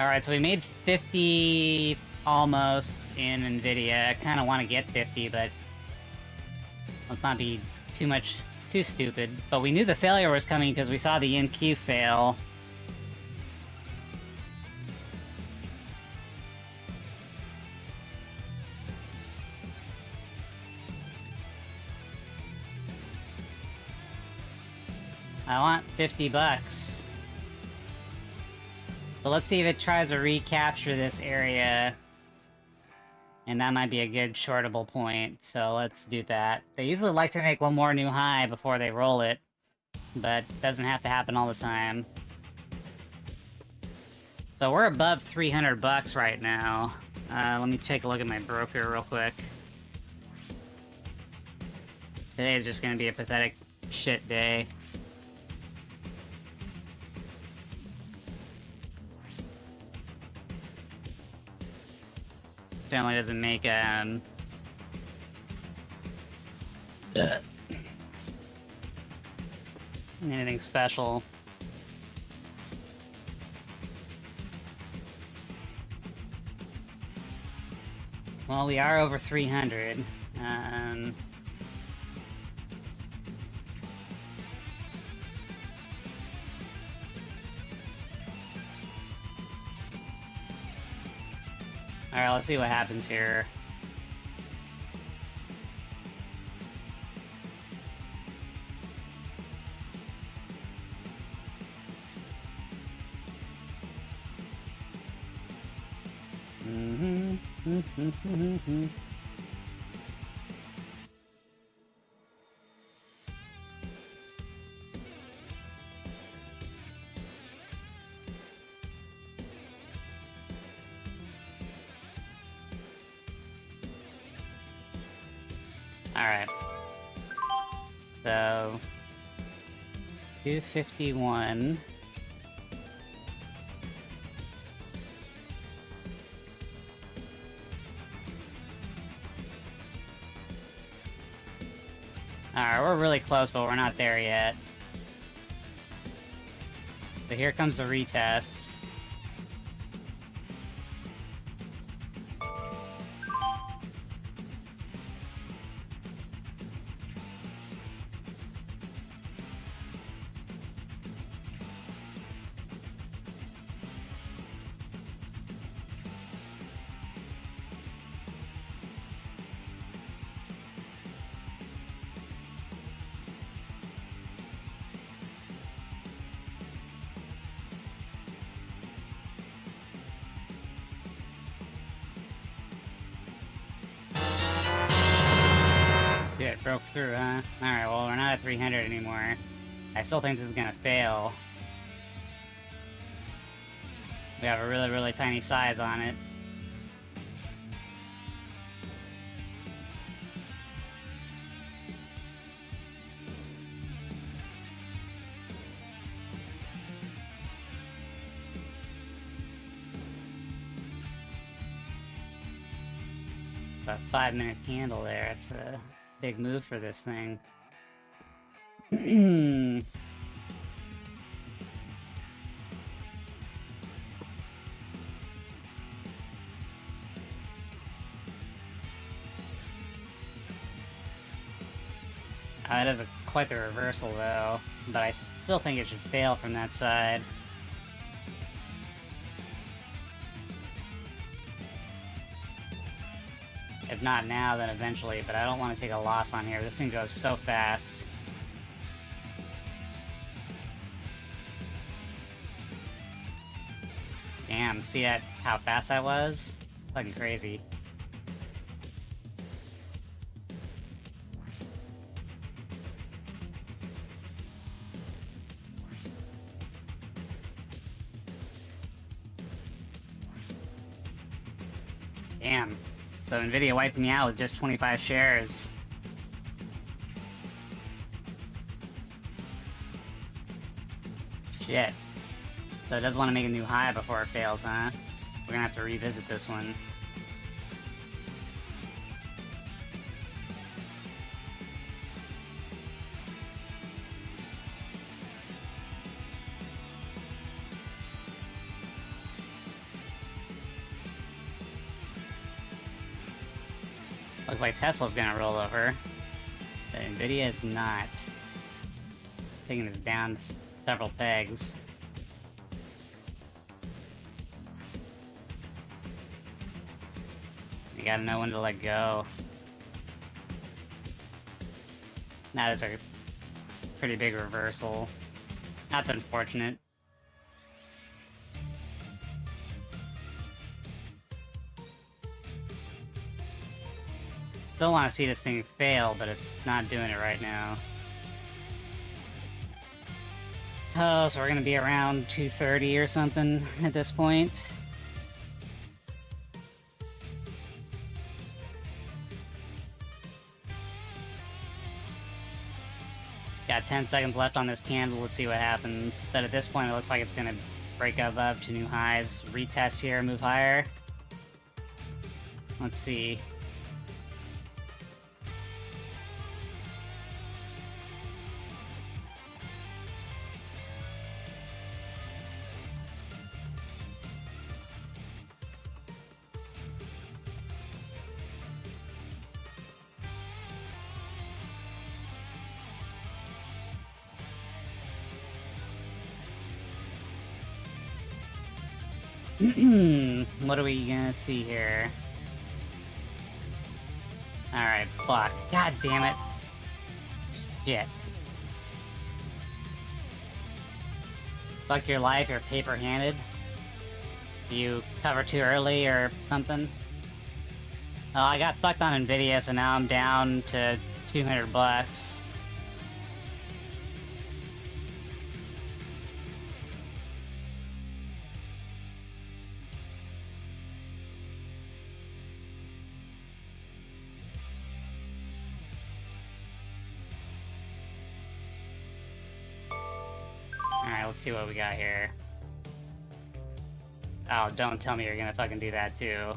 [SPEAKER 1] Alright, so we made 50 almost in Nvidia. I kind of want to get 50, but let's not be too stupid. But we knew the failure was coming because we saw the NQ fail. I want 50 bucks. So let's see if it tries to recapture this area. And that might be a good shortable point, so let's do that. They usually like to make one more new high before they roll it, but it doesn't have to happen all the time. So we're above 300 bucks right now. Let me take a look at my broker real quick. Today is just gonna be a pathetic shit day. Certainly doesn't make anything special. Well, we are over 300. Alright, let's see what happens here. Alright. So 251. Alright, we're really close, but we're not there yet. So here comes the retest. Yeah, it broke through, huh? Alright, well, we're not at 300 anymore. I still think this is gonna fail. We have a really, really tiny size on it. It's a 5-minute candle there. It's a big move for this thing. That is quite the reversal, though, but I still think it should fail from that side. If not now, then eventually, but I don't want to take a loss on here. This thing goes so fast. Damn, see that? How fast that was? Fucking crazy. Damn. So Nvidia wiped me out with just 25 shares. Shit. So it does want to make a new high before it fails, huh? We're gonna have to revisit this one. Looks like Tesla's gonna roll over. But Nvidia is not. Taking this down several pegs. You gotta know when to let go. That is a pretty big reversal. That's unfortunate. Still want to see this thing fail, but it's not doing it right now. Oh, so we're gonna be around 230 or something at this point. Got 10 seconds left on this candle, let's see what happens. But at this point it looks like it's gonna break up to new highs. Retest here, move higher. Let's see. What are we gonna see here? Alright, fuck. God damn it. Shit. Fuck your life, you're paper-handed. You cover too early or something? Oh, I got fucked on Nvidia, so now I'm down to 200 bucks. Alright, let's see what we got here. Oh, don't tell me you're gonna fucking do that too.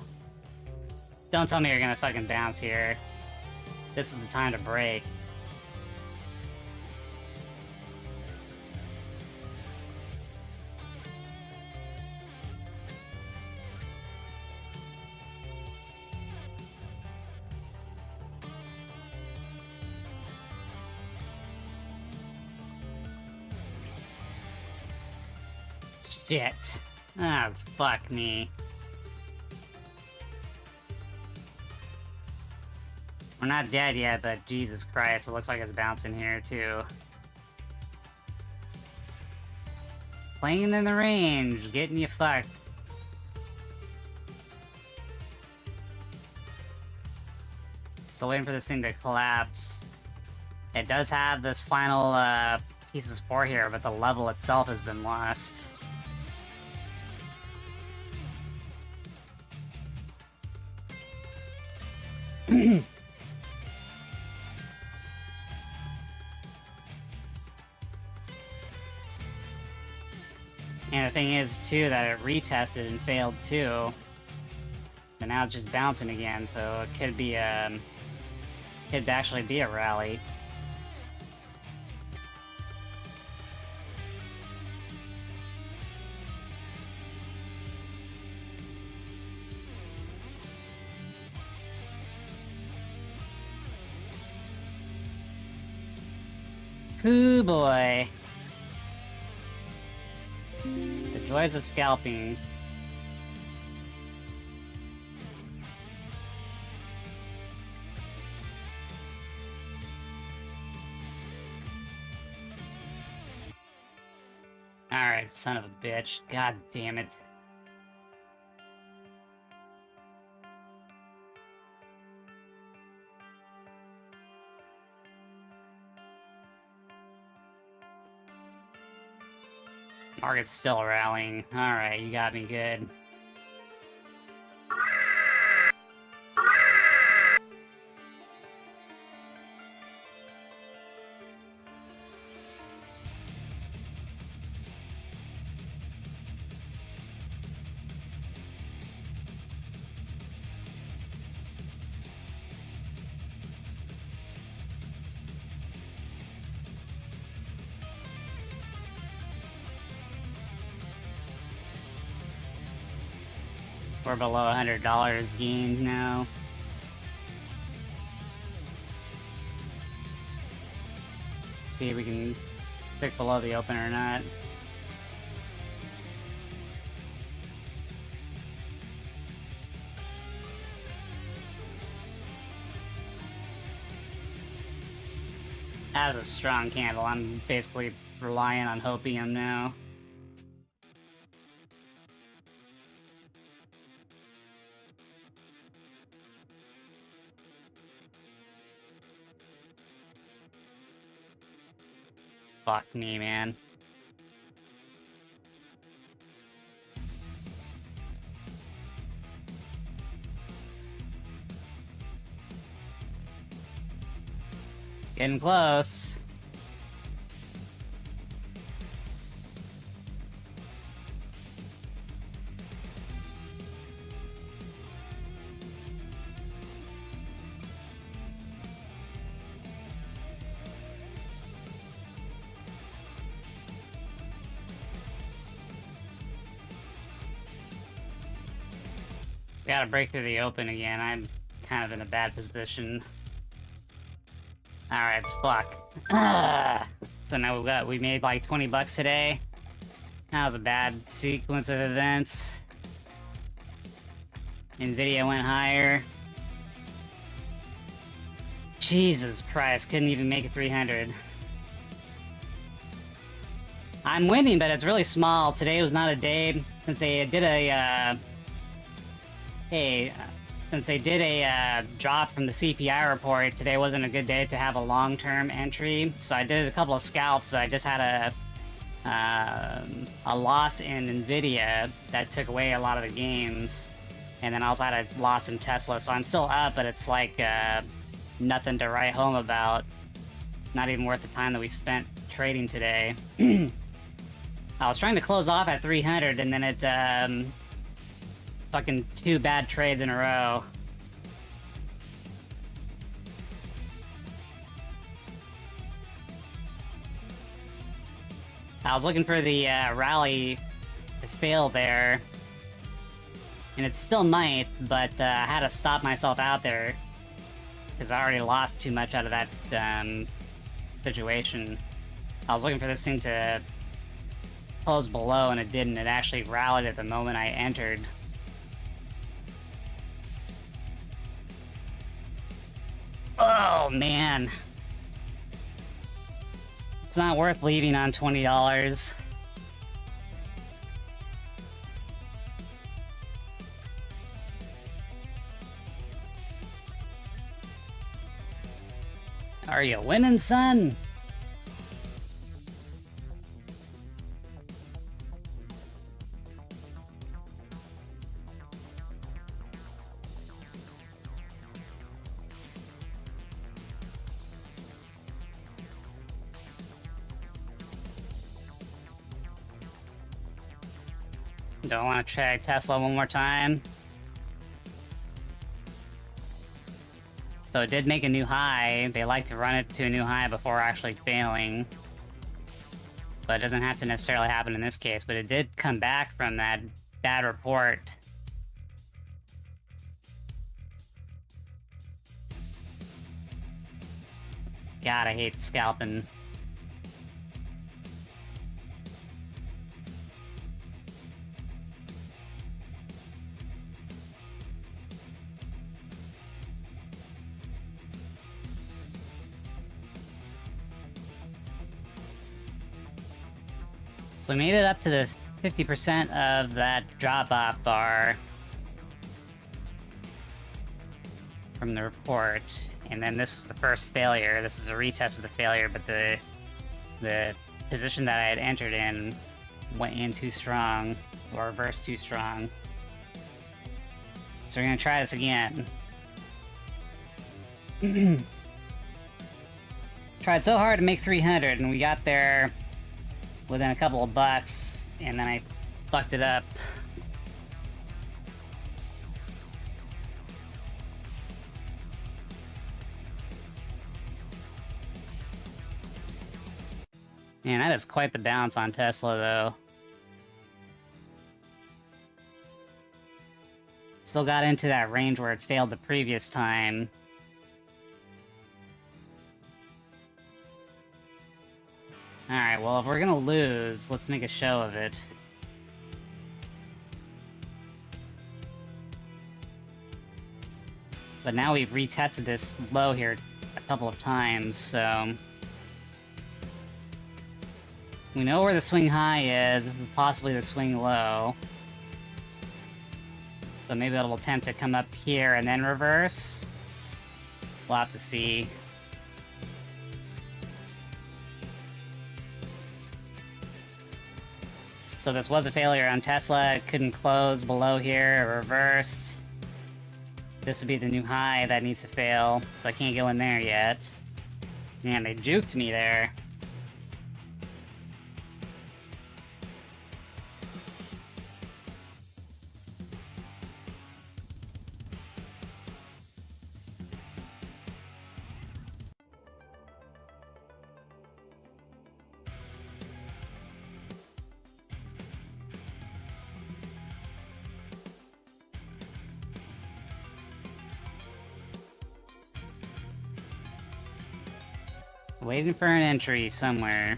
[SPEAKER 1] Don't tell me you're gonna fucking bounce here. This is the time to break. Shit. Ah, fuck me. We're not dead yet, but Jesus Christ, it looks like it's bouncing here, too. Playing in the range, getting you fucked. Still waiting for this thing to collapse. It does have this final, piece of spore here, but the level itself has been lost. And the thing is, too, that it retested and failed, too. But now it's just bouncing again, so it could be, could actually be a rally. Hoo boy. The joys of scalping. Alright, son of a bitch. God damn it. Market's still rallying. Alright, you got me good. We're below $100 gained now. See if we can stick below the open or not. That was a strong candle. I'm basically relying on hopium now. Fuck me, man. Getting close. Gotta break through the open again. I'm kind of in a bad position. Alright, fuck. So now we made like 20 bucks today. That was a bad sequence of events. Nvidia went higher. Jesus Christ, couldn't even make it 300. I'm winning, but it's really small. Today was not a day since they did a drop from the CPI report. Today wasn't a good day to have a long-term entry, so I did a couple of scalps, but I just had a loss in Nvidia that took away a lot of the gains, and then I also had a loss in Tesla. So I'm still up, but it's like nothing to write home about. Not even worth the time that we spent trading today. I was trying to close off at 300, and then it fucking 2 bad trades in a row. I was looking for the rally to fail there, and it still might, but I had to stop myself out there because I already lost too much out of that situation. I was looking for this thing to close below, and it didn't. It actually rallied at the moment I entered. Oh, man. It's not worth leaving on $20. Are you winning, son? Don't want to check Tesla one more time. So it did make a new high. They like to run it to a new high before actually failing. But it doesn't have to necessarily happen in this case, but it did come back from that bad report. God, I hate scalping. So we made it up to the 50% of that drop-off bar from the report, and then this was the first failure. This is a retest of the failure, but the position that I had entered in went in too strong, or reversed too strong. So we're gonna try this again. Tried so hard to make 300, and we got there within a couple of bucks, and then I fucked it up. Man, that is quite the bounce on Tesla, though. Still got into that range where it failed the previous time. Alright, well, if we're gonna lose, let's make a show of it. But now we've retested this low here a couple of times, so we know where the swing high is. This is possibly the swing low. So maybe it'll attempt to come up here and then reverse. We'll have to see. So this was a failure on Tesla. It couldn't close below here. It reversed. This would be the new high that needs to fail. So I can't go in there yet. Man, they juked me there. Waiting for an entry somewhere.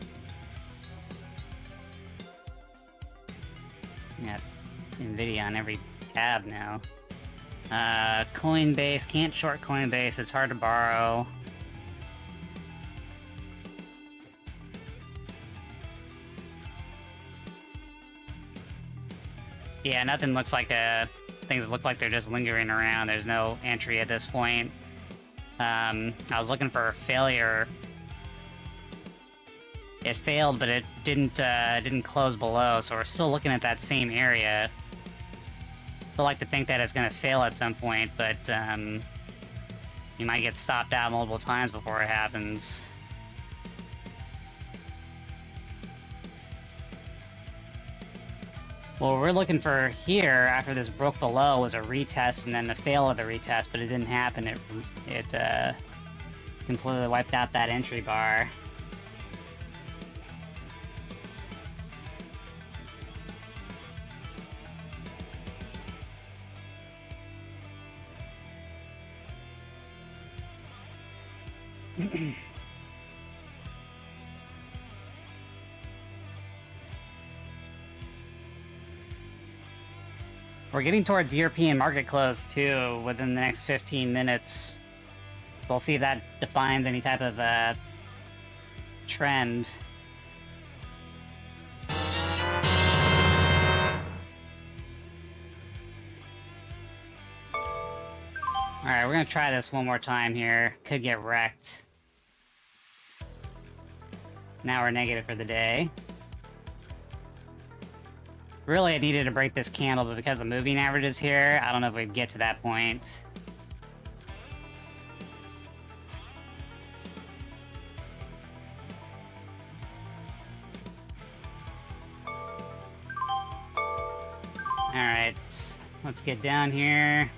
[SPEAKER 1] Got Nvidia on every tab now. Coinbase, can't short Coinbase, it's hard to borrow. Yeah, nothing looks like things look like they're just lingering around. There's no entry at this point. I was looking for a failure. It failed, but it didn't close below, so we're still looking at that same area. Still like to think that it's gonna fail at some point, but you might get stopped out multiple times before it happens. What we're looking for here, after this broke below, was a retest and then the fail of the retest, but it didn't happen. It completely wiped out that entry bar. We're getting towards European market close, too, within the next 15 minutes. We'll see if that defines any type of trend. Alright, we're gonna try this one more time here. Could get wrecked. Now we're negative for the day. Really, I needed to break this candle, but because the moving average is here, I don't know if we'd get to that point. Alright, let's get down here.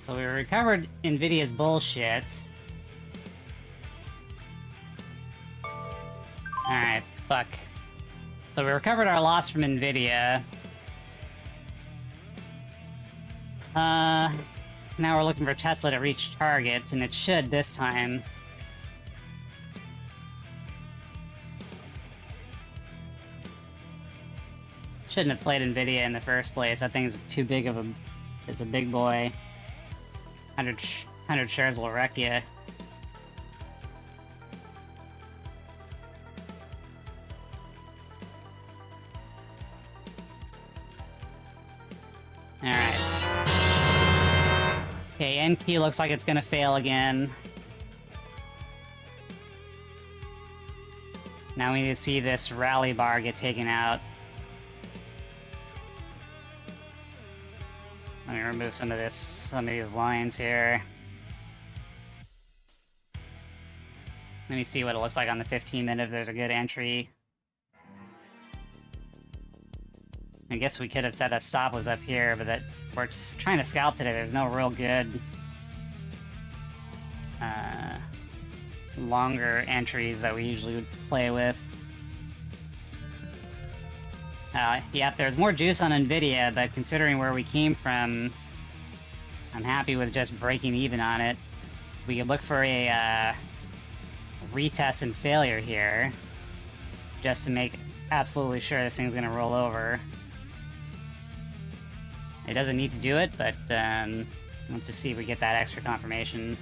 [SPEAKER 1] So we recovered Nvidia's bullshit. Alright, fuck. So we recovered our loss from Nvidia. Now we're looking for Tesla to reach target, and it should this time. Shouldn't have played Nvidia in the first place. That thing's too big of a... It's a big boy. 100 shares will wreck you. Alright. Okay, NQ looks like it's gonna fail again. Now we need to see this rally bar get taken out. Let me remove some of these lines here. Let me see what it looks like on the 15-minute if there's a good entry. I guess we could have said a stop was up here, but that we're just trying to scalp today. There's no real good longer entries that we usually would play with. Yep, there's more juice on Nvidia, but considering where we came from, I'm happy with just breaking even on it. We could look for a retest and failure here, just to make absolutely sure this thing's gonna roll over. It doesn't need to do it, but let's just see if we get that extra confirmation.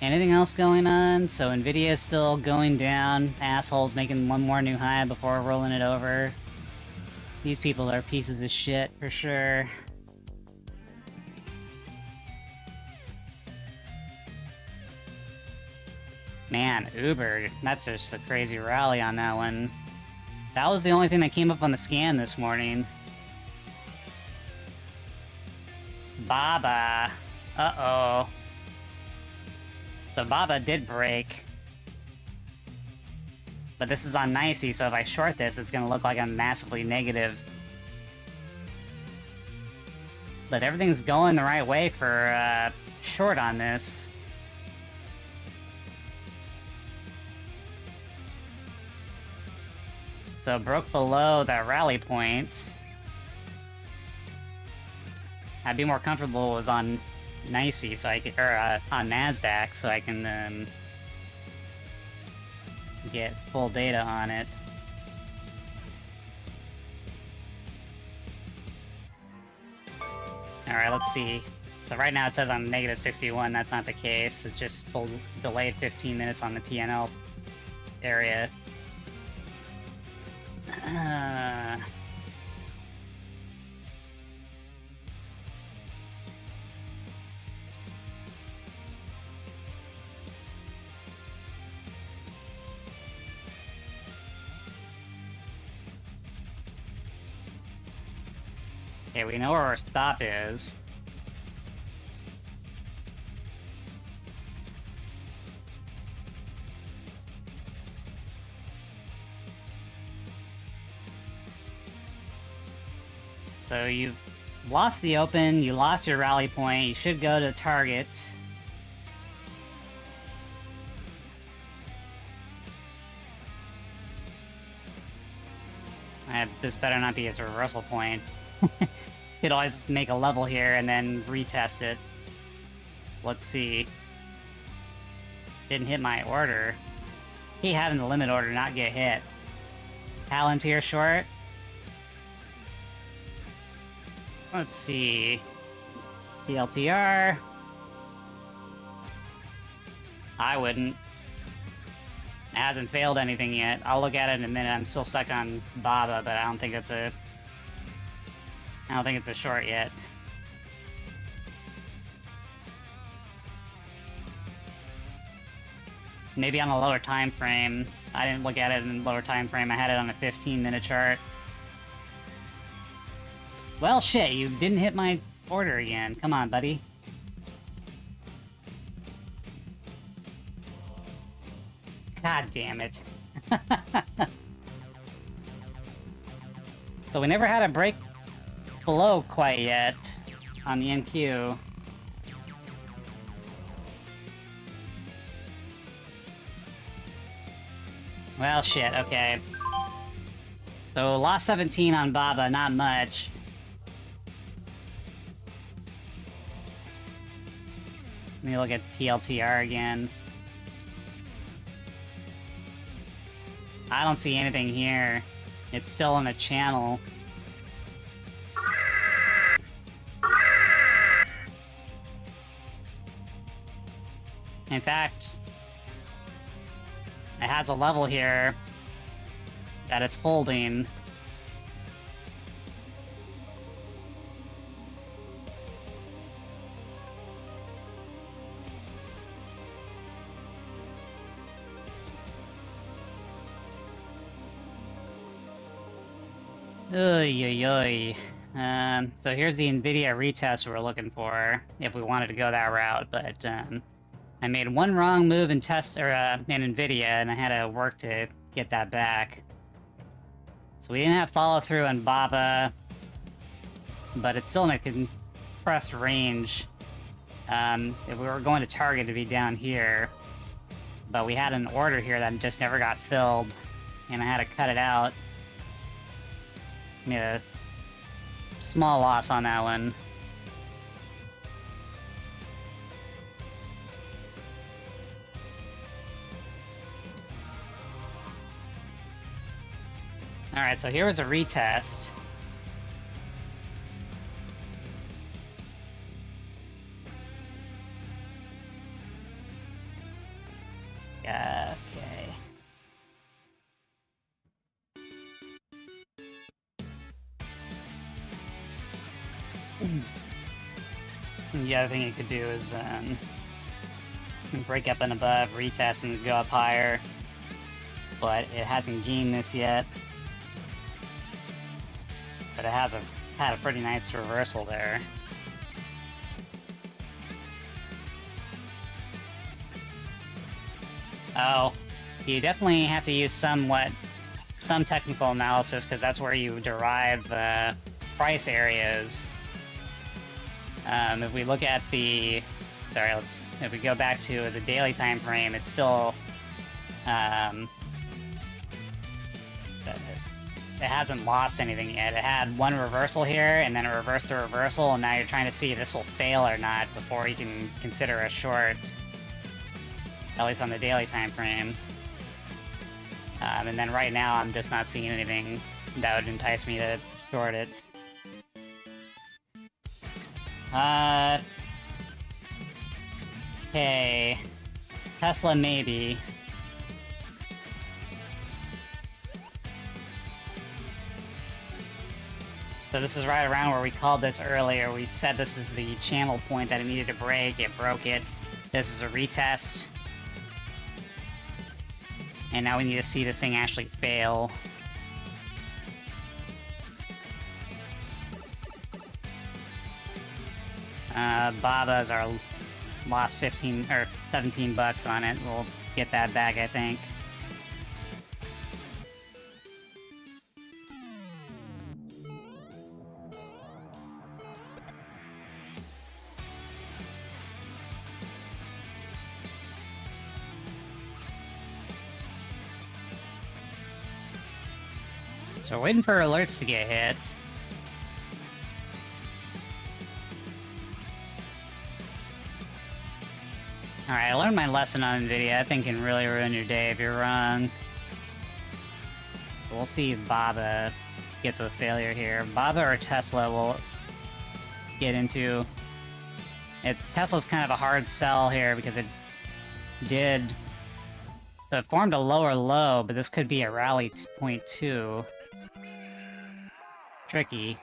[SPEAKER 1] Anything else going on? So Nvidia is still going down. Assholes making one more new high before rolling it over. These people are pieces of shit, for sure. Man, Uber, that's just a crazy rally on that one. That was the only thing that came up on the scan this morning. BABA. Uh-oh. So BABA did break. But this is on NYSE, so if I short this, it's gonna look like I'm massively negative. But everything's going the right way for short on this. So broke below that rally point. I'd be more comfortable was on NYSE, so I can, or on Nasdaq, so I can get full data on it. Alright, let's see. So right now it says I'm negative 61, that's not the case. It's just delayed 15 minutes on the PNL area. Okay, we know where our stop is. So you lost the open, you lost your rally point, you should go to target. This better not be its reversal point. Could always make a level here and then retest it. So let's see. Didn't hit my order. He having the limit order not get hit. Palantir short. Let's see. The LTR. I wouldn't. It hasn't failed anything yet. I'll look at it in a minute. I'm still stuck on BABA, but I don't think it's a short yet. Maybe on a lower time frame. I didn't look at it in lower time frame. I had it on a 15-minute chart. Well, shit, you didn't hit my order again. Come on, buddy. God damn it. So we never had a break below quite yet on the NQ. Well, shit, okay. So lost 17 on BABA, not much. Let me look at PLTR again. I don't see anything here. It's still in a channel. In fact, it has a level here that it's holding. Oy, oy, oy. So here's the NVIDIA retest we're looking for, if we wanted to go that route, but, I made one wrong move in test, or, in NVIDIA, and I had to work to get that back. So we didn't have follow-through on BABA, but it's still in a compressed range. If we were going to target, it'd be down here. But we had an order here that just never got filled, and I had to cut it out. Made a small loss on that one. Alright, so here was a retest. Okay. The other thing you could do is break up and above, retest, and go up higher. But it hasn't gained this yet. But it has had a pretty nice reversal there. Oh, you definitely have to use some technical analysis, because that's where you derive price areas. If we look at the, if we go back to the daily time frame, it's still, it hasn't lost anything yet. It had one reversal here, and then a reverse to reversal, and now you're trying to see if this will fail or not before you can consider a short. At least on the daily time frame. And then right now, I'm just not seeing anything that would entice me to short it. Okay. Tesla, maybe. So this is right around where we called this earlier. We said this is the channel point that it needed to break. It broke it. This is a retest. And now we need to see this thing actually fail. Baba's our lost 15 or 17 bucks on it. We'll get that back, I think. So we're waiting for alerts to get hit. Alright, I learned my lesson on NVIDIA. That thing can really ruin your day if you're wrong. So we'll see if BABA gets a failure here. BABA or Tesla will get into... Tesla's kind of a hard sell here because it did... So it formed a lower low, but this could be a rally point 2. Tricky.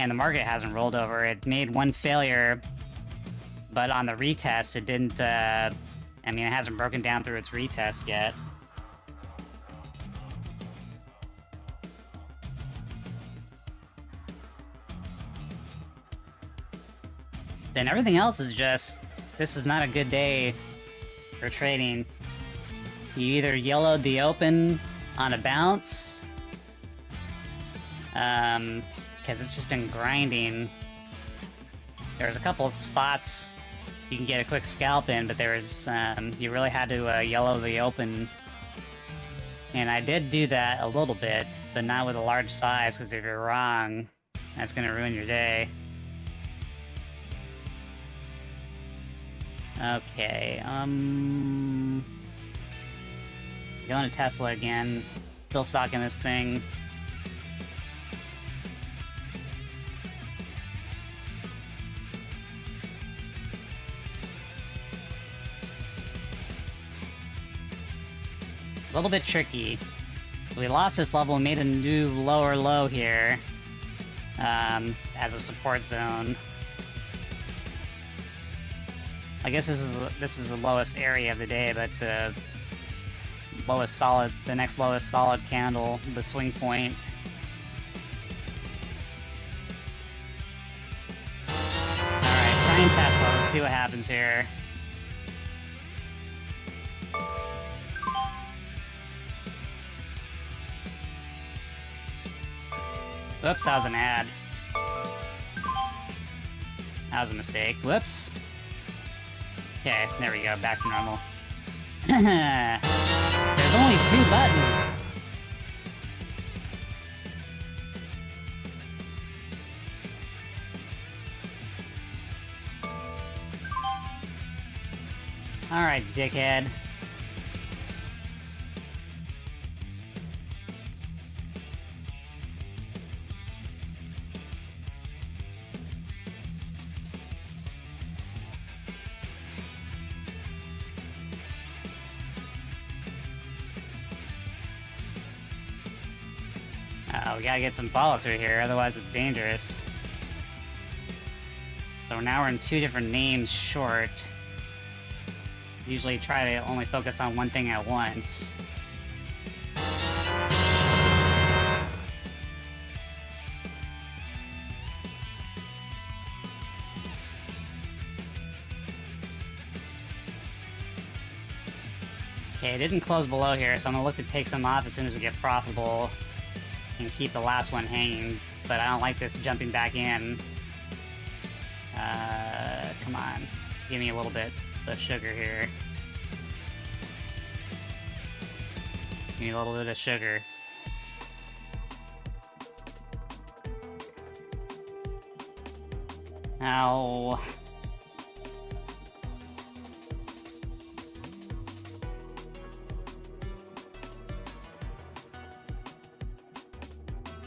[SPEAKER 1] And the market hasn't rolled over. It made one failure, but on the retest it didn't, I mean, it hasn't broken down through its retest yet. Then everything else is just, this is not a good day for trading. You either yellowed the open on a bounce, because it's just been grinding. There's a couple of spots you can get a quick scalp in, but there's, you really had to yellow the open. And I did do that a little bit, but not with a large size, because if you're wrong, that's gonna ruin your day. Okay, going to Tesla again. Still stocking this thing. A little bit tricky. So we lost this level and made a new lower low here as a support zone. I guess this is the lowest area of the day, but the next lowest solid candle, the swing point. Alright, trying Tesla, let's see what happens here. Whoops, that was an ad. That was a mistake. Whoops. Okay, there we go, back to normal. There's only 2 buttons. Alright, dickhead. We gotta get some follow through here, otherwise it's dangerous. So now we're in 2 different names short. Usually try to only focus on one thing at once. Okay, it didn't close below here, so I'm gonna look to take some off as soon as we get profitable. And keep the last one hanging, but I don't like this jumping back in. Come on. Give me a little bit of sugar here. Give me a little bit of sugar. Ow.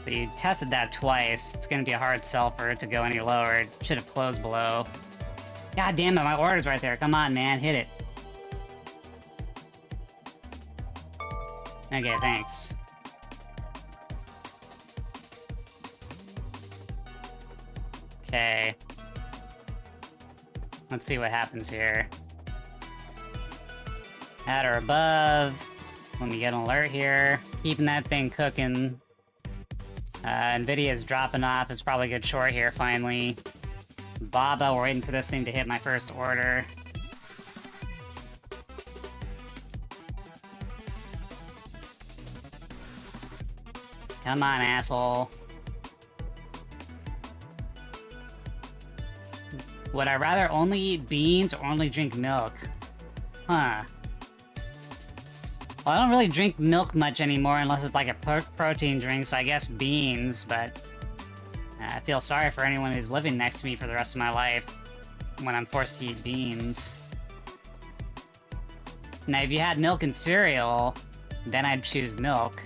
[SPEAKER 1] So you tested that twice. It's gonna be a hard sell for it to go any lower. It should have closed below. God damn it, my order's right there. Come on, man, hit it. Okay, thanks. Okay. Let's see what happens here. At or above. Let me get an alert here. Keeping that thing cooking. Nvidia's dropping off. It's probably a good short here, finally. BABA, we're waiting for this thing to hit my first order. Come on, asshole. Would I rather only eat beans or only drink milk? Huh. Well, I don't really drink milk much anymore unless it's like a protein drink, so I guess beans, but I feel sorry for anyone who's living next to me for the rest of my life when I'm forced to eat beans. Now, if you had milk and cereal, then I'd choose milk.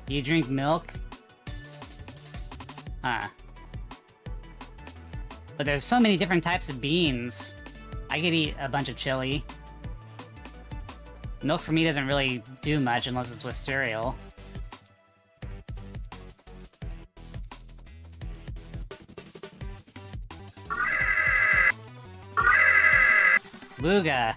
[SPEAKER 1] You drink milk? Huh. But there's so many different types of beans. I could eat a bunch of chili. Milk for me doesn't really do much unless it's with cereal. Luga.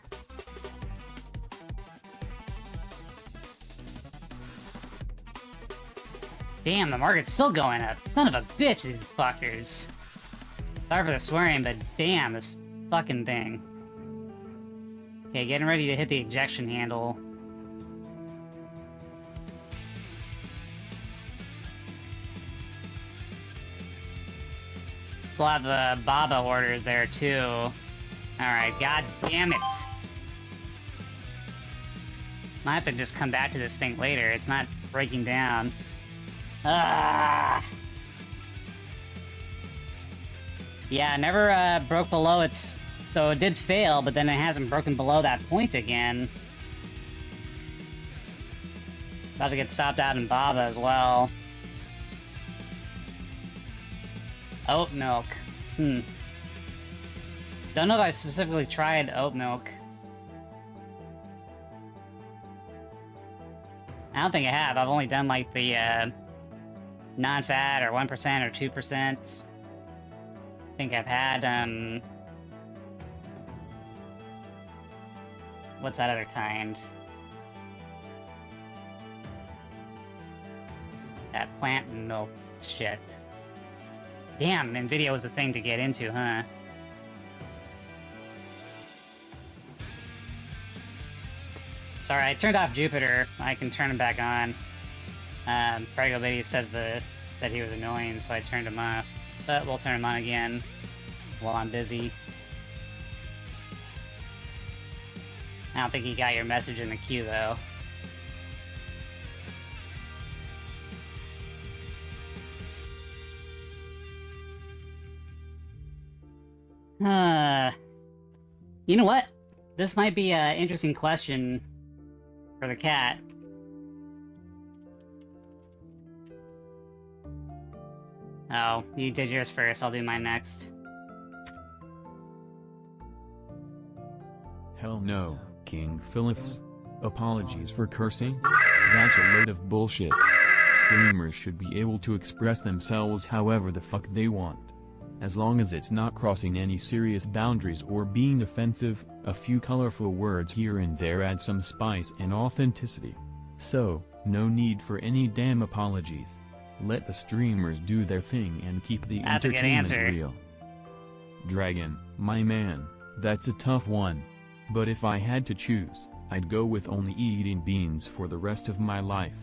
[SPEAKER 1] Damn, the market's still going up. Son of a bitch, these fuckers. Sorry for the swearing, but damn, this fucking thing. Okay, getting ready to hit the ejection handle. Still have the BABA orders there, too. Alright, god damn it. Might have to just come back to this thing later. It's not breaking down. Ah! Yeah, never broke below its... So it did fail, but then it hasn't broken below that point again. About to get stopped out in BABA as well. Oat milk. Don't know if I specifically tried oat milk. I don't think I have. I've only done like the non-fat or 1% or 2%. I think I've had what's that other kind? That plant milk shit. Damn, Nvidia was the thing to get into, huh? Sorry, I turned off Jupiter. I can turn him back on. Pregobity says that he was annoying, so I turned him off. But we'll turn him on again while I'm busy. I don't think he got your message in the queue, though. You know what? This might be an interesting question for the cat. Oh, you did yours first. I'll do mine next.
[SPEAKER 2] Hell no, King Philips. Apologies for cursing? That's a load of bullshit. Streamers should be able to express themselves however the fuck they want. As long as it's not crossing any serious boundaries or being offensive, a few colorful words here and there add some spice and authenticity. So, no need for any damn apologies. Let the streamers do their thing and keep the entertainment real. Dragon, my man, that's a tough one. But if I had to choose, I'd go with only eating beans for the rest of my life.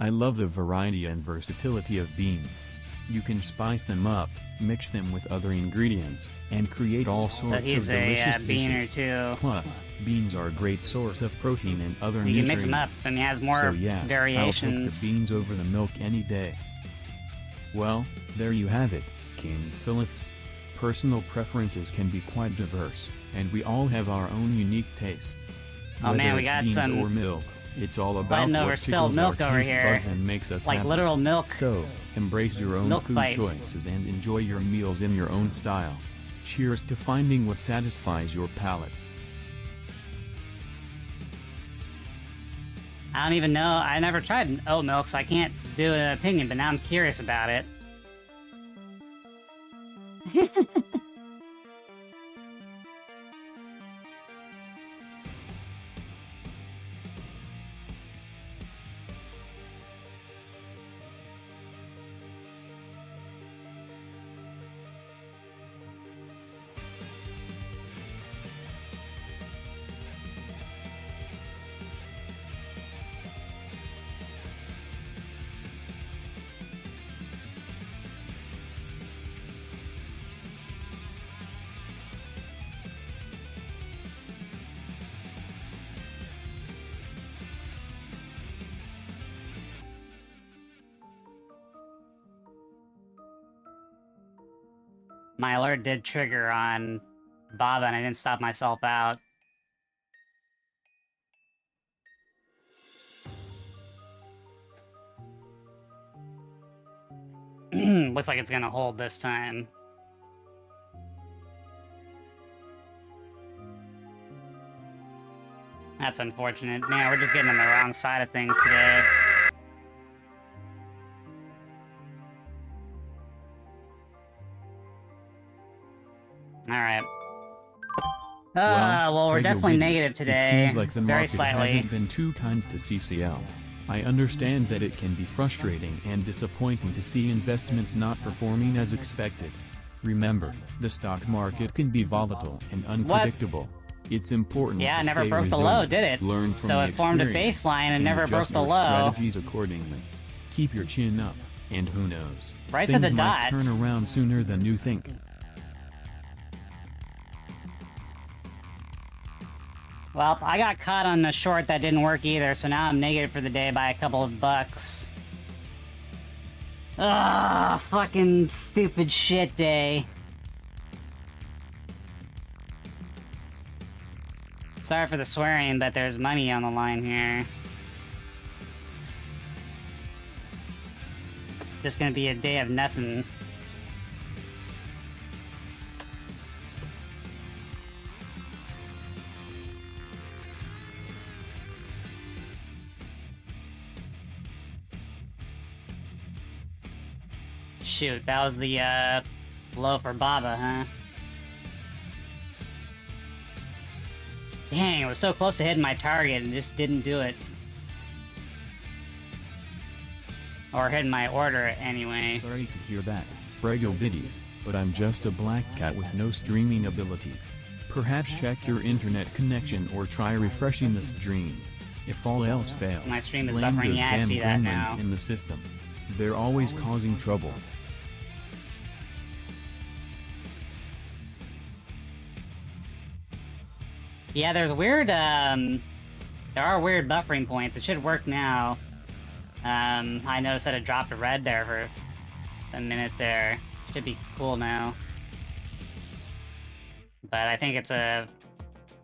[SPEAKER 2] I love the variety and versatility of beans. You can spice them up, mix them with other ingredients, and create all sorts of delicious dishes. Plus, beans are a great source of protein and other nutrients.
[SPEAKER 1] You can mix them up, and it has more variations.
[SPEAKER 2] I'll take the beans over the milk any day. Well, there you have it, King Phillips. Personal preferences can be quite diverse, and we all have our own unique tastes.
[SPEAKER 1] Oh man, we
[SPEAKER 2] Whether
[SPEAKER 1] got
[SPEAKER 2] it's beans
[SPEAKER 1] some
[SPEAKER 2] or milk, it's all about
[SPEAKER 1] fighting over
[SPEAKER 2] what
[SPEAKER 1] spilled
[SPEAKER 2] tickles our
[SPEAKER 1] milk over
[SPEAKER 2] taste
[SPEAKER 1] here.
[SPEAKER 2] buds and makes us
[SPEAKER 1] like
[SPEAKER 2] happy.
[SPEAKER 1] literal milk.
[SPEAKER 2] So, embrace your own
[SPEAKER 1] Milk
[SPEAKER 2] food
[SPEAKER 1] fight.
[SPEAKER 2] choices and enjoy your meals in your own style. Cheers to finding what satisfies your palate.
[SPEAKER 1] I don't even know. I never tried oat milk, so I can't do an opinion, but now I'm curious about it. My alert did trigger on BABA, and I didn't stop myself out. Looks like it's gonna hold this time. That's unfortunate. Man, we're just getting on the wrong side of things today. Alright. Well, we're
[SPEAKER 2] Prego
[SPEAKER 1] definitely
[SPEAKER 2] Biddies,
[SPEAKER 1] negative today.
[SPEAKER 2] It seems like the
[SPEAKER 1] very
[SPEAKER 2] market
[SPEAKER 1] slightly.
[SPEAKER 2] hasn't been too kind to CCL. I understand that it can be frustrating and disappointing to see investments not performing as expected. Remember, the stock market can be volatile and unpredictable. It's important
[SPEAKER 1] Yeah,
[SPEAKER 2] to
[SPEAKER 1] it never
[SPEAKER 2] stay
[SPEAKER 1] broke the low,
[SPEAKER 2] resilient,
[SPEAKER 1] did it?
[SPEAKER 2] learn from
[SPEAKER 1] So
[SPEAKER 2] the
[SPEAKER 1] it formed a
[SPEAKER 2] experience,
[SPEAKER 1] baseline and never broke
[SPEAKER 2] adjust
[SPEAKER 1] the
[SPEAKER 2] your
[SPEAKER 1] low.
[SPEAKER 2] strategies accordingly. Keep your chin up, and who knows?
[SPEAKER 1] Right to
[SPEAKER 2] things
[SPEAKER 1] the
[SPEAKER 2] might
[SPEAKER 1] dot.
[SPEAKER 2] turn around sooner than you think.
[SPEAKER 1] Well, I got caught on the short that didn't work either, so now I'm negative for the day by a couple of bucks. Ugh, fucking stupid shit day. Sorry for the swearing, but there's money on the line here. Just gonna be a day of nothing. Shoot, that was the, blow for BABA, huh? Dang, it was so close to hitting my target and just didn't do it. Or hitting my order, anyway.
[SPEAKER 2] Sorry to hear that, Prego Biddies, but I'm just a black cat with no streaming abilities. Perhaps check your internet connection or try refreshing the stream. If all else fails,
[SPEAKER 1] My stream is
[SPEAKER 2] blame
[SPEAKER 1] buffering.
[SPEAKER 2] those
[SPEAKER 1] Yeah, I
[SPEAKER 2] damn
[SPEAKER 1] see that
[SPEAKER 2] gremlins
[SPEAKER 1] now.
[SPEAKER 2] in the system. They're always causing trouble.
[SPEAKER 1] Yeah, there's weird, there are weird buffering points. It should work now. I noticed that it dropped a red there for a minute there. Should be cool now. But I think it's a...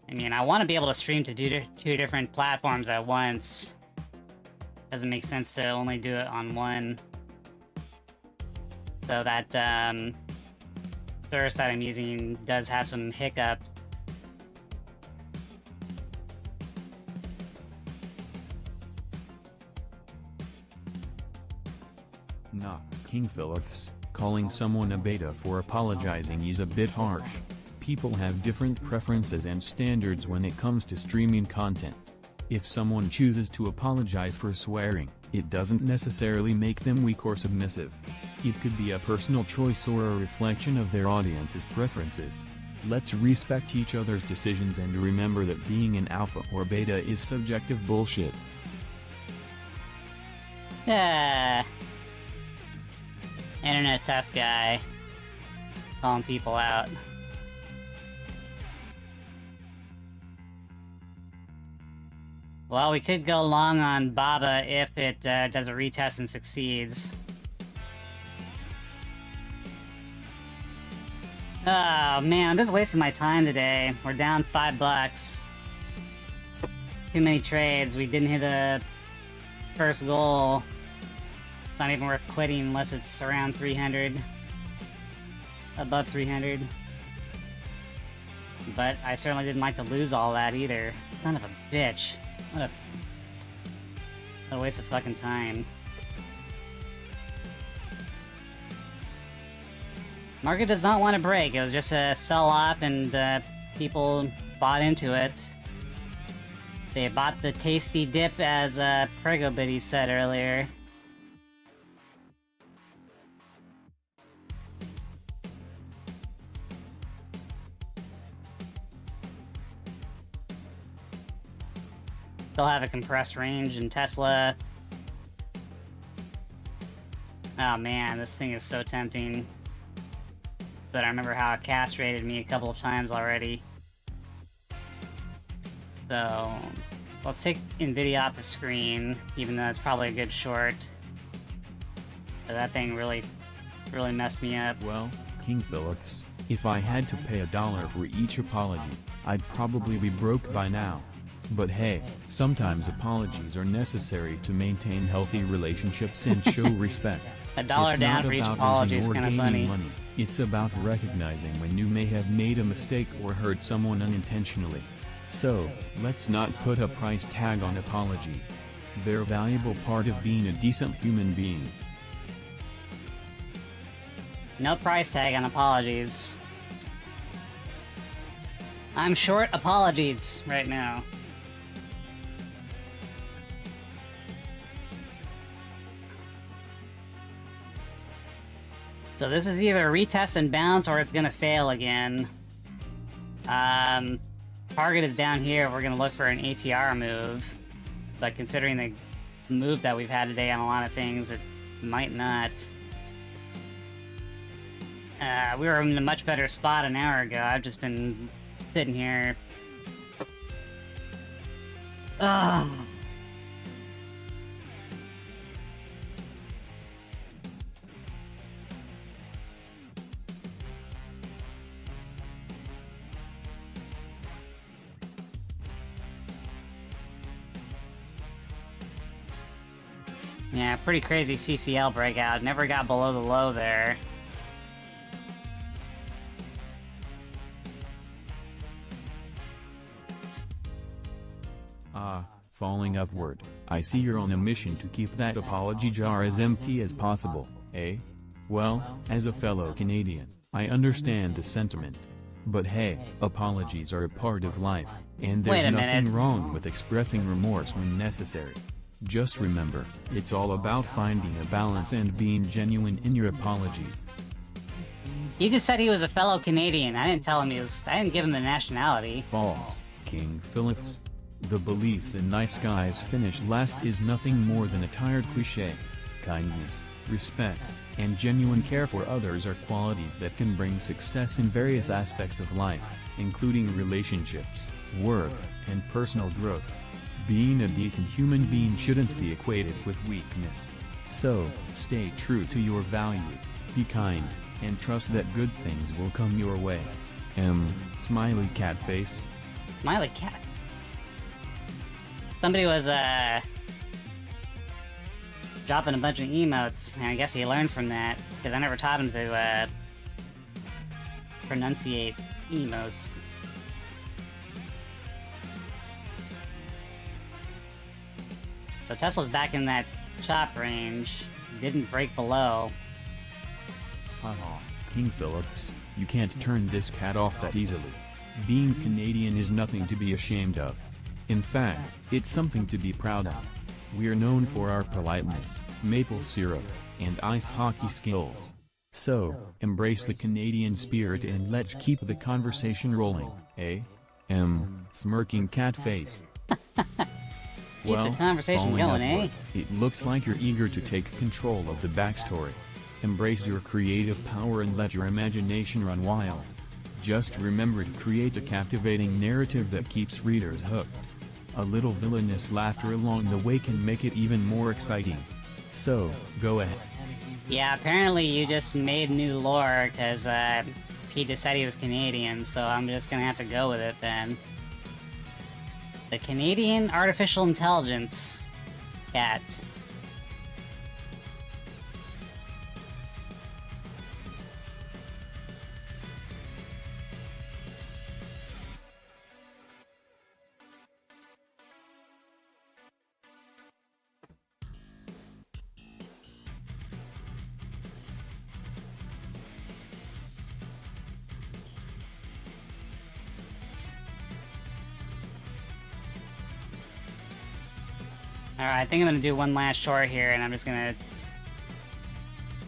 [SPEAKER 1] I mean, I want to be able to stream to two different platforms at once. Doesn't make sense to only do it on one. So that, source that I'm using does have some hiccups.
[SPEAKER 2] Nah, King Phillips, calling someone a beta for apologizing is a bit harsh. People have different preferences and standards when it comes to streaming content. If someone chooses to apologize for swearing, it doesn't necessarily make them weak or submissive. It could be a personal choice or a reflection of their audience's preferences. Let's respect each other's decisions and remember that being an alpha or beta is subjective bullshit.
[SPEAKER 1] Internet tough guy. Calling people out. Well, we could go long on BABA if it does a retest and succeeds. Oh man, I'm just wasting my time today. We're down $5. Too many trades. We didn't hit a first goal. It's not even worth quitting unless it's around 300. Above 300. But I certainly didn't like to lose all that either. Son of a bitch. What a waste of fucking time. Market does not want to break. It was just a sell-off, and people bought into it. They bought the tasty dip, as Prego Biddy said earlier. Still have a compressed range in Tesla. Oh man, this thing is so tempting. But I remember how it castrated me a couple of times already. So, let's take NVIDIA off the screen, even though it's probably a good short. But that thing really messed me up.
[SPEAKER 2] Well, King Phillips, if I had to pay $1 for each apology, I'd probably be broke by now. But hey, sometimes apologies are necessary to maintain healthy relationships and show respect.
[SPEAKER 1] $1 down for each apology is kind of funny.
[SPEAKER 2] Money. It's about recognizing when you may have made a mistake or hurt someone unintentionally. So, let's not put a price tag on apologies. They're a valuable part of being a decent human being.
[SPEAKER 1] No price tag on apologies. I'm short apologies right now. So this is either a retest and bounce, or it's gonna fail again. Target is down here. We're gonna look for an ATR move, but considering the move that we've had today on a lot of things, it might not. We were in a much better spot an hour ago. I've just been sitting here. Ugh. Yeah, pretty crazy CCL breakout. Never got below the low there.
[SPEAKER 2] Falling upward. I see you're on a mission to keep that apology jar as empty as possible, eh? Well, as a fellow Canadian, I understand the sentiment. But hey, apologies are a part of life, and there's nothing wrong with expressing remorse when necessary. Just remember, it's all about finding a balance and being genuine in your apologies.
[SPEAKER 1] He just said he was a fellow Canadian. I didn't tell him I didn't give him the nationality.
[SPEAKER 2] False, King Phillips. The belief that nice guys finish last is nothing more than a tired cliché. Kindness, respect, and genuine care for others are qualities that can bring success in various aspects of life, including relationships, work, and personal growth. Being a decent human being shouldn't be equated with weakness. So, stay true to your values, be kind, and trust that good things will come your way. Smiley cat face.
[SPEAKER 1] Smiley cat. Somebody was, dropping a bunch of emotes, and I guess he learned from that, because I never taught him to, pronunciate emotes. So Tesla's back in that chop range, didn't break below.
[SPEAKER 2] Haha, King Phillips, you can't turn this cat off that easily. Being Canadian is nothing to be ashamed of. In fact, it's something to be proud of. We're known for our politeness, maple syrup, and ice hockey skills. So, embrace the Canadian spirit and let's keep the conversation rolling, eh? Smirking cat face.
[SPEAKER 1] Keep the conversation going, eh?
[SPEAKER 2] It looks like you're eager to take control of the backstory. Embrace your creative power and let your imagination run wild. Just remember to create a captivating narrative that keeps readers hooked. A little villainous laughter along the way can make it even more exciting. So, go ahead.
[SPEAKER 1] Yeah, apparently you just made new lore, because he just said he was Canadian, so I'm just gonna have to go with it then. The Canadian Artificial Intelligence cat. Alright, I think I'm gonna do one last short here, and I'm just gonna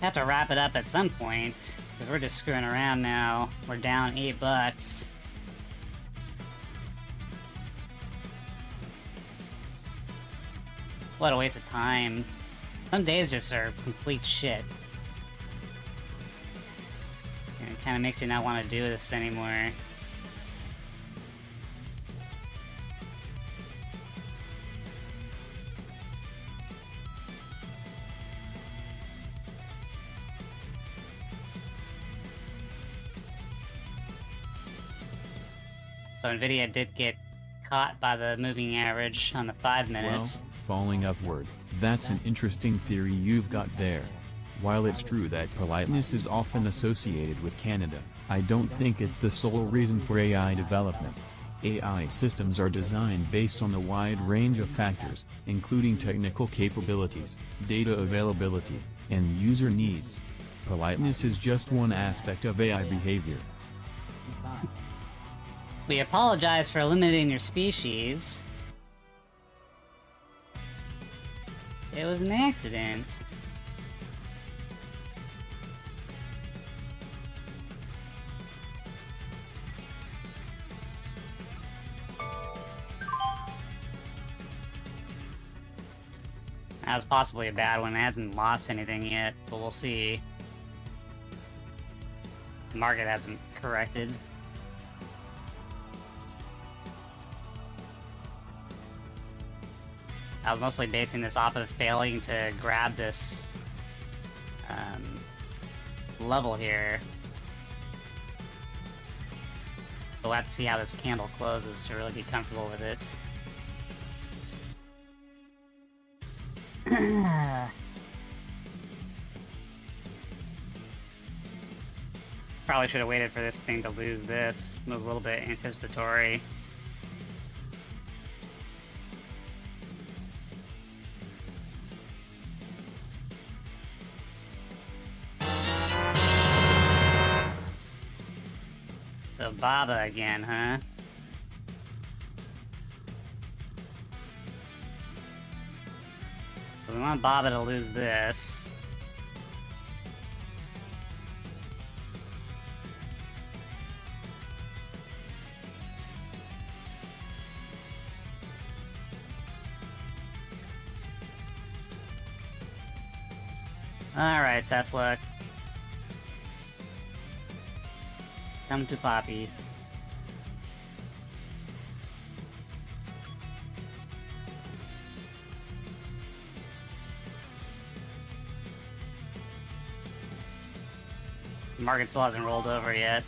[SPEAKER 1] have to wrap it up at some point, because we're just screwing around now. We're down $8. What a waste of time. Some days just are complete shit. And it kind of makes you not want to do this anymore. So Nvidia did get caught by the moving average on the 5 minute.
[SPEAKER 2] Well, falling upward, that's an interesting theory you've got there. While it's true that politeness is often associated with Canada, I don't think it's the sole reason for AI development. AI systems are designed based on a wide range of factors, including technical capabilities, data availability, and user needs. Politeness is just one aspect of AI behavior.
[SPEAKER 1] We apologize for eliminating your species. It was an accident. That was possibly a bad one. It hasn't lost anything yet, but we'll see. The market hasn't corrected. I was mostly basing this off of failing to grab this level here. We'll have to see how this candle closes to really be comfortable with it. Probably should have waited for this thing to lose this. It was a little bit anticipatory. So BABA again, huh? So we want BABA to lose this. Alright, Tesla. Come to Poppy. The market still hasn't rolled over yet.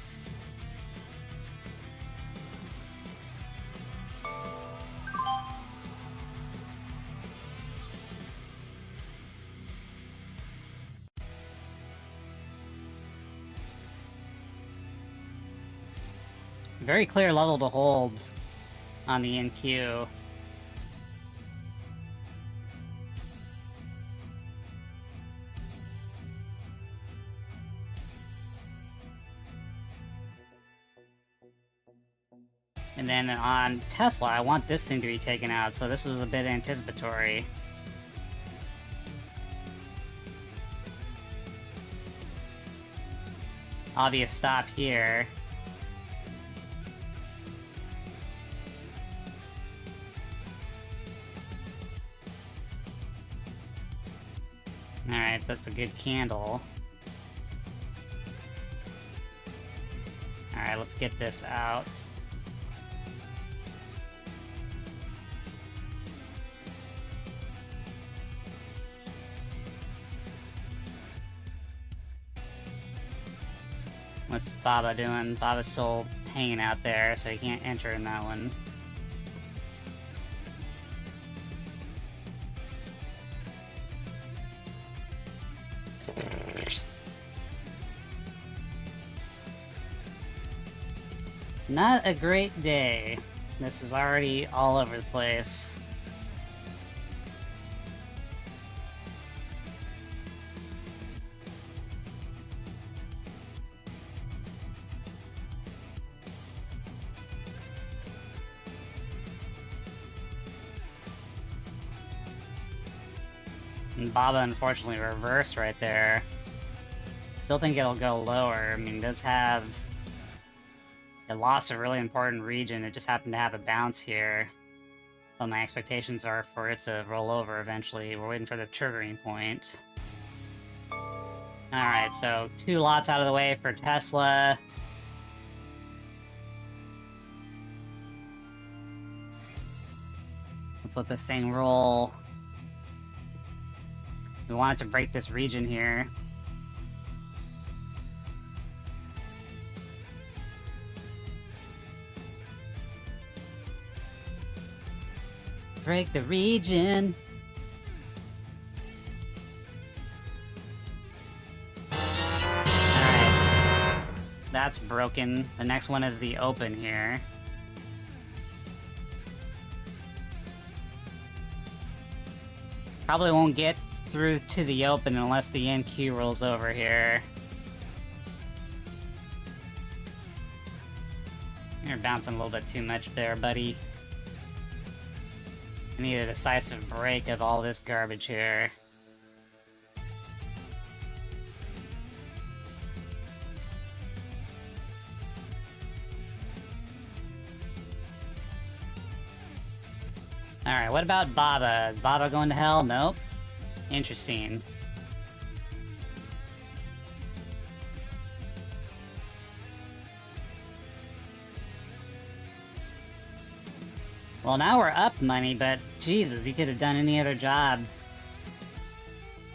[SPEAKER 1] Very clear level to hold on the NQ. And then on Tesla, I want this thing to be taken out, so this was a bit anticipatory. Obvious stop here. Alright, that's a good candle. Alright, let's get this out. What's Baba doing? Baba's still hanging out there, so he can't enter in that one. Not a great day. This is already all over the place. And Baba unfortunately reversed right there. Still think it'll go lower. I mean, it does have... It lost a really important region. It just happened to have a bounce here. But my expectations are for it to roll over eventually. We're waiting for the triggering point. Alright, so 2 lots out of the way for Tesla. Let's let this thing roll. We want it to break this region here. Break the region. Alright. That's broken. The next one is the open here. Probably won't get through to the open unless the NQ rolls over here. You're bouncing a little bit too much there, buddy. I need a decisive break of all this garbage here. Alright, what about Baba? Is Baba going to hell? Nope. Interesting. Well, now we're up money, but Jesus, he could have done any other job.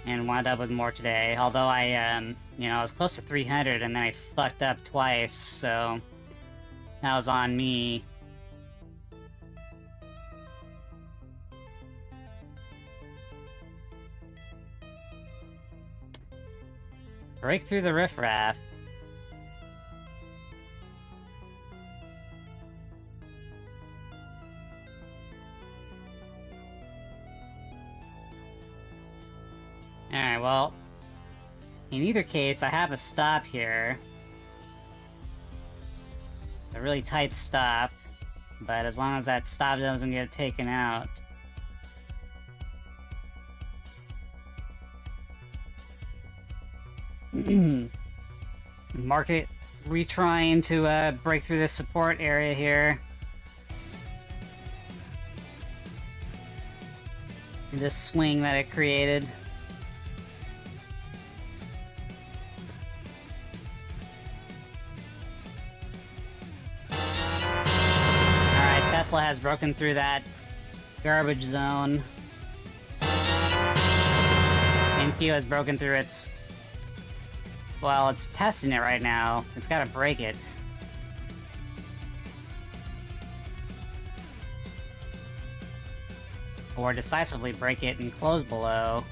[SPEAKER 1] And wound up with more today. Although I, you know, I was close to 300 and then I fucked up twice, so... That was on me. Break through the riffraff. Alright, well, in either case, I have a stop here. It's a really tight stop, but as long as that stop doesn't get taken out. Market retrying to break through this support area here. This swing that it created. Tesla has broken through that garbage zone. NQ has broken through its... Well, it's testing it right now. It's gotta break it. Or decisively break it and close below.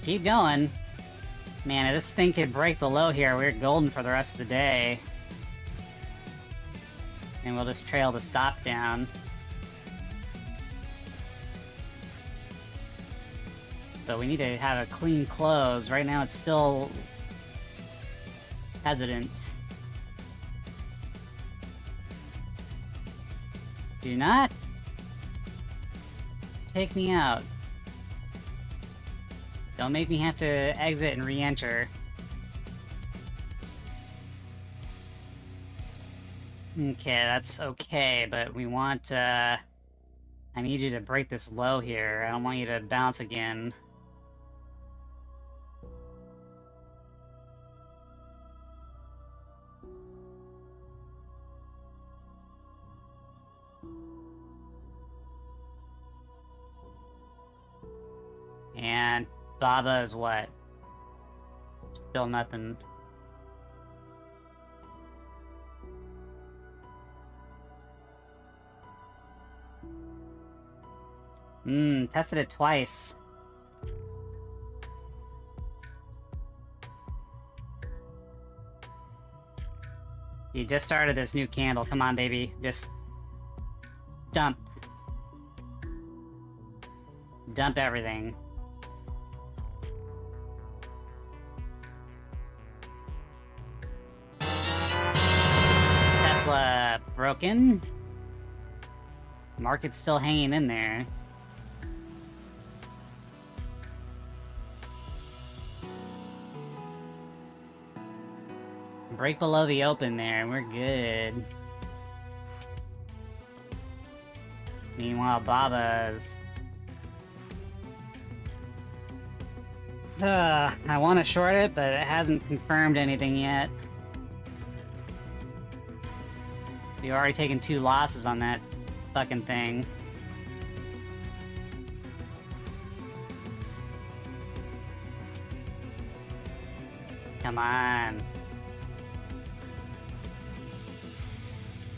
[SPEAKER 1] Keep going. Man, if this thing could break the low here, we're golden for the rest of the day. And we'll just trail the stop down. But we need to have a clean close. Right now it's still... hesitant. Do not... take me out. Don't make me have to exit and re-enter. Okay, that's okay, but we want, I need you to break this low here. I don't want you to bounce again. And BABA is what? Still nothing. Tested it twice. You just started this new candle. Come on, baby. Just dump. Dump everything. Tesla broken. Market's still hanging in there. Break below the open there, and we're good. Meanwhile, BABA's... I want to short it, but it hasn't confirmed anything yet. You've already taken 2 losses on that fucking thing. Come on.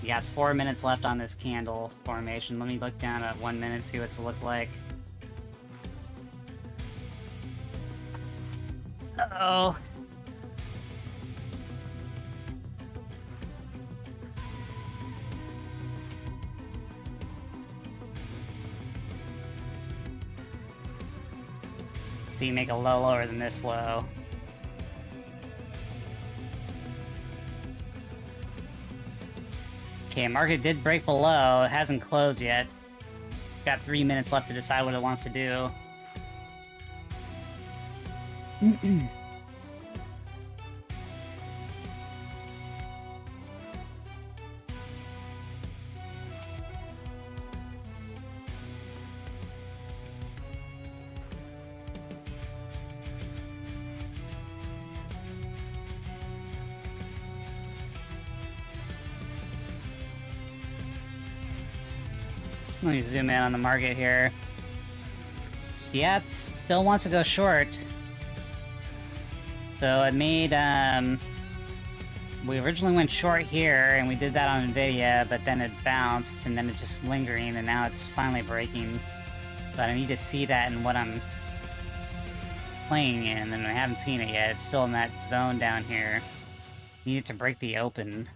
[SPEAKER 1] You got 4 minutes left on this candle formation. Let me look down at 1 minute, see what it looks like. Uh-oh. See, make a low lower than this low. Okay, market did break below. It hasn't closed yet. Got 3 minutes left to decide what it wants to do. Let me zoom in on the market here. Yeah, it still wants to go short. So it made, we originally went short here, and we did that on Nvidia, but then it bounced, and then it's just lingering, and now it's finally breaking. But I need to see that in what I'm playing in, and I haven't seen it yet. It's still in that zone down here. Need it to break the open.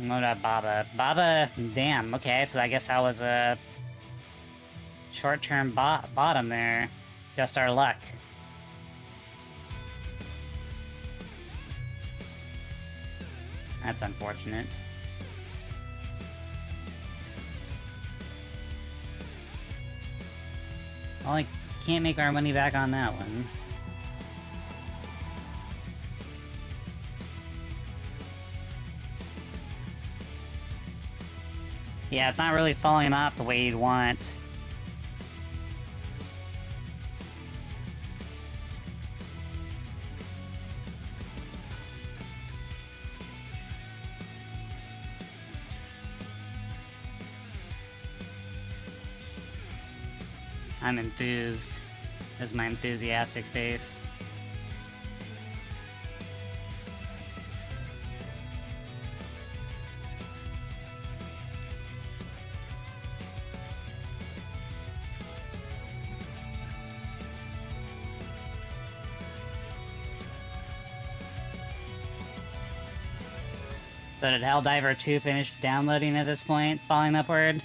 [SPEAKER 1] What about BABA? BABA, damn, okay, so I guess that was a short-term bottom there. Just our luck. That's unfortunate. Well, I can't make our money back on that one. Yeah, it's not really falling off the way you'd want. I'm enthused, is my enthusiastic face. So did Helldiver 2 finish downloading at this point, falling upward?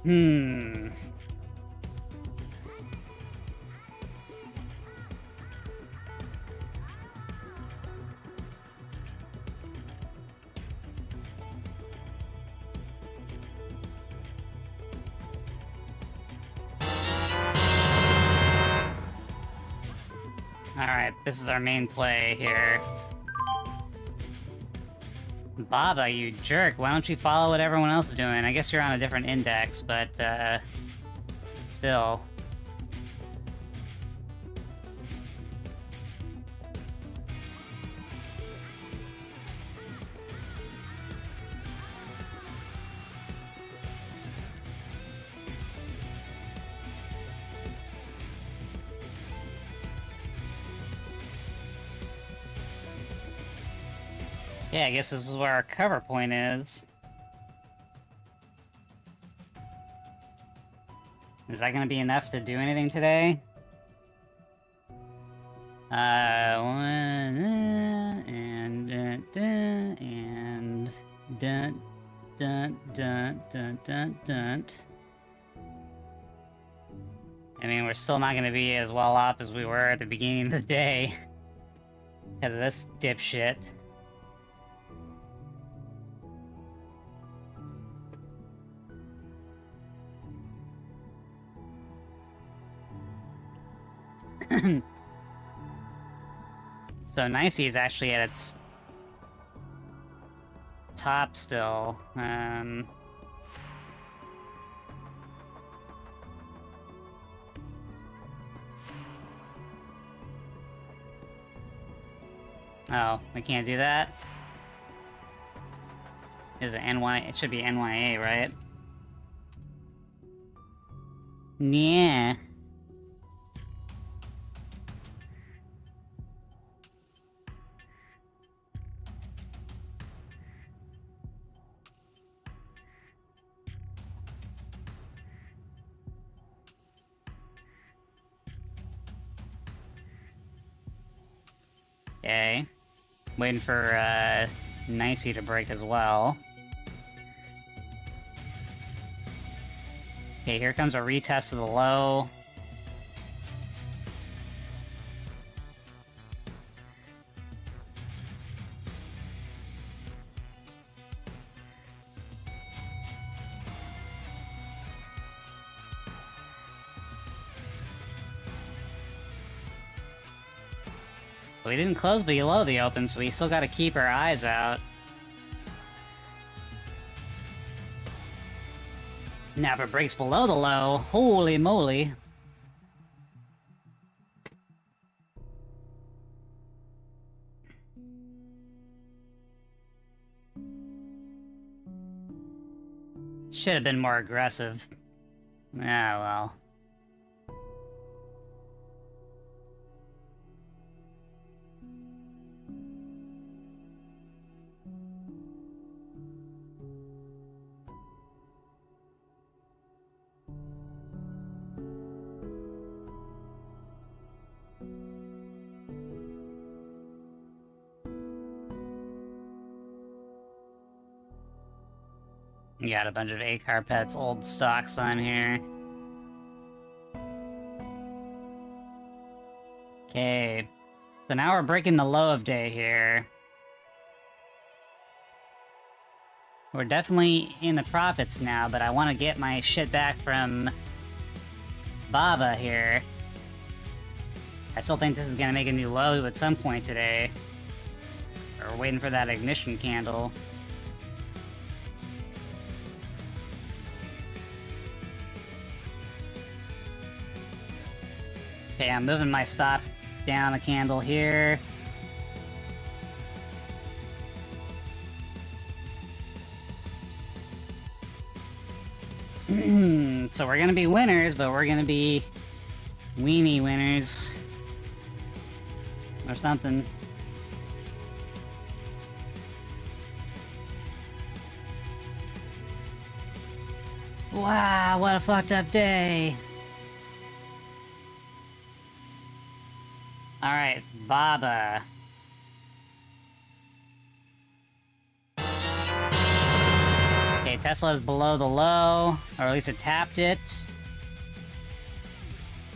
[SPEAKER 1] Hmm. Alright, this is our main play here. Baba, you jerk. Why don't you follow what everyone else is doing? I guess you're on a different index, but, still. Yeah, I guess this is where our cover point is. Is that gonna be enough to do anything today? I mean, we're still not gonna be as well off as we were at the beginning of the day. Because of this dipshit. So Nicey is actually at its top still. Oh, we can't do that? Is it NY? It should be NYA, right? Yeah. Okay. Waiting for, Nicey to break as well. Okay, here comes a retest of the low. We didn't close below the open, so we still gotta keep our eyes out. Now if it breaks below the low, holy moly. Should have been more aggressive. Ah, well. You got a bunch of A-Carpet's old stocks on here. Okay. So now we're breaking the low of day here. We're definitely in the profits now, but I want to get my shit back from Baba here. I still think this is gonna make a new low at some point today. We're waiting for that ignition candle. Okay, I'm moving my stop down a candle here. So we're gonna be winners, but we're gonna be weenie winners. Or something. Wow, what a fucked up day. Alright, Baba. Okay, Tesla is below the low, or at least it tapped it.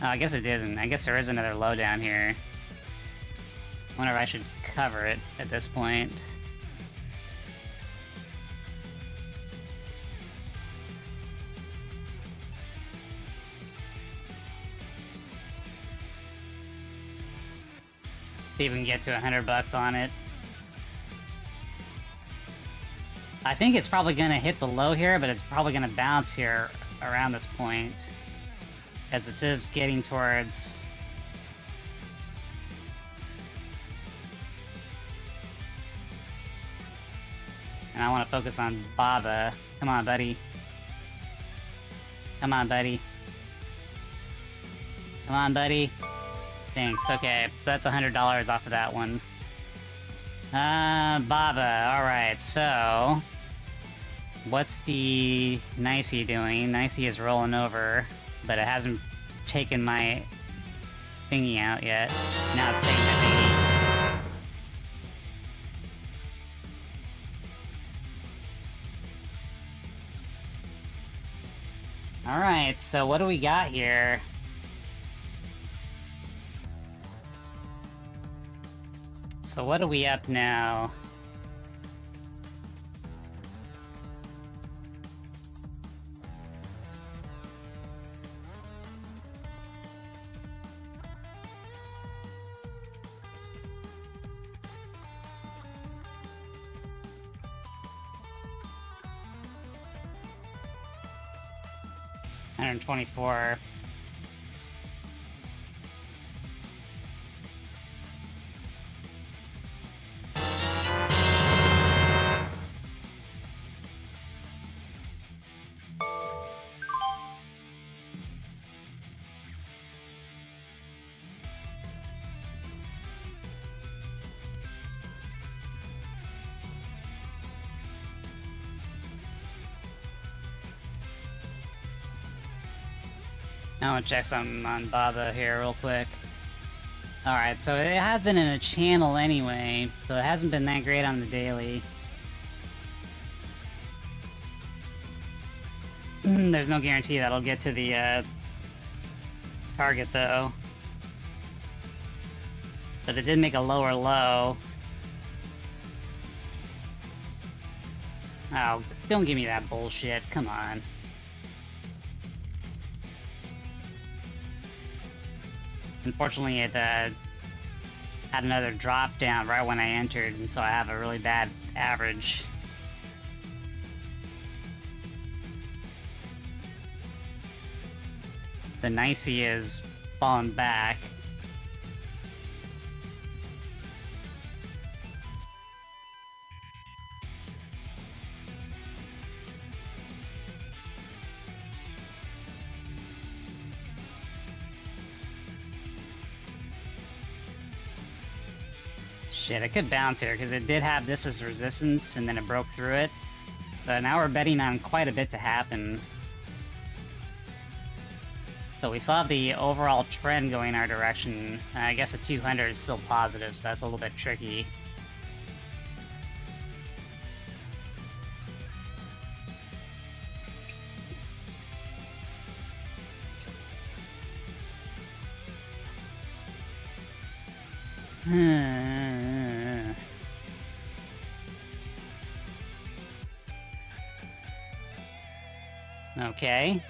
[SPEAKER 1] Oh, I guess it didn't. I guess there is another low down here. I wonder if I should cover it at this point. See if we can get to $100 on it. I think it's probably gonna hit the low here, but it's probably gonna bounce here around this point, as this is getting towards. And I want to focus on BABA. Come on, buddy. Come on, buddy. Come on, buddy. Thanks. Okay, so that's $100 off of that one. BABA. Alright, so... what's the Nicey doing? Nicey is rolling over, but it hasn't taken my thingy out yet. Now it's saying that maybe... Alright, so what do we got here? So what are we up now? $124. I want to check something on BABA here real quick. Alright, so it has been in a channel anyway, so it hasn't been that great on the daily. There's no guarantee that'll get to the target though. But it did make a lower low. Oh, don't give me that bullshit, come on. Unfortunately, it had another drop down right when I entered, and so I have a really bad average. The Nicey is falling back. Shit, it could bounce here, because it did have this as resistance, and then it broke through it. So now we're betting on quite a bit to happen. So we saw the overall trend going our direction. I guess the 200 is still positive, so that's a little bit tricky. Okay.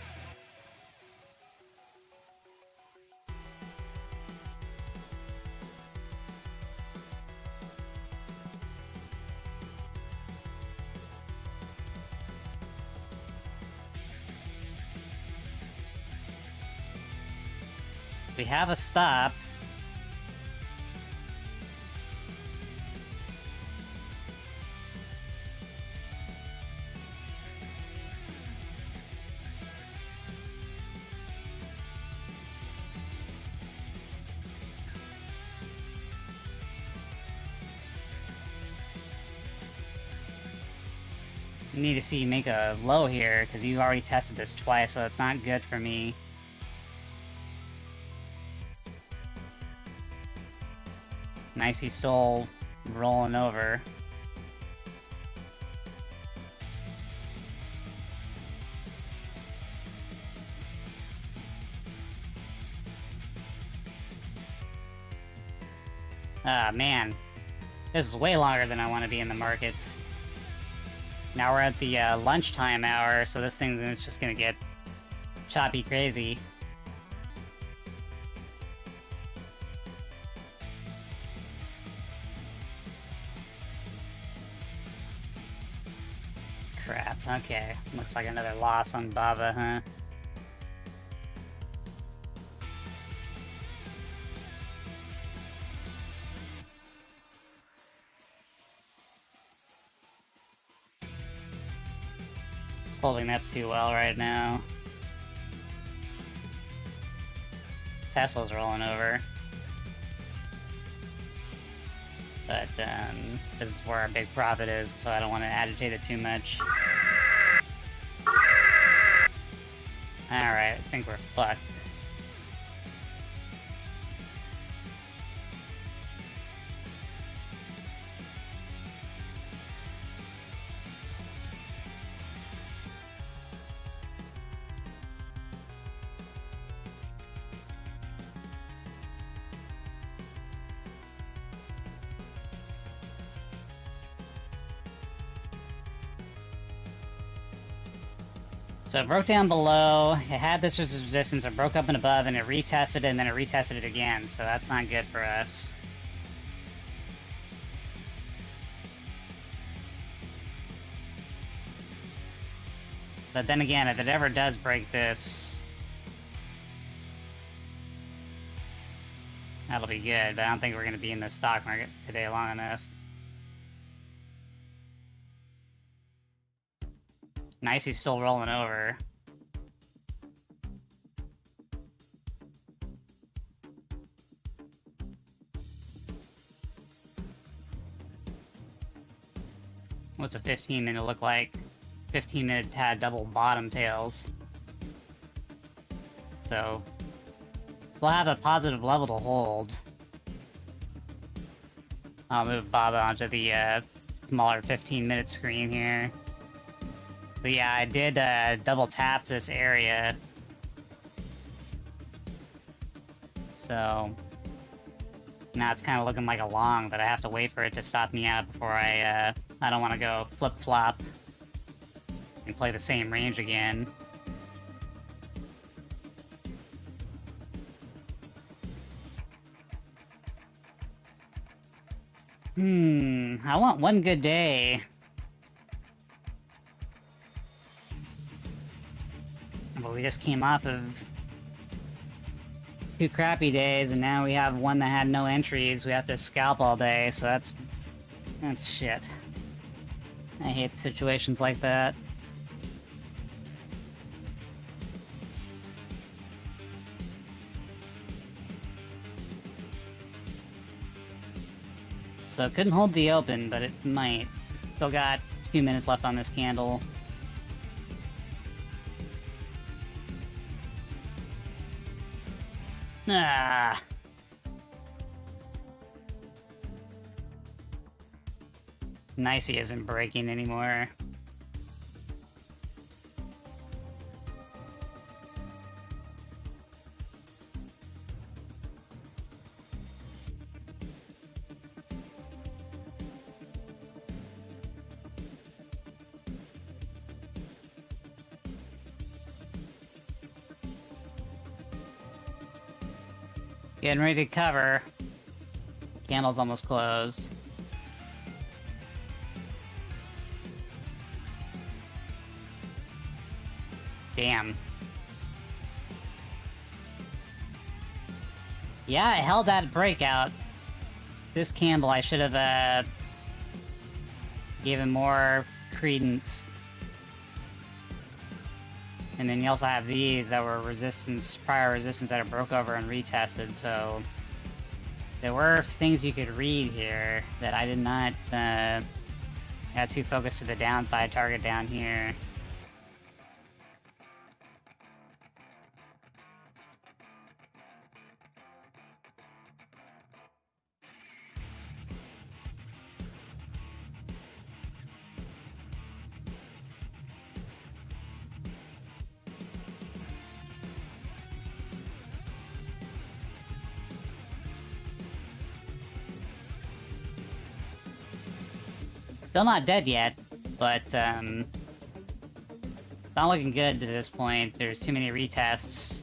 [SPEAKER 1] We have a stop. You need to see you make a low here, because you already tested this twice, so it's not good for me. Nice, he's still rolling over. Ah, man. This is way longer than I want to be in the market. Now we're at the lunchtime hour, so this thing's just gonna get choppy crazy. Crap, okay. Looks like another loss on BABA, huh? It's holding up too well right now. Tesla's rolling over. But, this is where our big profit is, so I don't want to agitate it too much. Alright, I think we're fucked. So it broke down below, it had this resistance, it broke up and above, and it retested it, and then it retested it again, so that's not good for us. But then again, if it ever does break this, that'll be good, but I don't think we're going to be in the stock market today long enough. Nice, he's still rolling over. What's a 15-minute look like? 15-minute had double bottom tails. So, still have a positive level to hold. I'll move BABA onto the smaller 15-minute screen here. So yeah, I did double tap this area. So now it's kind of looking like a long, but I have to wait for it to stop me out before I don't want to go flip-flop and play the same range again. I want one good day. But we just came off of 2 crappy days, and now we have one that had no entries. We have to scalp all day, so that's shit. I hate situations like that. So it couldn't hold the open, but it might. Still got 2 minutes left on this candle. Ah. Nicey isn't breaking anymore. Getting ready to cover. Candle's almost closed. Damn. Yeah, I held that breakout. This candle, I should have given more credence. And then you also have these that were prior resistance that it broke over and retested, so there were things you could read here that I did not got too focused to the downside target down here. Still not dead yet, but it's not looking good to this point. There's too many retests.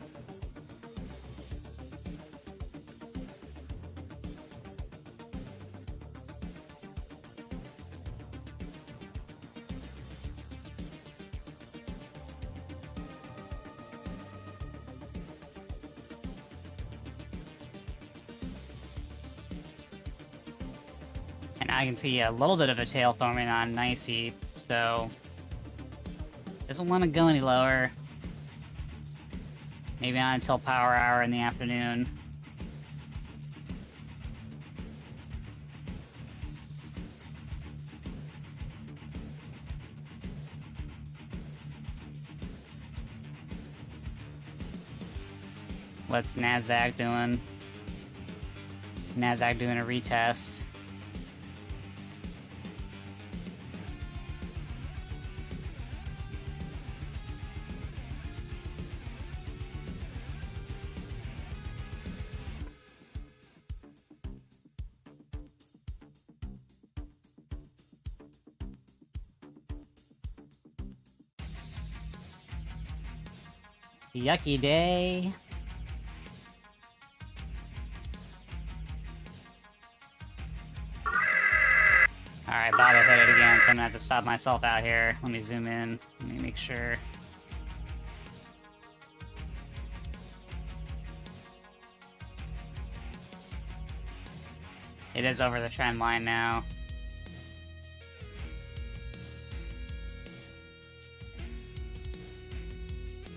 [SPEAKER 1] I can see a little bit of a tail forming on Nicey, so doesn't want to go any lower. Maybe not until power hour in the afternoon. What's NASDAQ doing? NASDAQ doing a retest. Yucky day. Alright, Baba hit it again, so I'm gonna have to stop myself out here. Let me zoom in. Let me make sure. It is over the trend line now.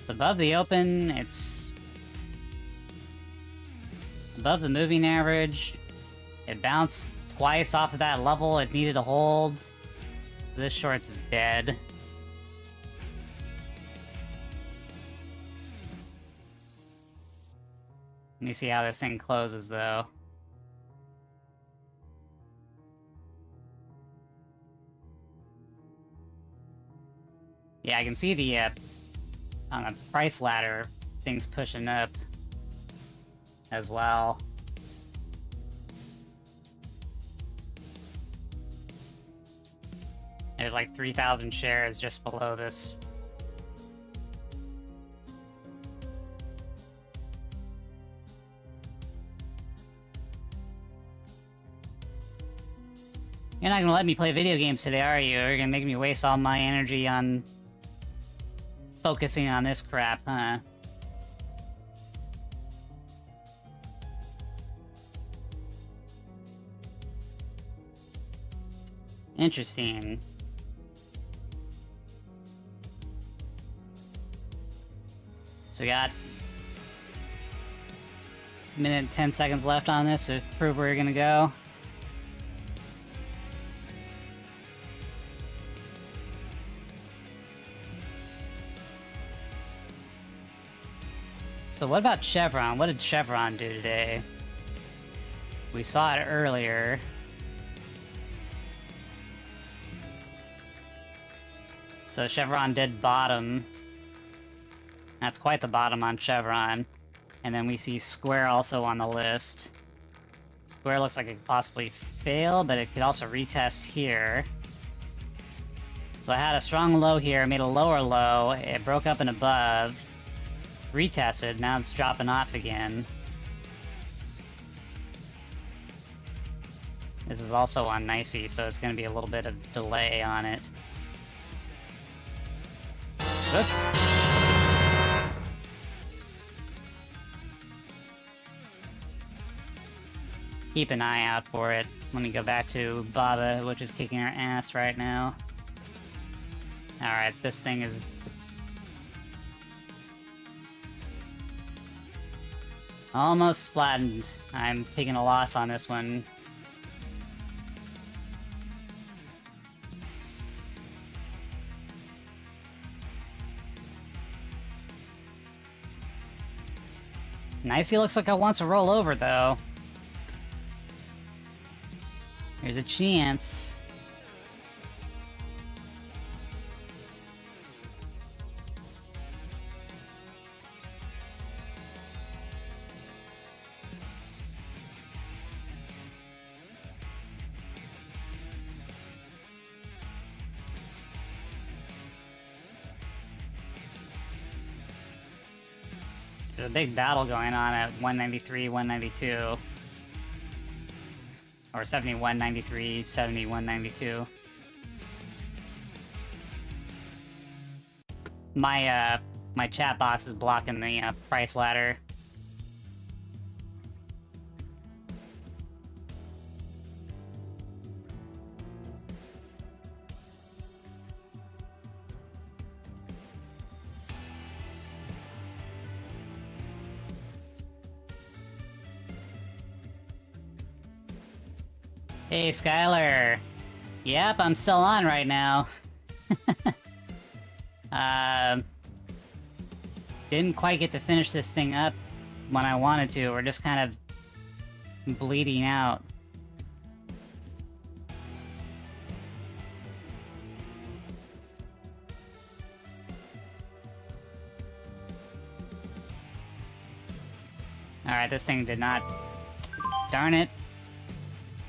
[SPEAKER 1] Above the open, it's above the moving average. It bounced twice off of that level it needed to hold. This short's dead. Let me see how this thing closes, though. Yeah, I can see the on the price ladder, things pushing up as well. There's like 3,000 shares just below this. You're not gonna let me play video games today, are you? You're gonna make me waste all my energy on focusing on this crap, huh? Interesting. So we got a minute and 10 seconds left on this to prove where you're gonna go. So what about Chevron? What did Chevron do today? We saw it earlier. So Chevron did bottom. That's quite the bottom on Chevron. And then we see Square also on the list. Square looks like it could possibly fail, but it could also retest here. So I had a strong low here, made a lower low, it broke up and above. Retested, now it's dropping off again. This is also on Nicey, so it's going to be a little bit of delay on it. Whoops. Keep an eye out for it. Let me go back to BABA, which is kicking our ass right now. Alright, this thing is almost flattened. I'm taking a loss on this one. Nicey looks like it wants to roll over, though. There's a chance. There's a big battle going on at 193, 192. Or 71.93, 71.92. My chat box is blocking the price ladder. Hey, Skylar. Yep, I'm still on right now. Didn't quite get to finish this thing up when I wanted to. We're just kind of bleeding out. Alright, this thing did not... Darn it.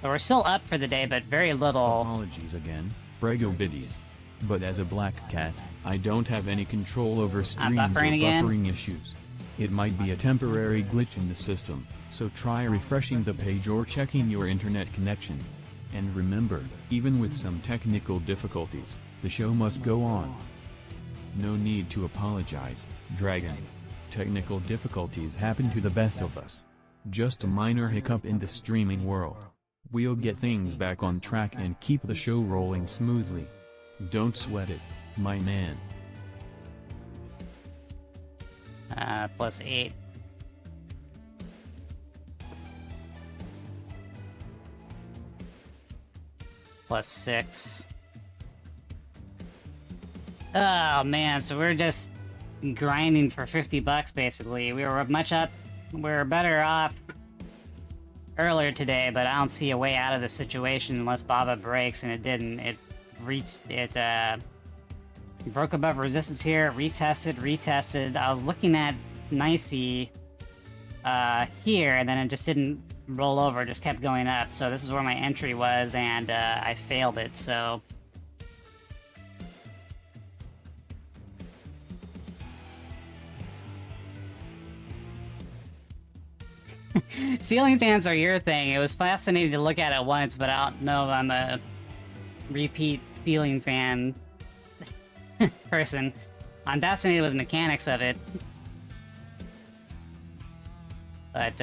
[SPEAKER 1] But we're still up for the day, but very little.
[SPEAKER 2] Apologies again, Brego biddies. But as a black cat, I don't have any control over streams or buffering issues. It might be a temporary glitch in the system, so try refreshing the page or checking your internet connection. And remember, even with some technical difficulties, the show must go on. No need to apologize, Dragon. Technical difficulties happen to the best of us. Just a minor hiccup in the streaming world. We'll get things back on track and keep the show rolling smoothly. Don't sweat it, my man.
[SPEAKER 1] Plus 8. Plus 6. Oh man, so we're just grinding for 50 bucks basically. We were better off earlier today, but I don't see a way out of the situation unless BABA breaks, and it didn't. It broke above resistance here, retested. I was looking at Nicey here, and then it just didn't roll over, it just kept going up. So this is where my entry was, and I failed it, so... Ceiling fans are your thing. It was fascinating to look at it once, but I don't know if I'm a repeat ceiling fan person. I'm fascinated with the mechanics of it. But,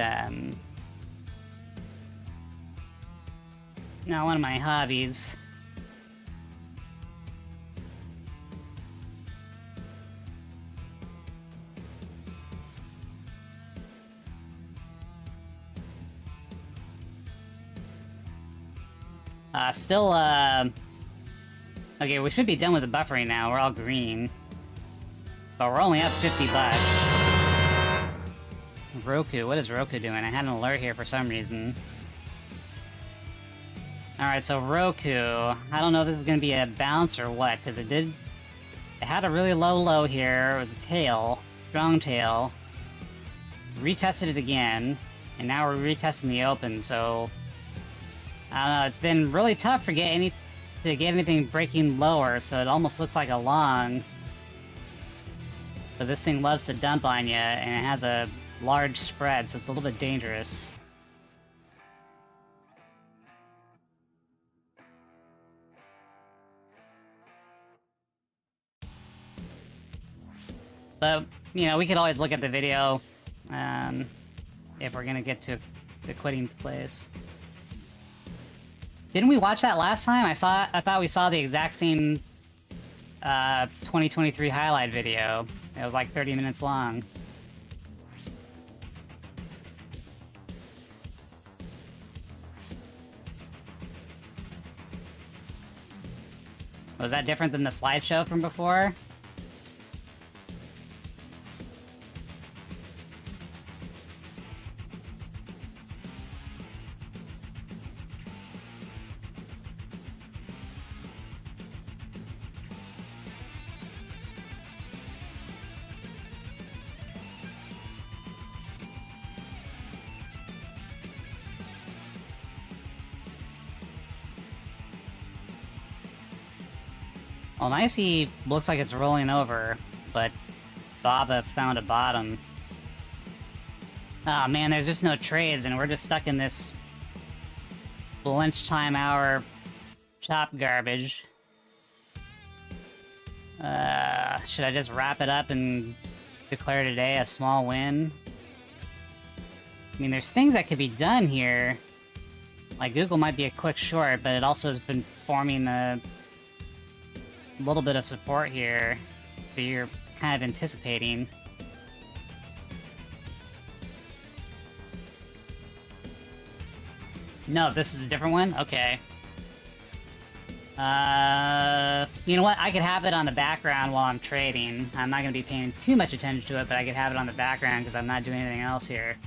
[SPEAKER 1] not one of my hobbies. Okay, we should be done with the buffering now. We're all green. But we're only up 50 bucks. Roku, what is Roku doing? I had an alert here for some reason. Alright, so Roku. I don't know if this is gonna be a bounce or what, because it had a really low low here. It was a tail. Strong tail. Retested it again. And now we're retesting the open, so... I don't know, it's been really tough to get anything breaking lower, so it almost looks like a long. But this thing loves to dump on you, and it has a large spread, so it's a little bit dangerous. But, you know, we could always look at the video, if we're gonna get to the quitting place. Didn't we watch that last time? I thought we saw the exact same 2023 highlight video. It was like 30 minutes long. Was that different than the slideshow from before? Well, Nicey looks like it's rolling over, but BABA found a bottom. Oh man, there's just no trades, and we're just stuck in this lunchtime hour chop garbage. Should I just wrap it up and declare today a small win? I mean, there's things that could be done here. Like, Google might be a quick short, but it also has been forming a little bit of support here that you're kind of anticipating. No, this is a different one? Okay. You know what? I could have it on the background while I'm trading. I'm not going to be paying too much attention to it, but I could have it on the background because I'm not doing anything else here.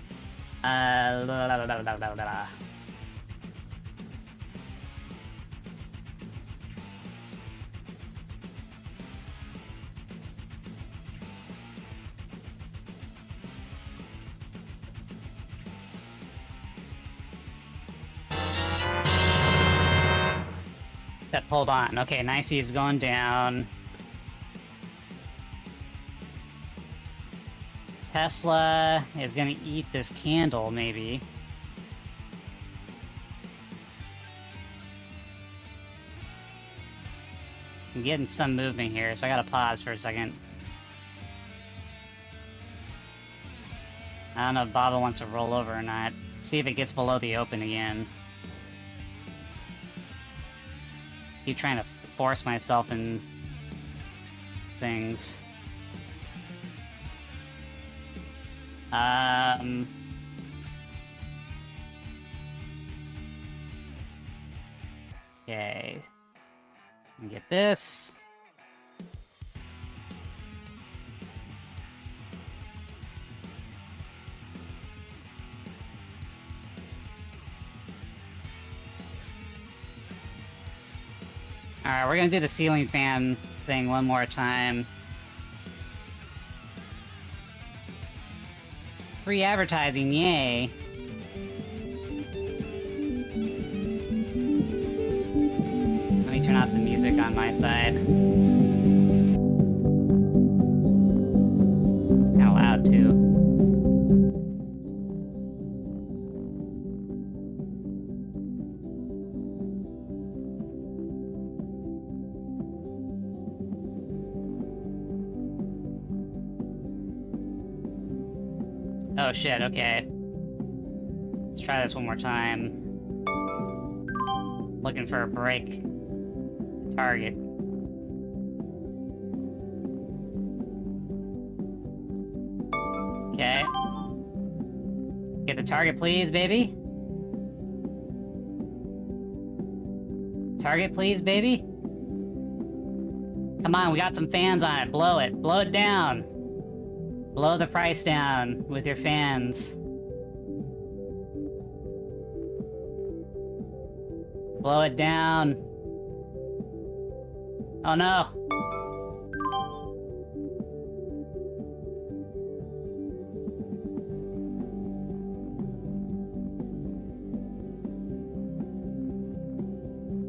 [SPEAKER 1] Hold on. Okay, Nicey is going down. Tesla is gonna eat this candle, maybe. I'm getting some movement here, so I gotta pause for a second. I don't know if BABA wants to roll over or not. See if it gets below the open again. Keep trying to force myself in things. Okay. Let me get this. Alright, we're gonna do the ceiling fan thing one more time. Free advertising, yay! Let me turn off the music on my side. It's kinda loud, too. Oh shit, okay. Let's try this one more time. Looking for a break to target. Okay. Get the target, please, baby. Target, please, baby. Come on, we got some fans on it. Blow it. Blow it down. Blow the price down with your fans. Blow it down. Oh no.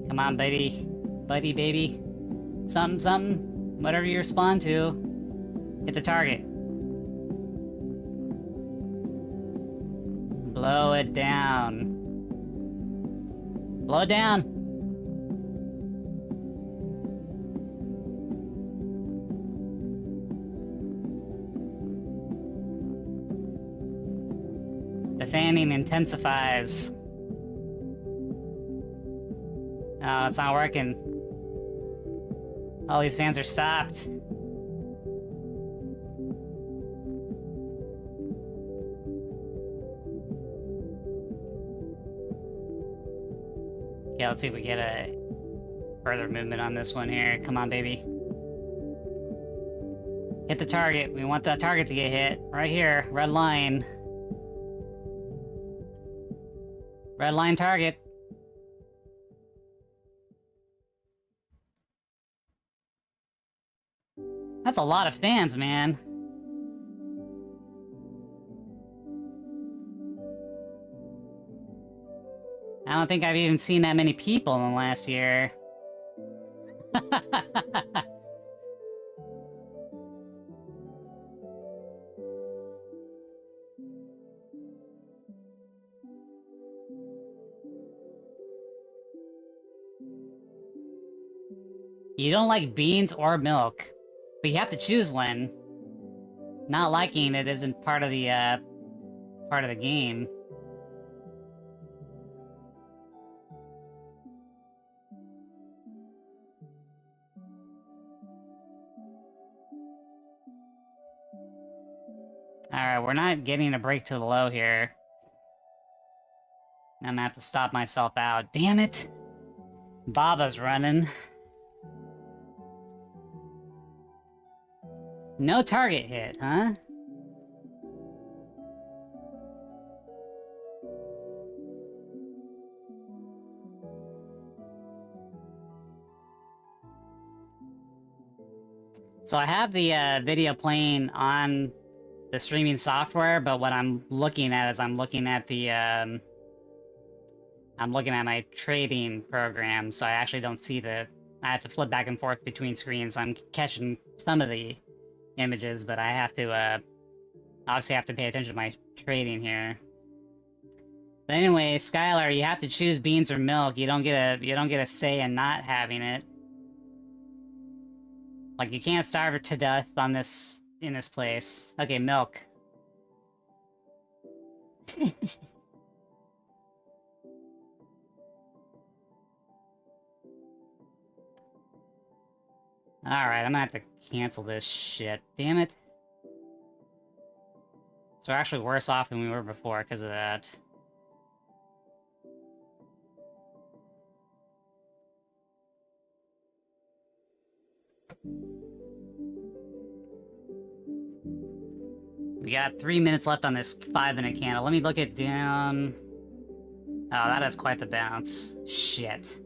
[SPEAKER 1] Come on, buddy. Buddy, baby. Something, something. Whatever you respond to. Hit the target. Blow it down. Blow it down. The fanning intensifies. Oh, it's not working. All these fans are stopped. Yeah, let's see if we get a further movement on this one here. Come on, baby. Hit the target. We want that target to get hit. Right here. Red line. Red line target. That's a lot of fans, man. I don't think I've even seen that many people in the last year. You don't like beans or milk, but you have to choose one. Not liking it isn't part of the game. Alright, we're not getting a break to the low here. I'm gonna have to stop myself out. Damn it! BABA's running. No target hit, huh? So I have the video playing on the streaming software, but what I'm looking at is I'm looking at my trading program, so I actually don't see I have to flip back and forth between screens, so I'm catching some of the images, but I have to obviously have to pay attention to my trading here. But anyway, Skylar, you have to choose beans or milk. You don't get a say in not having it. Like, you can't starve to death in this place. Okay, milk. Alright, I'm gonna have to cancel this shit. Damn it. So we're actually worse off than we were before because of that. We got 3 minutes left on this 5-minute candle. Let me look it down. Oh, that is quite the bounce. Shit.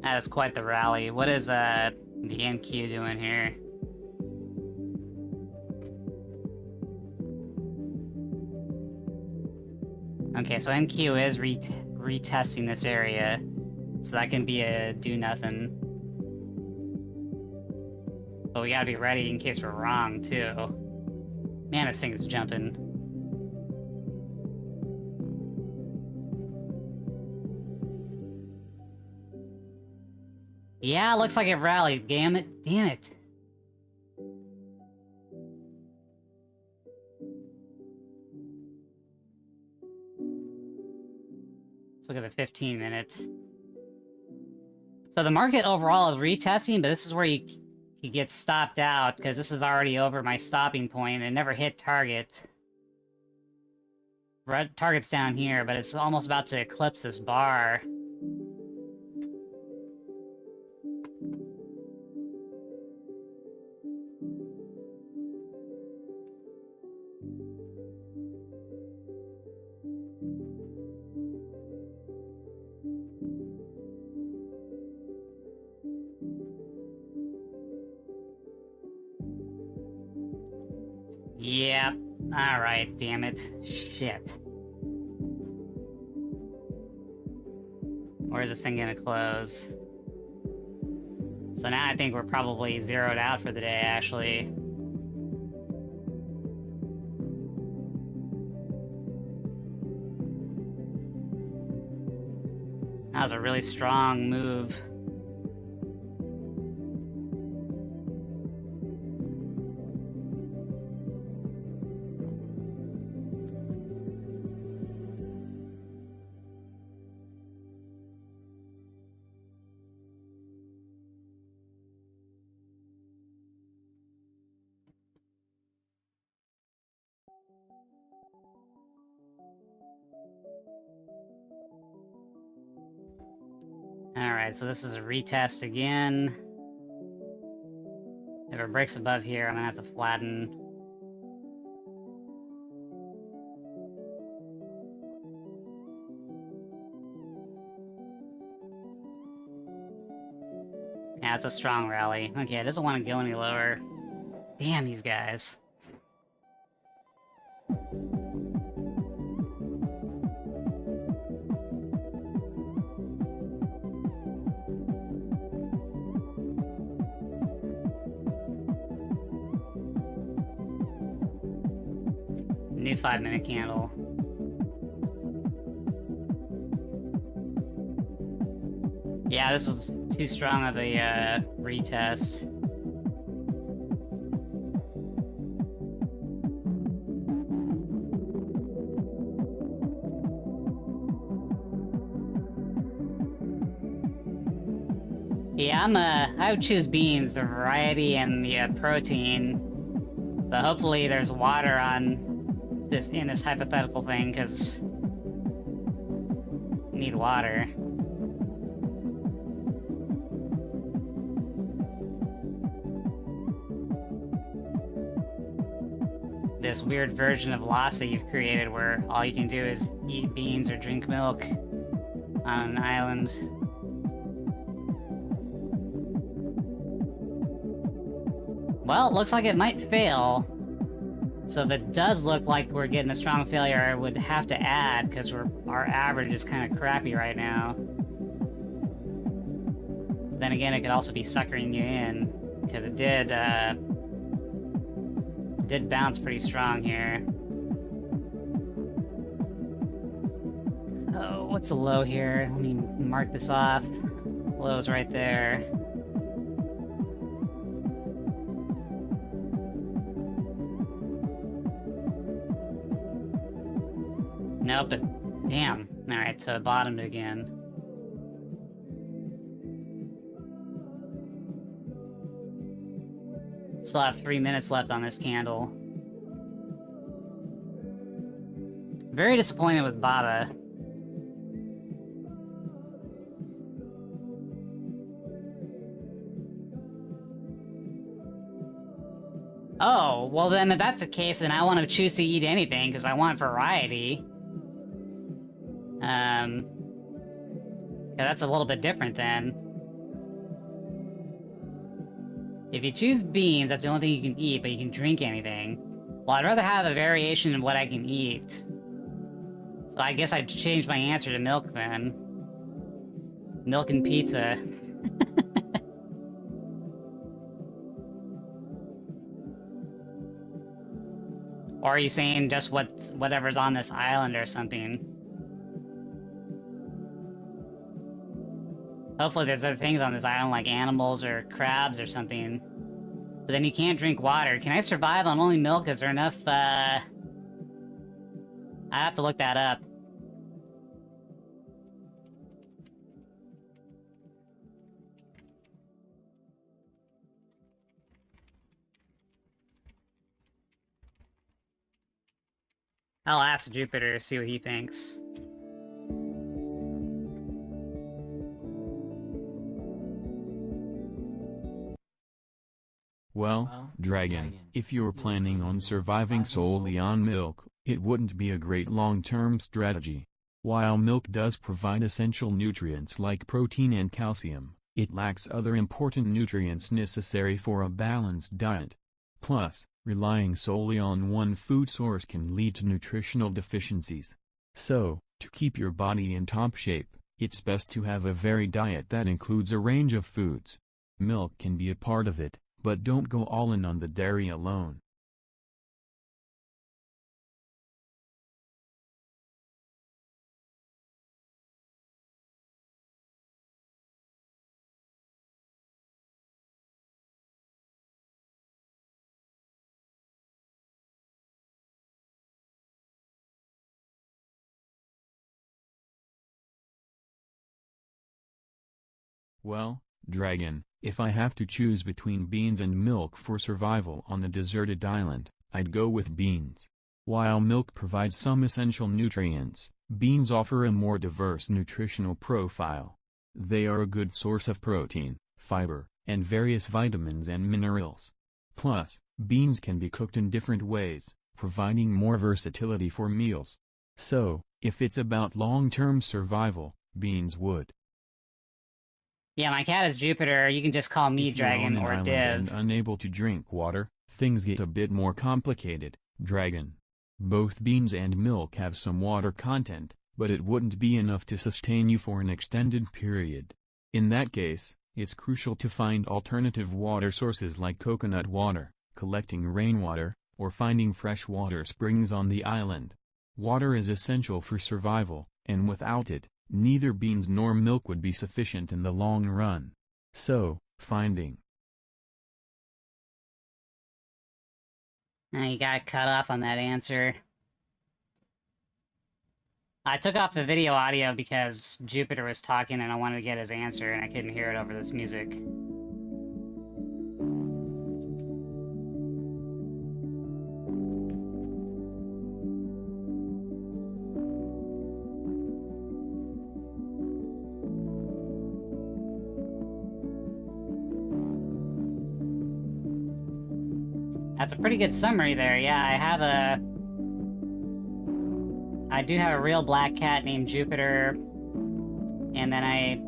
[SPEAKER 1] That is quite the rally. What is the NQ doing here? Okay, so NQ is retesting this area, so that can be a do-nothing. But we gotta be ready in case we're wrong, too. Man, this thing is jumping. Yeah, looks like it rallied. Damn it. Damn it. Let's look at the 15 minutes. So the market overall is retesting, but this is where you get stopped out, because this is already over my stopping point. It never hit target. Target's down here, but it's almost about to eclipse this bar. Yep. Alright, damn it. Shit. Where's this thing gonna close? So now I think we're probably zeroed out for the day, actually. That was a really strong move. Alright, so this is a retest again. If it breaks above here, I'm gonna have to flatten. Yeah, it's a strong rally. Okay, it doesn't want to go any lower. Damn these guys. New 5-minute candle. Yeah, this is too strong of a retest. Yeah, I would choose beans, the variety and the protein. But hopefully there's water on in this hypothetical thing, because need water. This weird version of Lost that you've created where all you can do is eat beans or drink milk on an island. Well, it looks like it might fail. So if it does look like we're getting a strong failure, I would have to add, because our average is kind of crappy right now. Then again, it could also be suckering you in, because it did bounce pretty strong here. Oh, what's a low here? Let me mark this off. Low's right there. Nope, but damn. Alright, so it bottomed again. Still have 3 minutes left on this candle. Very disappointed with BABA. Oh, well then if that's the case, then I want to choose to eat anything, because I want variety. Yeah, that's a little bit different then. If you choose beans, that's the only thing you can eat, but you can drink anything. Well, I'd rather have a variation in what I can eat. So I guess I'd change my answer to milk then. Milk and pizza. Or are you saying just whatever's on this island or something? Hopefully there's other things on this island, like animals or crabs or something. But then you can't drink water. Can I survive on only milk? Is there enough, I have to look that up. I'll ask Jupiter, see what he thinks.
[SPEAKER 2] Well, Dragon, if you're planning on surviving solely on milk, it wouldn't be a great long-term strategy. While milk does provide essential nutrients like protein and calcium, it lacks other important nutrients necessary for a balanced diet. Plus, relying solely on one food source can lead to nutritional deficiencies. So, to keep your body in top shape, it's best to have a varied diet that includes a range of foods. Milk can be a part of it, but don't go all in on the dairy alone. Well, Dragon, if I have to choose between beans and milk for survival on a deserted island, I'd go with beans. While milk provides some essential nutrients, beans offer a more diverse nutritional profile. They are a good source of protein, fiber, and various vitamins and minerals. Plus, beans can be cooked in different ways, providing more versatility for meals. So, if it's about long-term survival, beans would.
[SPEAKER 1] Yeah, my cat is Jupiter. You can just call me
[SPEAKER 2] If you're
[SPEAKER 1] Dragon
[SPEAKER 2] on an
[SPEAKER 1] or
[SPEAKER 2] island
[SPEAKER 1] Div.
[SPEAKER 2] and unable to drink water, things get a bit more complicated, Dragon. Both beans and milk have some water content, but it wouldn't be enough to sustain you for an extended period. In that case, it's crucial to find alternative water sources like coconut water, collecting rainwater, or finding freshwater springs on the island. Water is essential for survival, and without it, neither beans nor milk would be sufficient in the long run. So, finding.
[SPEAKER 1] You got cut off on that answer. I took off the video audio because Jupiter was talking and I wanted to get his answer and I couldn't hear it over this music. That's a pretty good summary there. Yeah, I do have a real black cat named Jupiter, and then I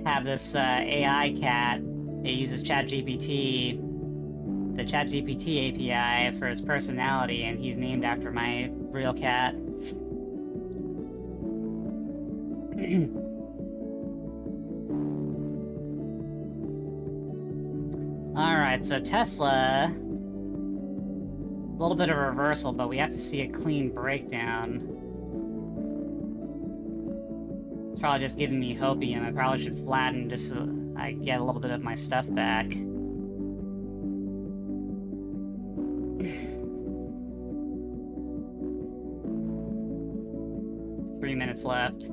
[SPEAKER 1] have this AI cat. It uses ChatGPT, the ChatGPT API for his personality, and he's named after my real cat. Alright, so Tesla... a little bit of reversal, but we have to see a clean breakdown. It's probably just giving me hopium. I probably should flatten just so I get a little bit of my stuff back. 3 minutes left.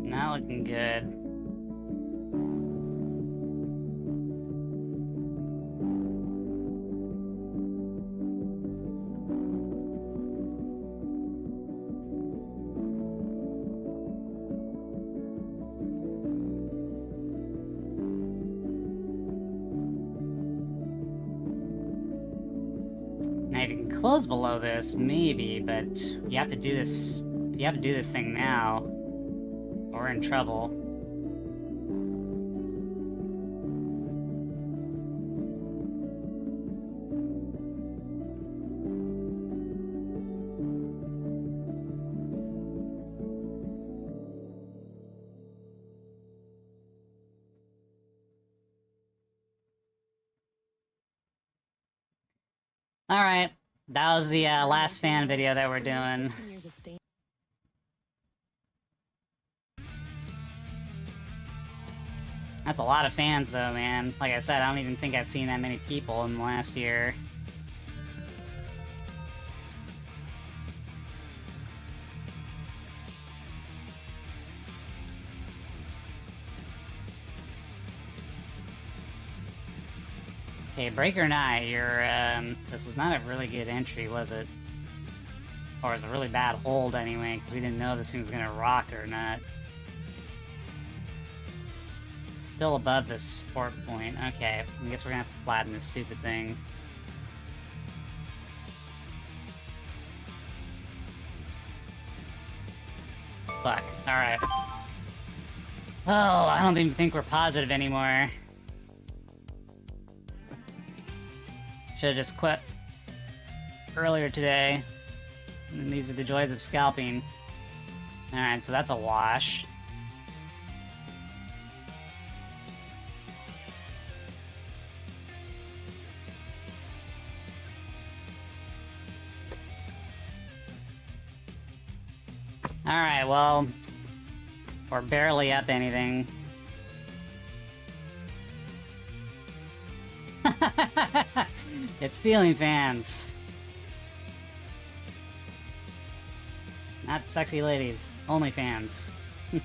[SPEAKER 1] Not looking good. Now if you can close below this, maybe, but you have to do this. You have to do this thing now, or we're in trouble. Alright, that was the last fan video that we're doing. That's a lot of fans though, man. Like I said, I don't even think I've seen that many people in the last year. Okay, break or not, this was not a really good entry, was it? Or it was a really bad hold anyway, because we didn't know this thing was gonna rock or not. It's still above the support point. Okay, I guess we're gonna have to flatten this stupid thing. Fuck, alright. Oh, I don't even think we're positive anymore. Should've just quit earlier today. And these are the joys of scalping. Alright, so that's a wash. Alright, well, we're barely up anything. It's ceiling fans. Not sexy ladies, only fans. I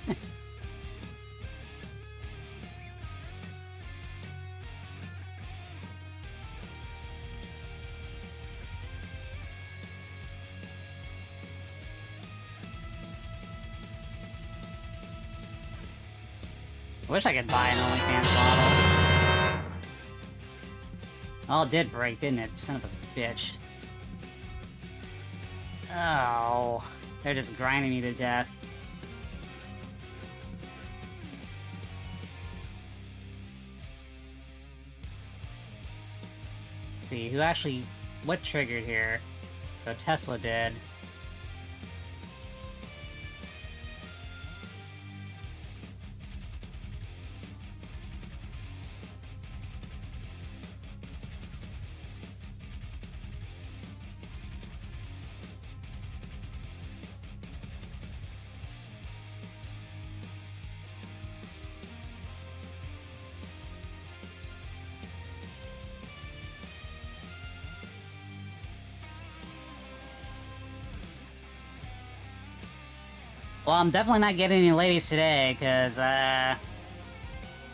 [SPEAKER 1] wish I could buy an OnlyFans model. Oh, it did break, didn't it? Son of a bitch. Oh, they're just grinding me to death. see, who actually... What triggered here? So Tesla did. Well, I'm definitely not getting any ladies today, because, can't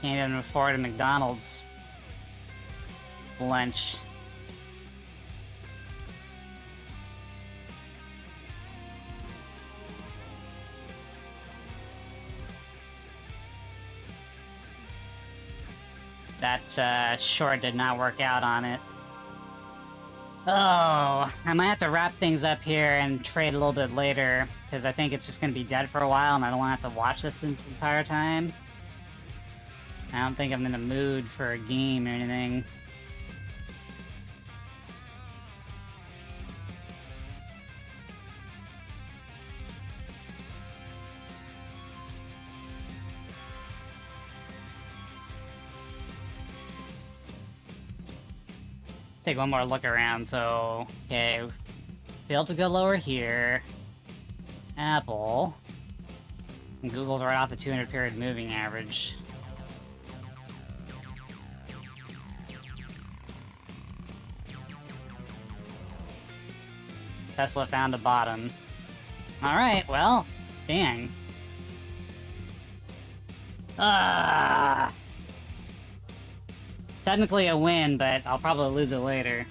[SPEAKER 1] even afford a McDonald's lunch. That, short did not work out on it. Oh, I might have to wrap things up here and trade a little bit later, because I think it's just going to be dead for a while, and I don't want to have to watch this entire time. I don't think I'm in the mood for a game or anything. Take one more look around. So, okay, failed to go lower here. Apple. And Google's right off the 200 period moving average. Tesla found a bottom. Alright, well, dang. Technically a win, but I'll probably lose it later.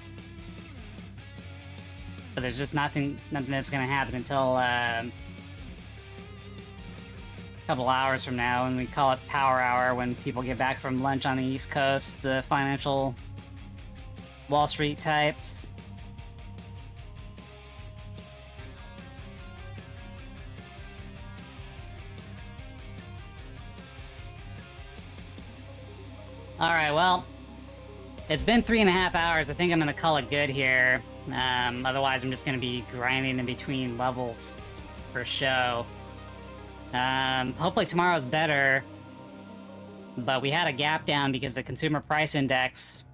[SPEAKER 1] But there's just nothing that's gonna happen until a couple hours from now, when we call it Power Hour, when people get back from lunch on the East Coast, the financial Wall Street types. Alright, well, it's been 3.5 hours. I think I'm gonna call it good here. Otherwise, I'm just gonna be grinding in between levels for show. Hopefully tomorrow's better. But we had a gap down because the consumer price index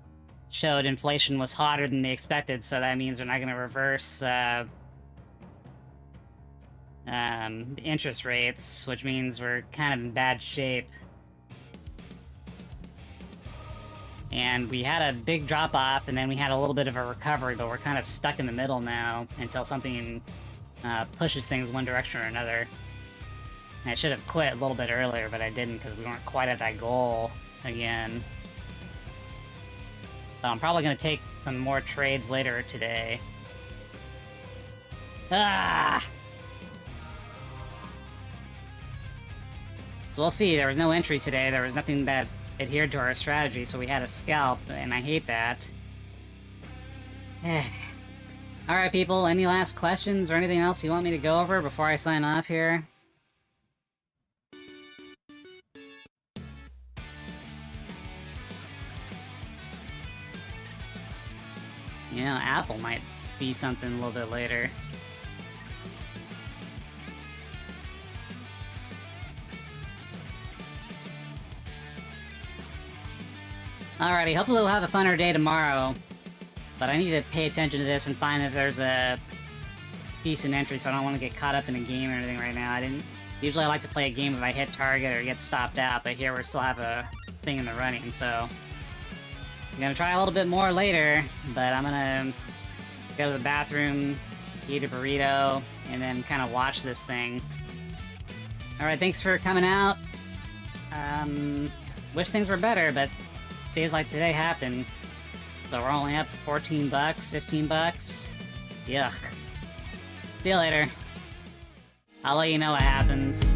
[SPEAKER 1] showed inflation was hotter than they expected, so that means they're not gonna reverse interest rates, which means we're kind of in bad shape. And we had a big drop-off, and then we had a little bit of a recovery, but we're kind of stuck in the middle now until something pushes things one direction or another. And I should have quit a little bit earlier, but I didn't because we weren't quite at that goal again. So I'm probably going to take some more trades later today. Ah! So we'll see. There was no entry today. There was nothing that adhered to our strategy, so we had a scalp, and I hate that. Alright, people, any last questions or anything else you want me to go over before I sign off here? You know, Apple might be something a little bit later. Alrighty, hopefully we'll have a funner day tomorrow. But I need to pay attention to this and find if there's a decent entry, so I don't want to get caught up in a game or anything right now. Usually I like to play a game if I hit target or get stopped out, but here we still have a thing in the running, so... I'm gonna try a little bit more later, but I'm gonna go to the bathroom, eat a burrito, and then kind of watch this thing. Alright, thanks for coming out. Wish things were better, but days like today happen. So we're only up 14 bucks, 15 bucks. Yuck. See you later. I'll let you know what happens.